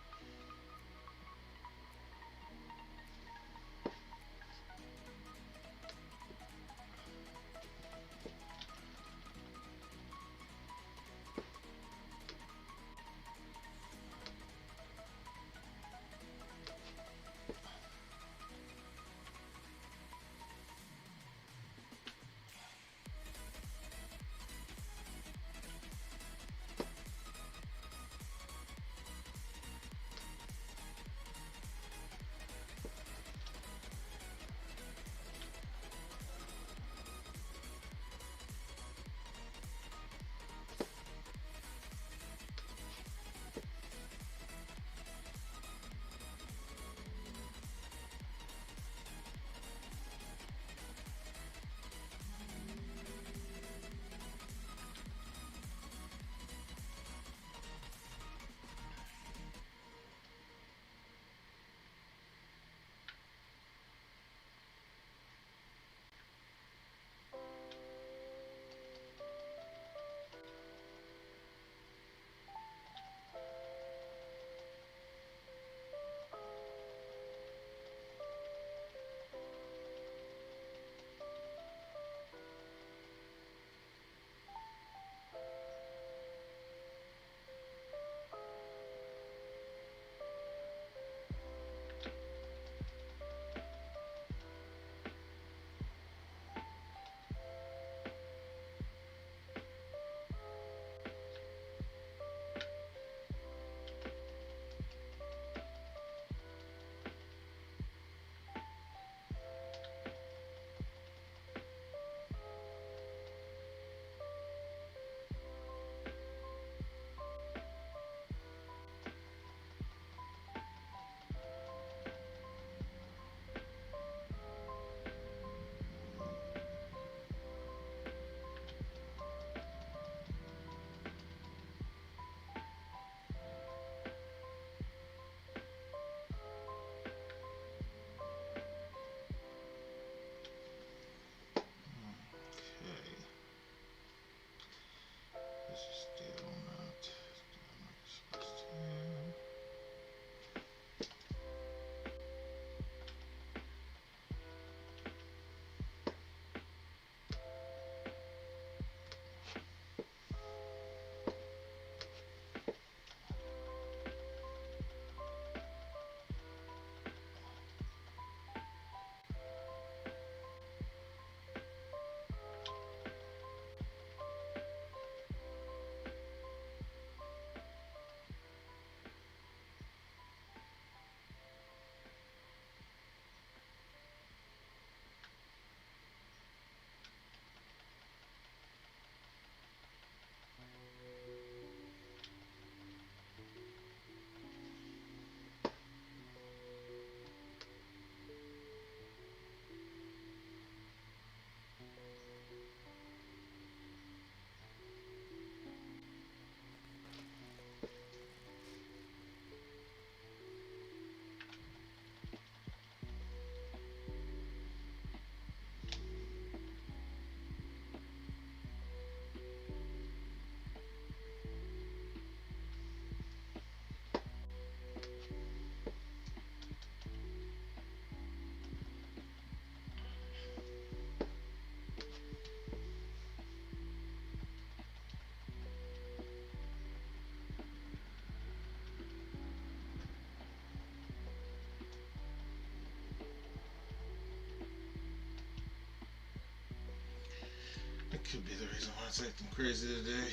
Could be the reason why it's acting crazy today.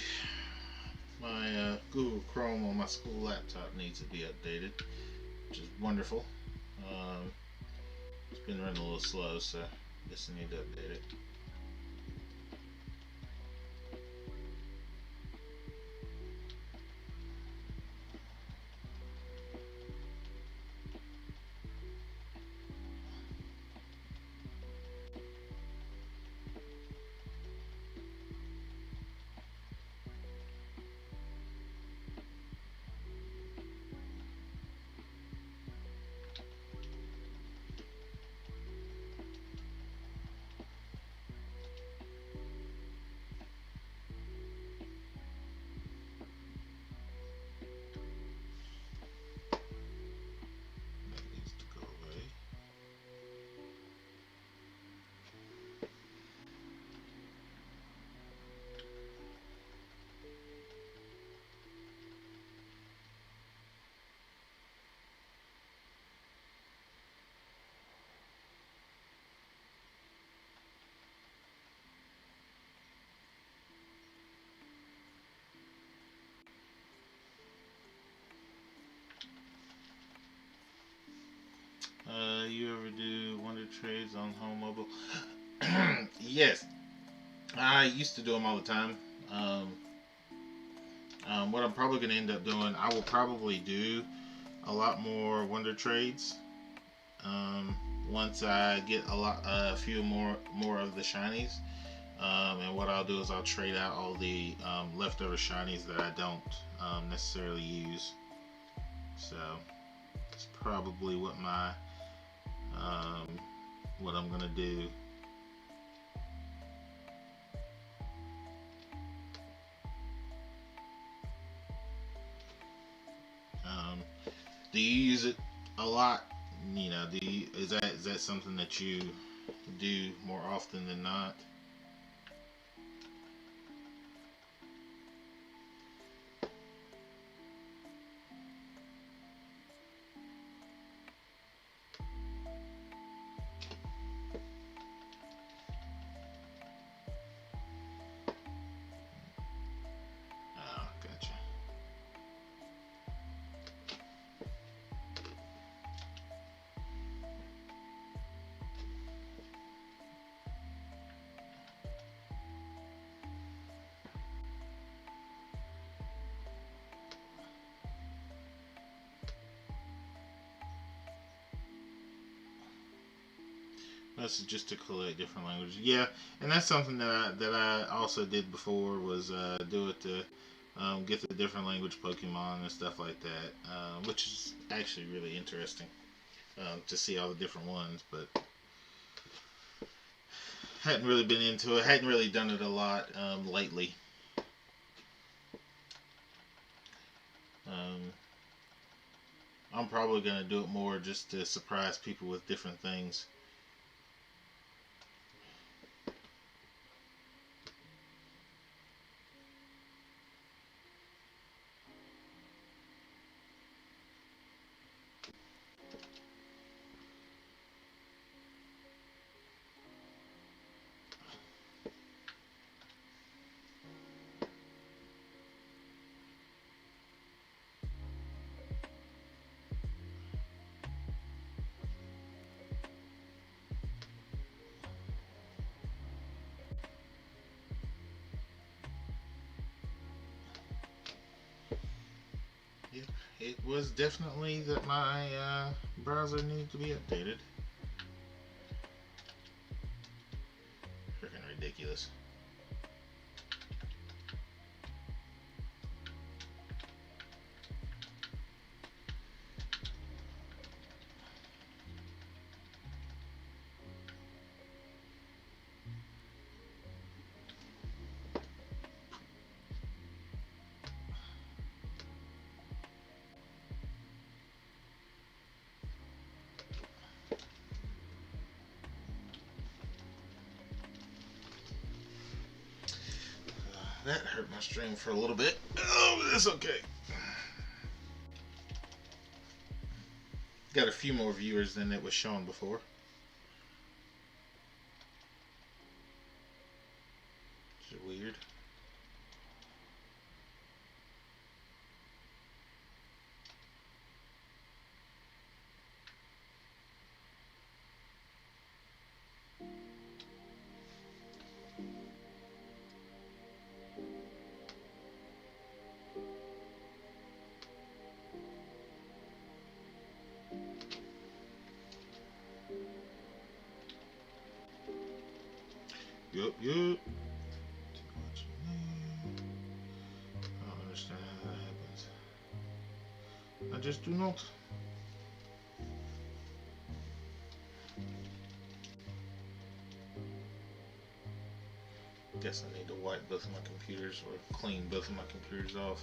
My Google Chrome on my school laptop needs to be updated, which is wonderful. Um, it's been running a little slow, so I guess I need to update it. That needs to go away. You ever do wonder trades on home mobile? Yes, I used to do them all the time. Um, what I'm probably going to end up doing, I will probably do a lot more wonder trades um, once I get a few more of the shinies. And what I'll do is I'll trade out all the leftover shinies that I don't necessarily use. So it's probably what I'm gonna do. Um, do you use it a lot? You know, is that something that you do more often than not? Oh, gotcha. That's just to collect different languages. Yeah, and that's something that I also did before was do it to get the different language Pokemon and stuff like that, which is actually really interesting to see all the different ones. But hadn't really been into it. Hadn't really done it a lot lately. Um, I'm probably gonna do it more just to surprise people with different things. Yep, it was definitely that my browser needed to be updated. Freaking ridiculous. That hurt my stream for a little bit. Oh, but that's okay. Got a few more viewers than it was shown before. Is it weird? Yup, yup. I don't understand how that happens. I just do not. Guess I need to wipe both of my computers or clean both of my computers off.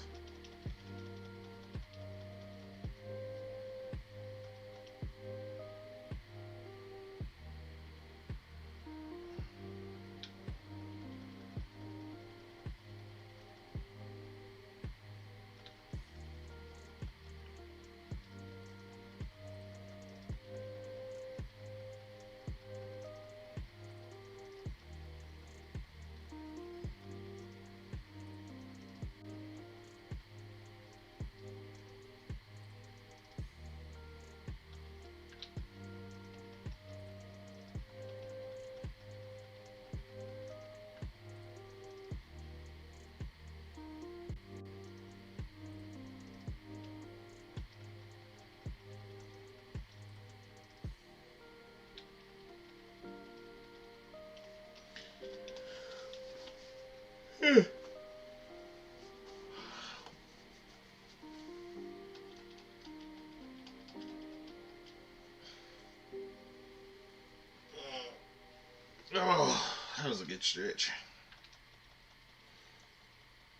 Oh, that was a good stretch.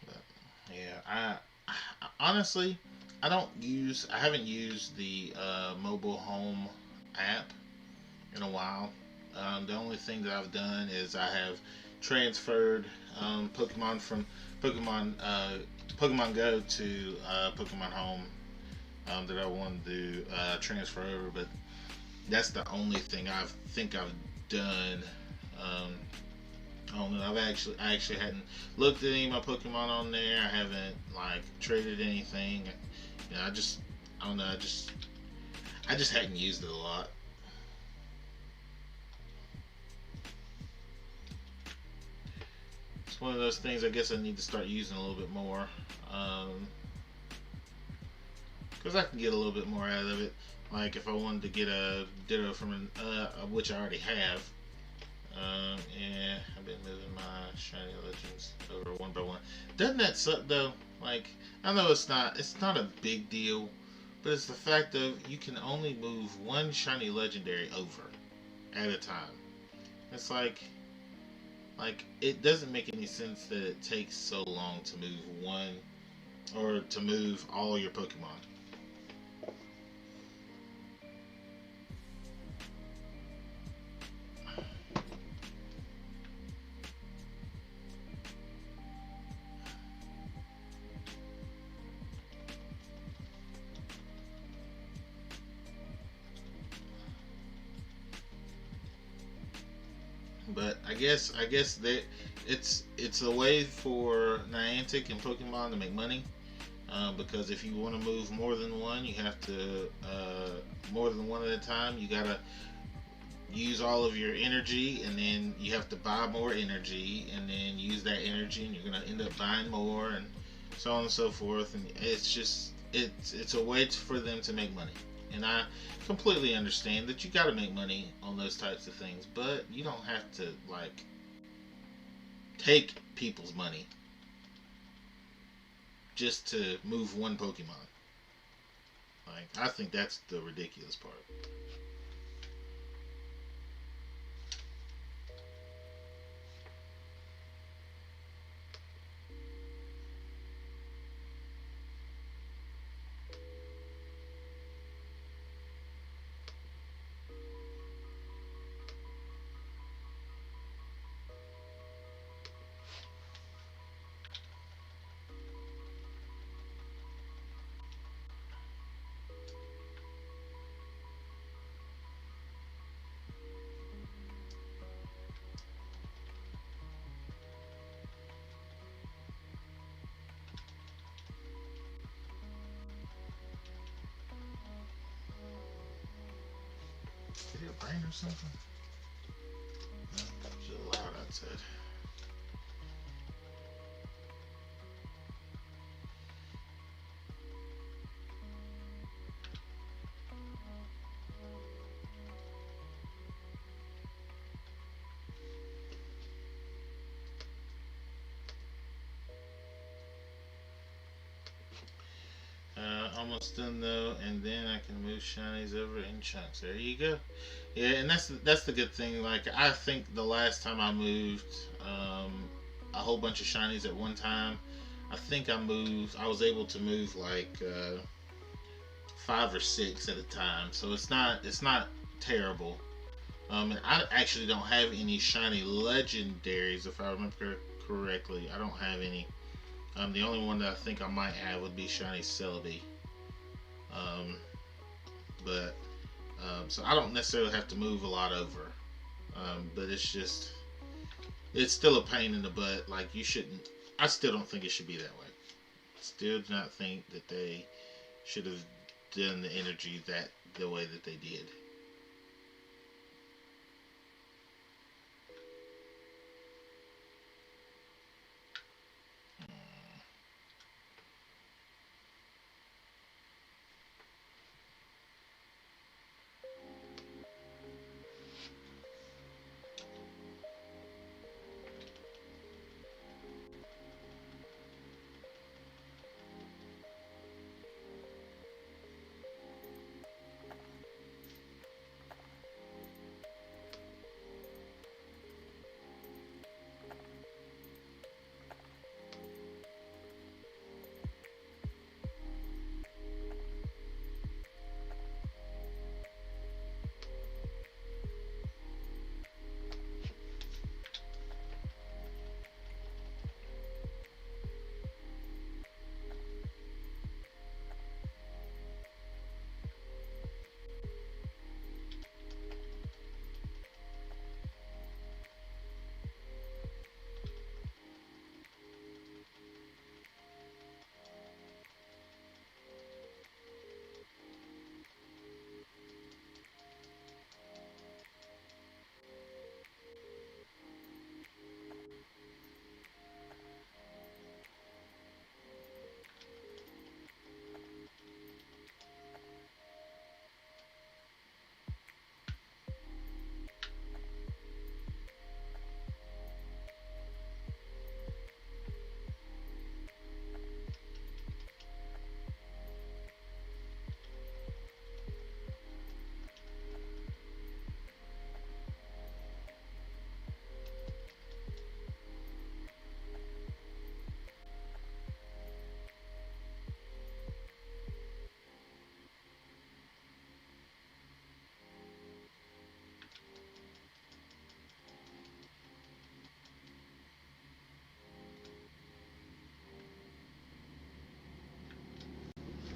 But, yeah, I honestly, I haven't used the mobile home app in a while. The only thing that I've done is I have transferred Pokemon from Pokemon Pokemon Go to Pokemon Home that I wanted to transfer over, but that's the only thing I've done. Um, I don't know. I actually hadn't looked at any of my Pokemon on there. I haven't like traded anything. You know, I don't know. I just hadn't used it a lot. It's one of those things. I guess I need to start using a little bit more. Because I can get a little bit more out of it. Like if I wanted to get a Ditto from which I already have. Yeah, I've been moving my Shiny Legends over one by one. Doesn't that suck though? Like I know it's not a big deal, but it's the fact of you can only move one Shiny Legendary over at a time. It's like it doesn't make any sense that it takes so long to move one or to move all your Pokemon. But I guess that it's a way for Niantic and Pokemon to make money. Because if you want to move more than one, you have to more than one at a time. You gotta use all of your energy, and then you have to buy more energy, and then use that energy, and you're gonna end up buying more, and so on and so forth. And it's just it's a way for them to make money. And I completely understand that you got to make money on those types of things, but you don't have to like take people's money just to move one Pokemon. Like I think that's the ridiculous part. rain or something? No, it's just loud outside. Almost done though, and then I can move shinies over in chunks. There you go. Yeah, and that's the good thing. Like I think the last time I moved a whole bunch of shinies at one time, I think I was able to move like 5 or 6 at a time. So it's not terrible. And I actually don't have any shiny legendaries if I remember correctly. I don't have any. The only one that I think I might have would be shiny Celebi. Um, but so I don't necessarily have to move a lot over. But it's still a pain in the butt. Like you shouldn't. I still don't think it should be that way. Still do not think that they should have done the energy the way that they did.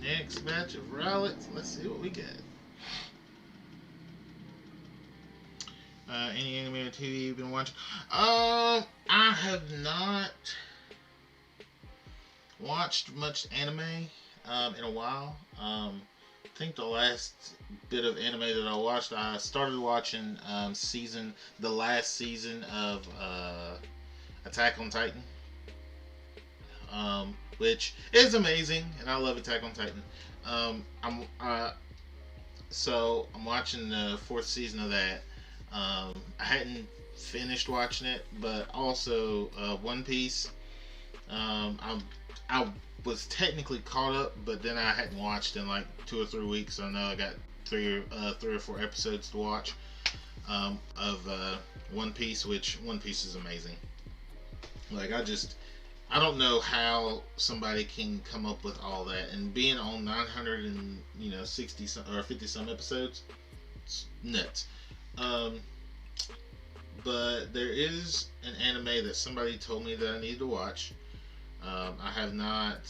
Next batch of Rowlets. Let's see what we get. Any anime or TV you've been watching? I have not watched much anime in a while. I think the last bit of anime that I watched, I started watching the last season of Attack on Titan, which is amazing, and I love Attack on Titan. I'm watching the 4th season of that. I hadn't finished watching it, but also One Piece. I was technically caught up, but then I hadn't watched in like 2 or 3 weeks. So now I got three or four episodes to watch of One Piece, which One Piece is amazing. Like I don't know how somebody can come up with all that, and being on 960 or 50 some episodes, it's nuts. But there is an anime that somebody told me that I need to watch. I have not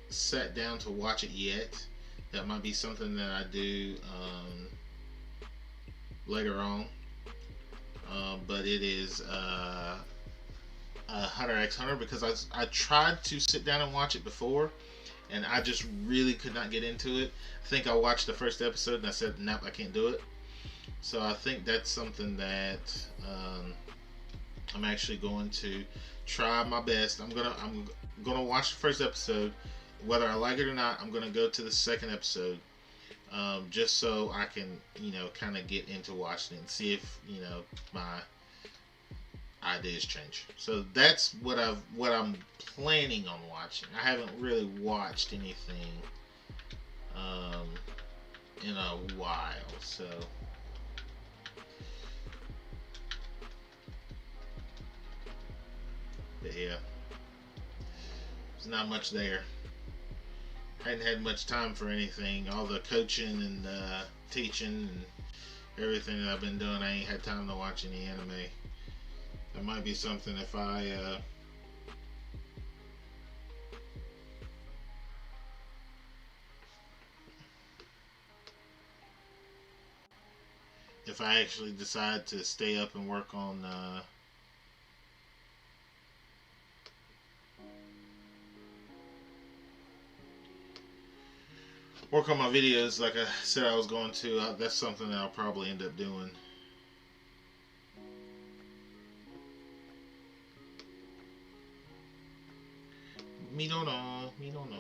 sat down to watch it yet. That might be something that I do later on. But it is Hunter x Hunter, because I tried to sit down and watch it before, and I just really could not get into it. I think I watched the first episode and I said, nope, I can't do it. So I think that's something that I'm actually going to try my best. I'm gonna watch the first episode, whether I like it or not. I'm gonna go to the second episode, just so I can, kind of get into watching it and see if, my ideas change. So that's what I'm planning on watching. I haven't really watched anything um, in a while, so but yeah, there's not much there. I hadn't had much time for anything. All the coaching and teaching and everything that I've been doing, I ain't had time to watch any anime. That might be something if I actually decide to stay up and work on my videos like I said I was going to. That's something that I'll probably end up doing. Me don't know. Me don't know.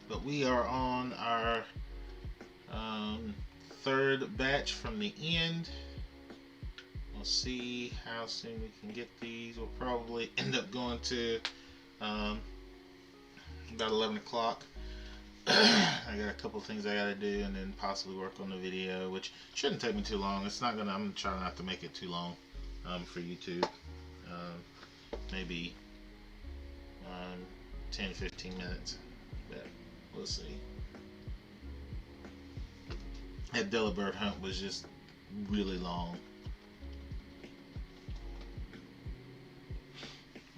But we are on our um, third batch from the end. We'll see how soon we can get these. We'll probably end up going to um, about 11 o'clock. I got a couple things I gotta do, and then possibly work on the video, which shouldn't take me too long. It's not gonna. I'm trying not to make it too long for YouTube. Maybe 10-15 minutes, but we'll see. That Delibird hunt was just really long,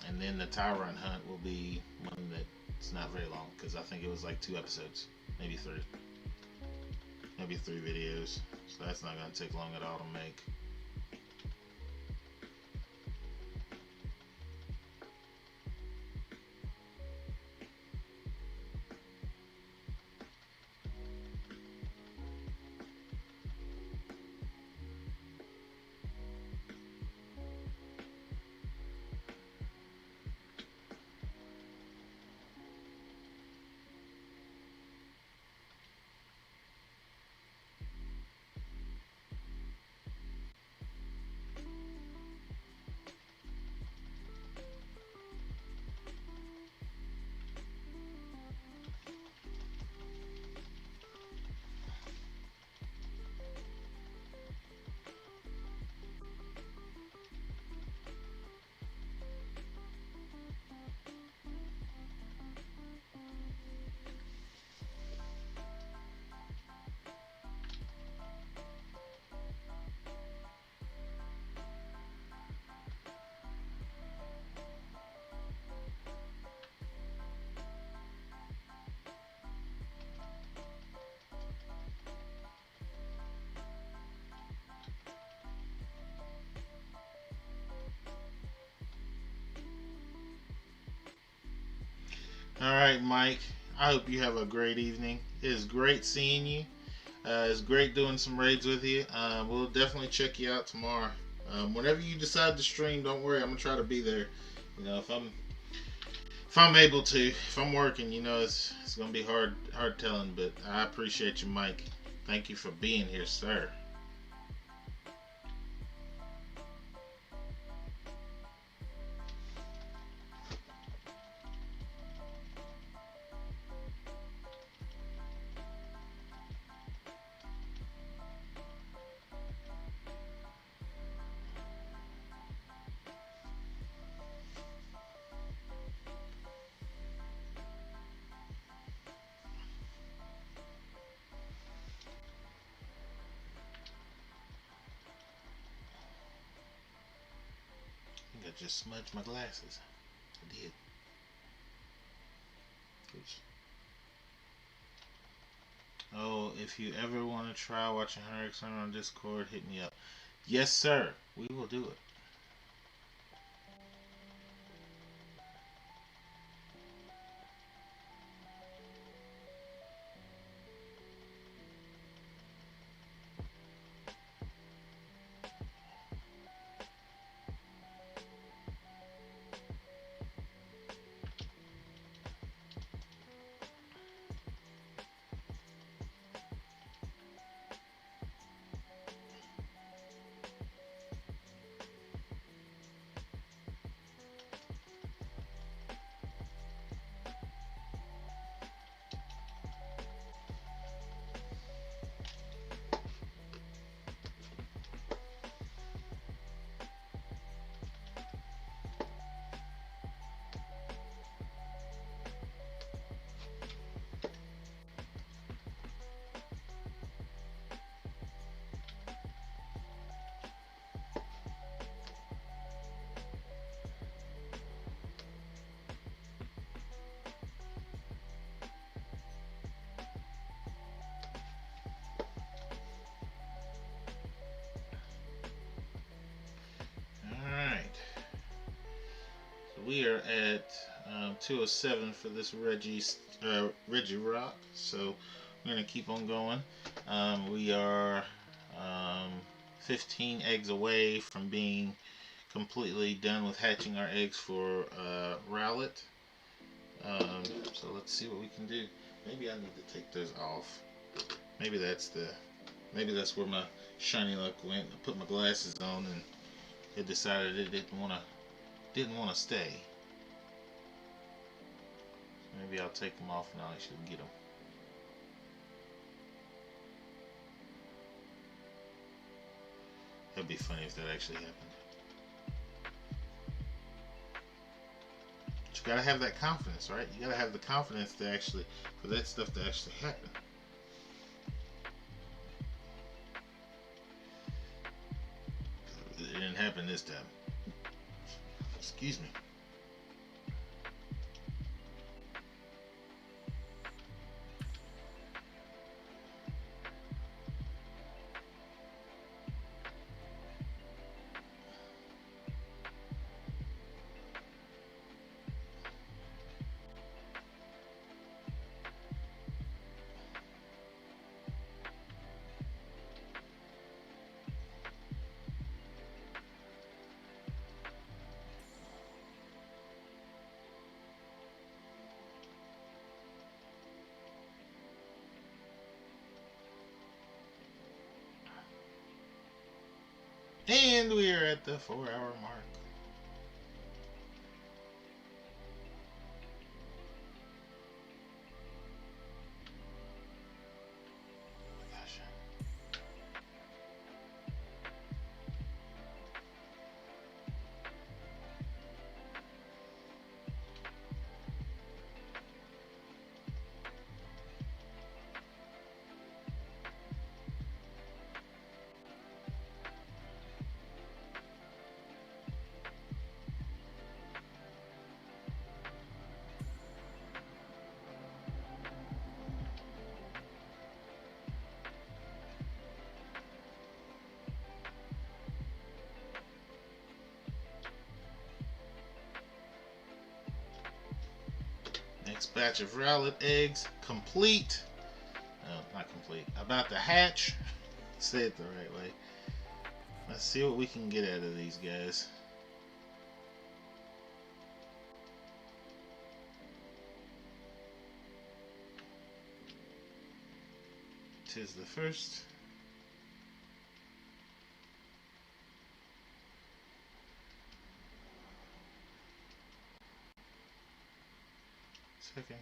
and then the Tyrant hunt will be one that's not very long, because I think it was like 2 episodes, maybe 3. Maybe 3 videos, so that's not going to take long at all to make. All right, Mike. I hope you have a great evening. It is great seeing you. It's great doing some raids with you. We'll definitely check you out tomorrow. Whenever you decide to stream, don't worry. I'm gonna try to be there. If I'm able to. If I'm working, it's gonna be hard telling. But I appreciate you, Mike. Thank you for being here, sir. just smudged my glasses. I did. Oops. Oh, if you ever want to try watching her on Discord, hit me up. Yes, sir. We will do it. We are at 207 for this Regirock, so we're going to keep on going. We are 15 eggs away from being completely done with hatching our eggs for Rowlet. So let's see what we can do. Maybe I need to take those off. Maybe that's where my Shiny Luck went. I put my glasses on and it decided it didn't want to stay. Maybe I'll take them off and I should get them. That'd be funny if that actually happened. But you gotta have that confidence, right? You gotta have the confidence to actually, for that stuff to actually happen. It didn't happen this time. Excuse me. And we are at the 4-hour mark. Next batch of Rowlet eggs complete. No, not complete. About to hatch. Say it the right way. Let's see what we can get out of these guys. Tis the first. Second.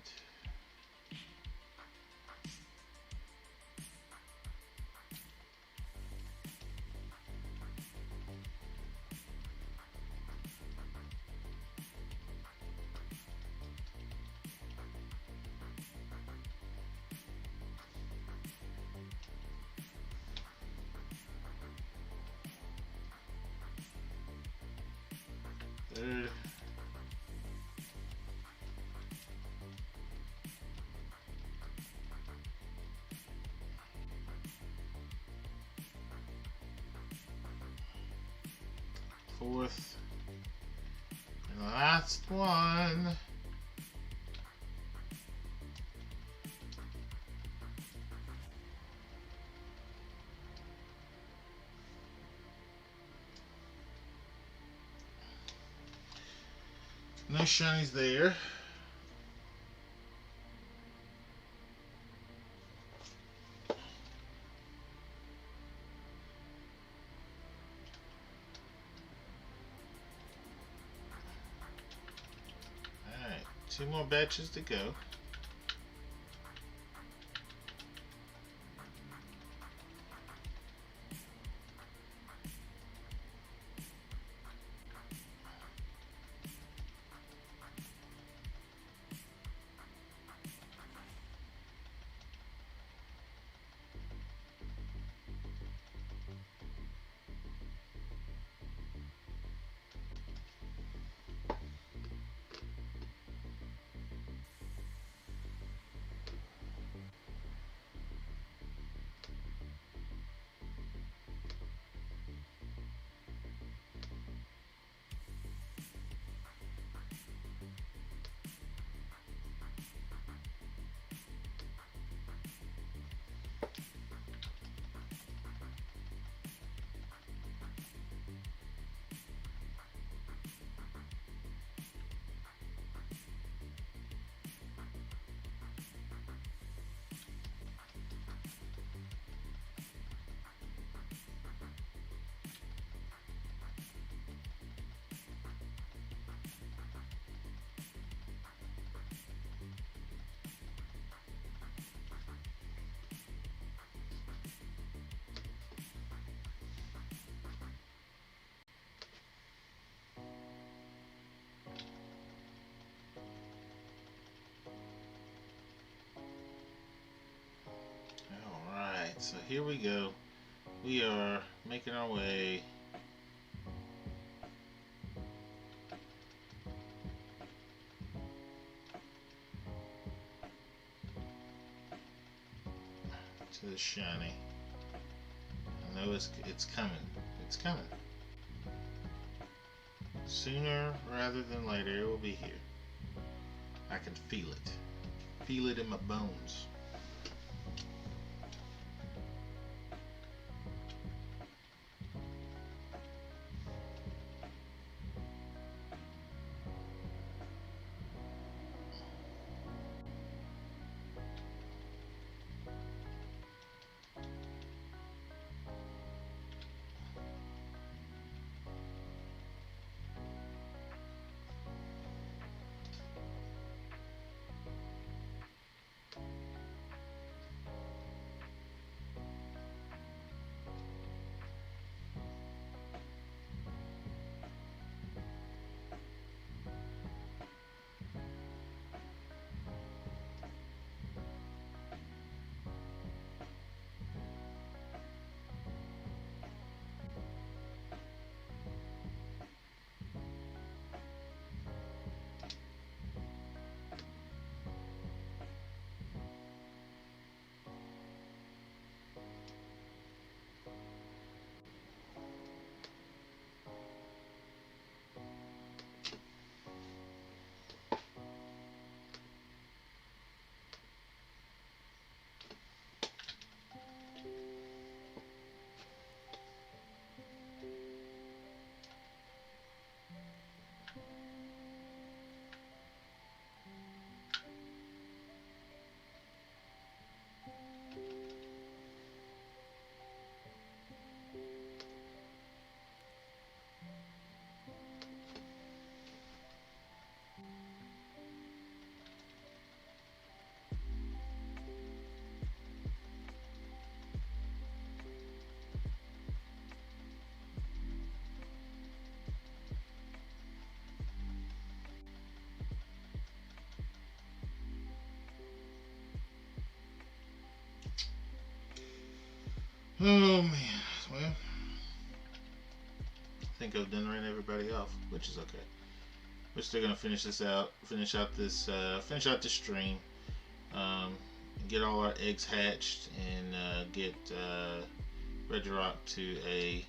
fourth and last one. No shinies there. Alright, 2 more batches to go. Alright, so here we go. We are making our way to the shiny. I know it's coming. It's coming. Sooner rather than later, it will be here. I can feel it. Feel it in my bones. Oh man, well, I think I've done ran everybody off, which is okay. We're still gonna finish this out, finish out this stream, get all our eggs hatched, and get Regirock to a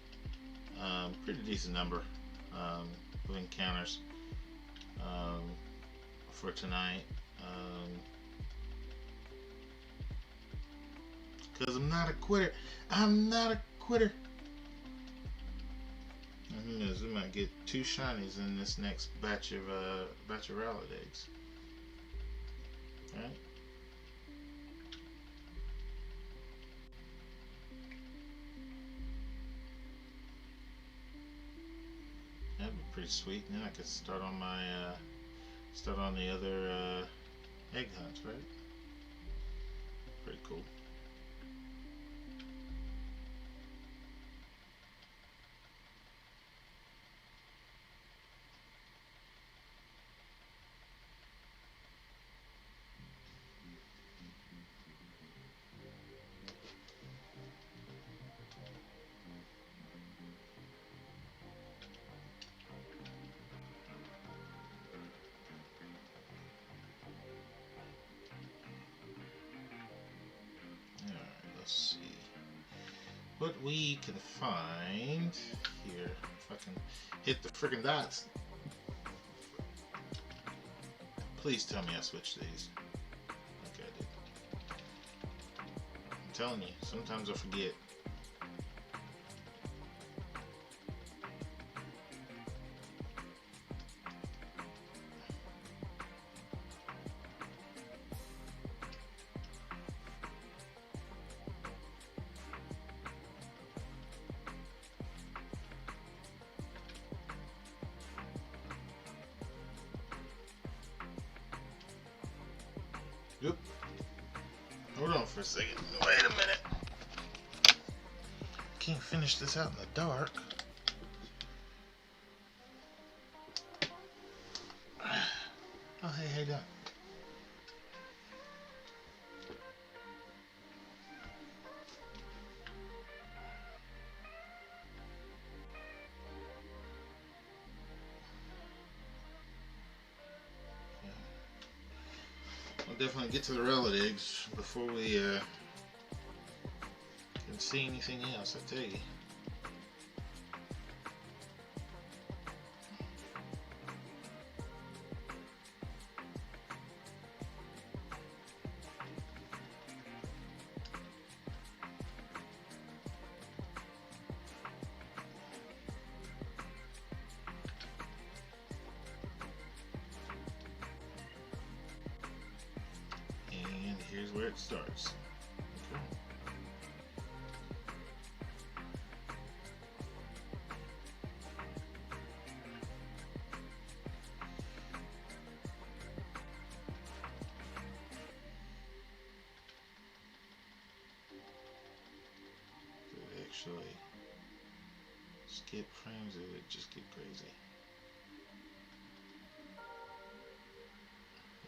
pretty decent number. of encounters um, for tonight. Because I'm not a quitter. I'm not a quitter. And who knows? We might get 2 shinies in this next batch of Rowlet eggs. All right. That'd be pretty sweet. And then I could start on my the other egg hunts, right? Pretty cool. Let's see what we can find here. If I can hit the friggin' dots. Please tell me I switched these. Okay, I did. I'm telling you, sometimes I forget. Oop. Hold on for a second. Wait a minute. Can't finish this out in the dark. Oh, hey, Doc. I'll definitely get to the Rowlet eggs before we can see anything else, I tell you. Here's where it starts. Okay. Did it actually skip frames or did it just get crazy?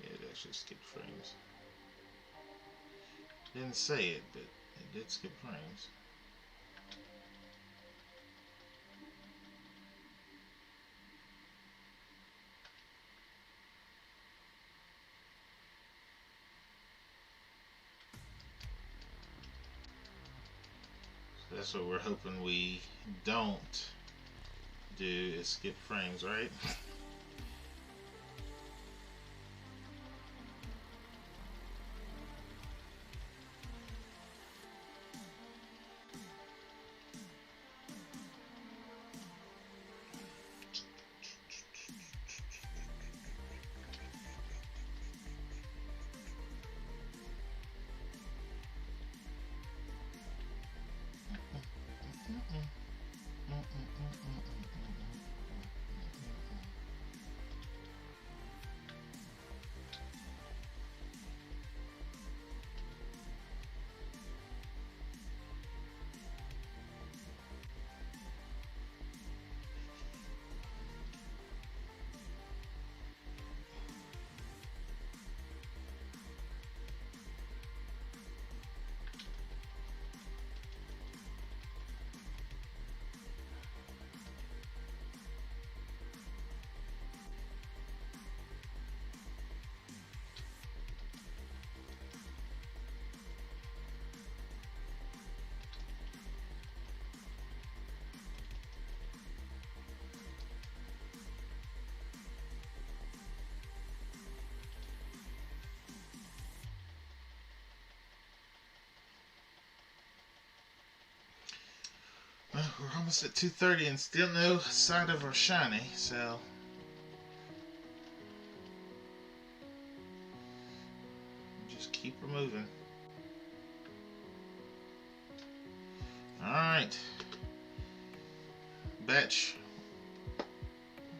Yeah, it actually skipped frames. Didn't say it, but it did skip frames. So that's what we're hoping we don't do, is skip frames, right? Well, we're almost at 2:30 and still no sign of our shiny, so just keep her moving. Alright. Batch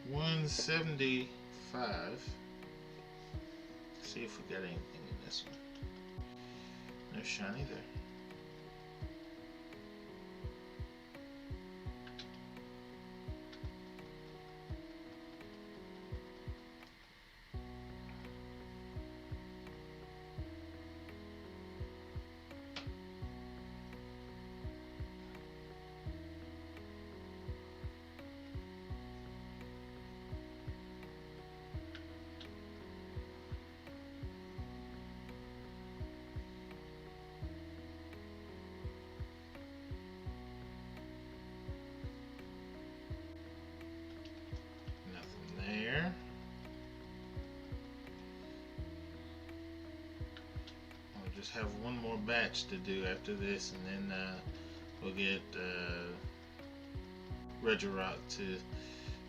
175. See if we got anything in this one. No shiny there. There. We'll just have one more batch to do after this, and then we'll get Regirock to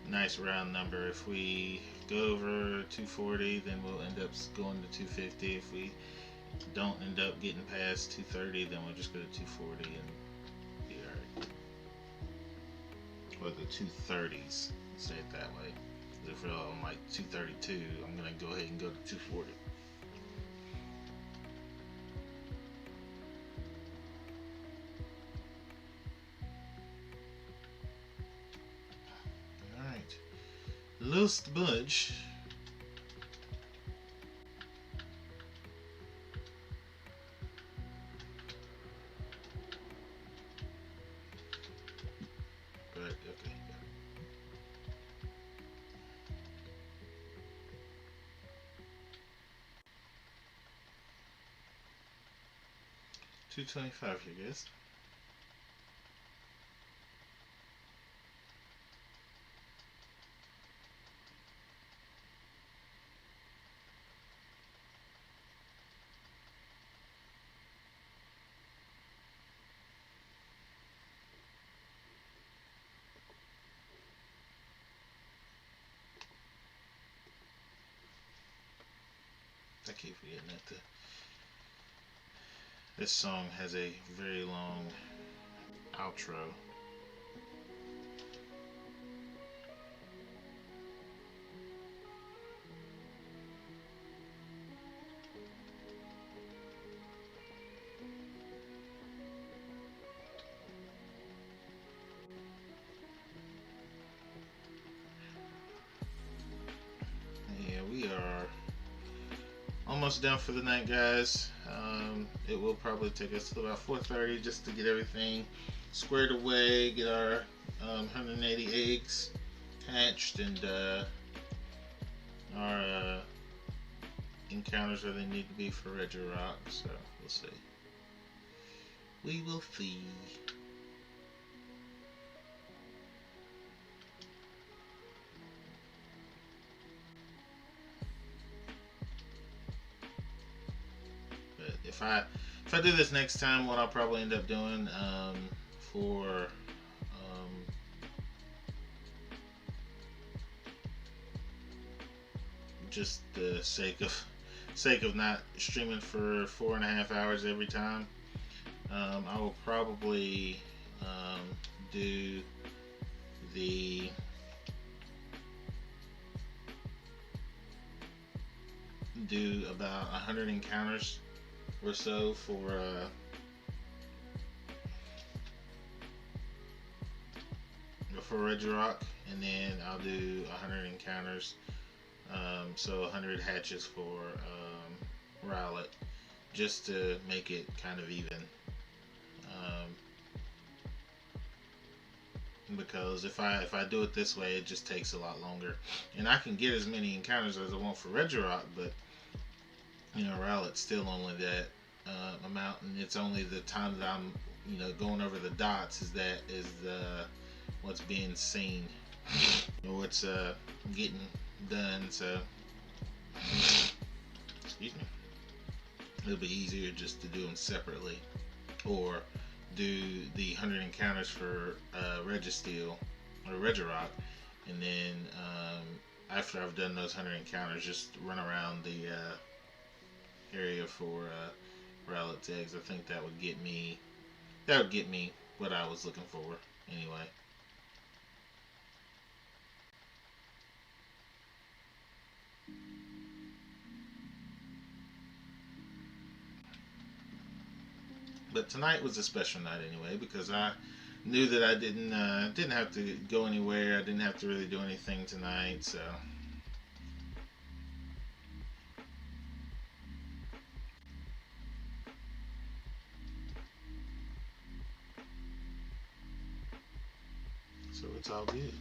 a nice round number. If we go over 240, then we'll end up going to 250. If we don't end up getting past 230, then we'll just go to 240 and be alright. Or the 230s, say it that way. If we're on like 232, I'm gonna go ahead and go to 240. Alright. Lost Budge. But okay. 225 here, guys. I keep forgetting that this song has a very long outro. Yeah, we are almost done for the night, guys. It will probably take us to about 4:30 just to get everything squared away, get our 180 eggs hatched, and our encounters where they need to be for Regirock. So we'll see. We will see. If I do this next time, what I'll probably end up doing for just the sake of not streaming for 4.5 hours every time, I will probably do about 100 encounters or so for Regirock, and then I'll do 100 encounters, so 100 hatches for Rowlet, just to make it kind of even. Because if I do it this way, it just takes a lot longer, and I can get as many encounters as I want for Regirock, but you know, Rowlet's still only that amount, and it's only the time that I'm, you know, going over the dots is what's being seen, or what's getting done. So, excuse me, it'll be easier just to do them separately, or do the 100 encounters for Registeel or Regirock, and then after I've done those 100 encounters, just run around the area for Rowlet's eggs. I think that would get me what I was looking for anyway. But tonight was a special night anyway, because I knew that I didn't have to go anywhere. I didn't have to really do anything tonight, so it's all good.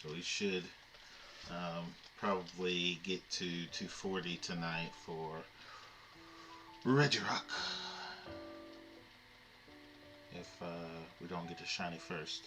So we should probably get to 240 tonight for Regirock, if we don't get to shiny first.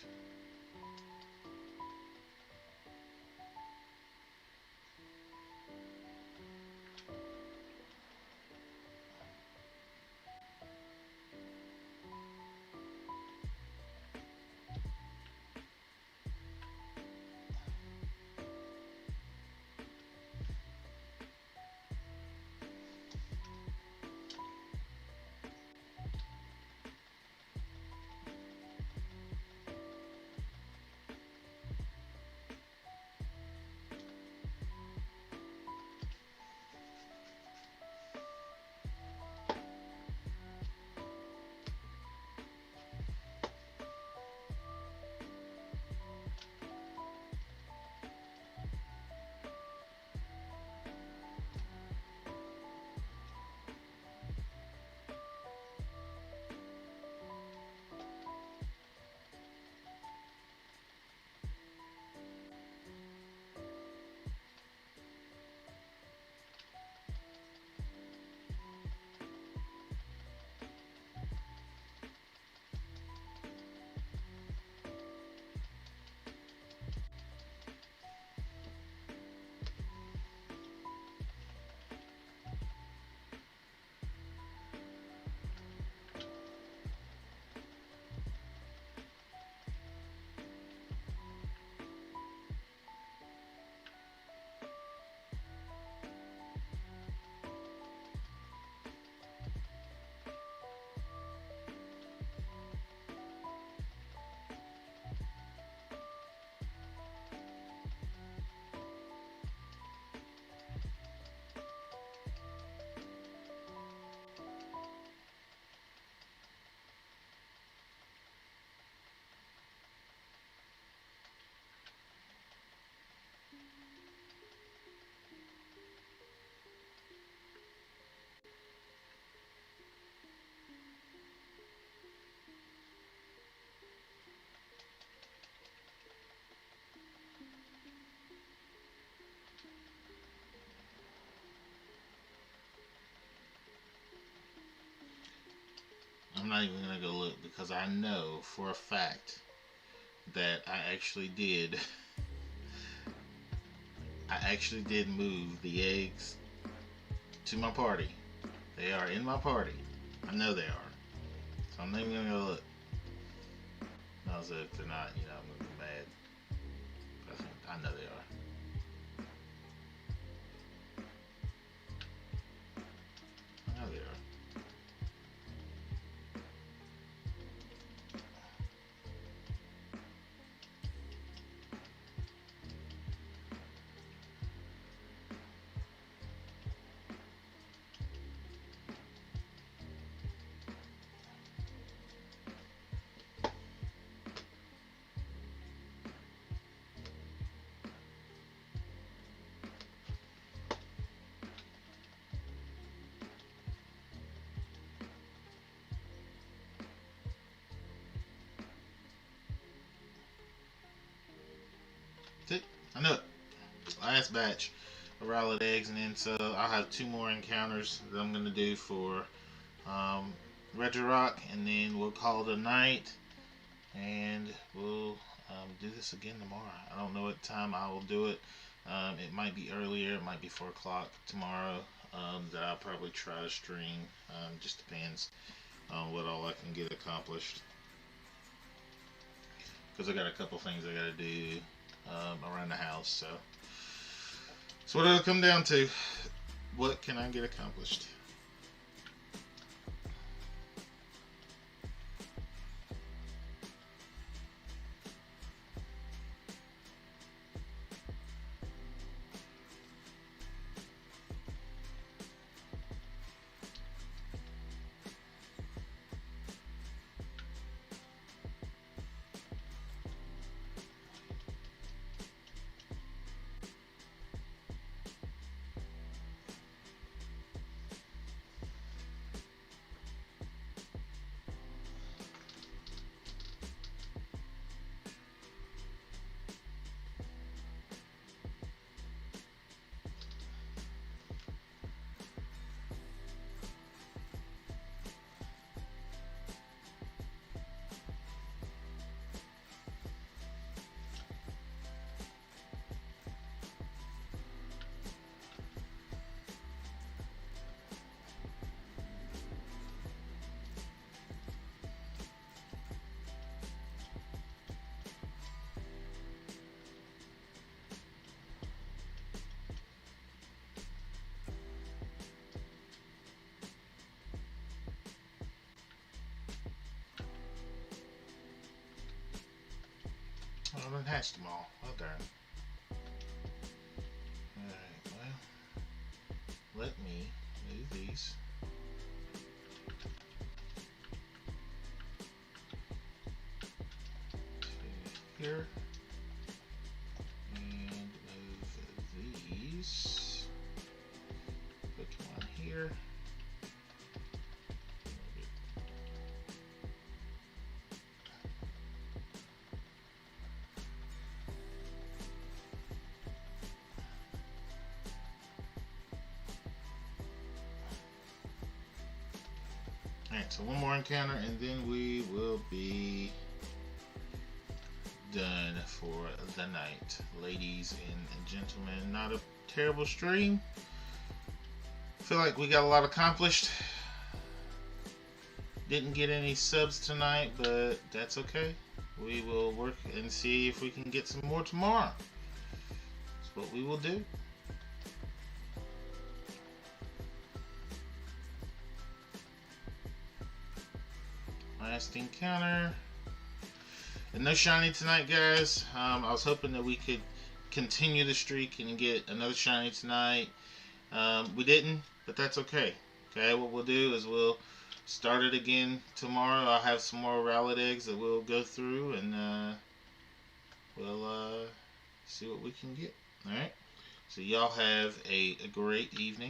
not even gonna go look because I know for a fact that I actually did. I actually did move the eggs to my party. They are in my party. I know they are. So I'm not even gonna go look. No, so if they're not, I'm gonna be mad. I know they are. I know they are. See? I know it. Last batch of Rowlet eggs, and then so I'll have 2 more encounters that I'm gonna do for Regirock, and then we'll call it a night, and we'll do this again tomorrow. I don't know what time I will do it. It might be earlier, it might be 4 o'clock tomorrow that I'll probably try to stream. Just depends on what all I can get accomplished. Because I got a couple things I gotta do around the house, so what it'll come down to. What can I get accomplished? I done hatched them all. Well, darn. Alright, well, let me move these. To here. And move these. Put them on here. Alright, so 1 more encounter and then we will be done for the night. Ladies and gentlemen, not a terrible stream. Feel like we got a lot accomplished. Didn't get any subs tonight, but that's okay. We will work and see if we can get some more tomorrow. That's what we will do. Last encounter. And no shiny tonight, guys. I was hoping that we could continue the streak and get another shiny tonight. We didn't, but that's okay. Okay, what we'll do is we'll start it again tomorrow. I'll have some more Rowlet eggs that we'll go through, and we'll see what we can get. Alright? So y'all have a great evening.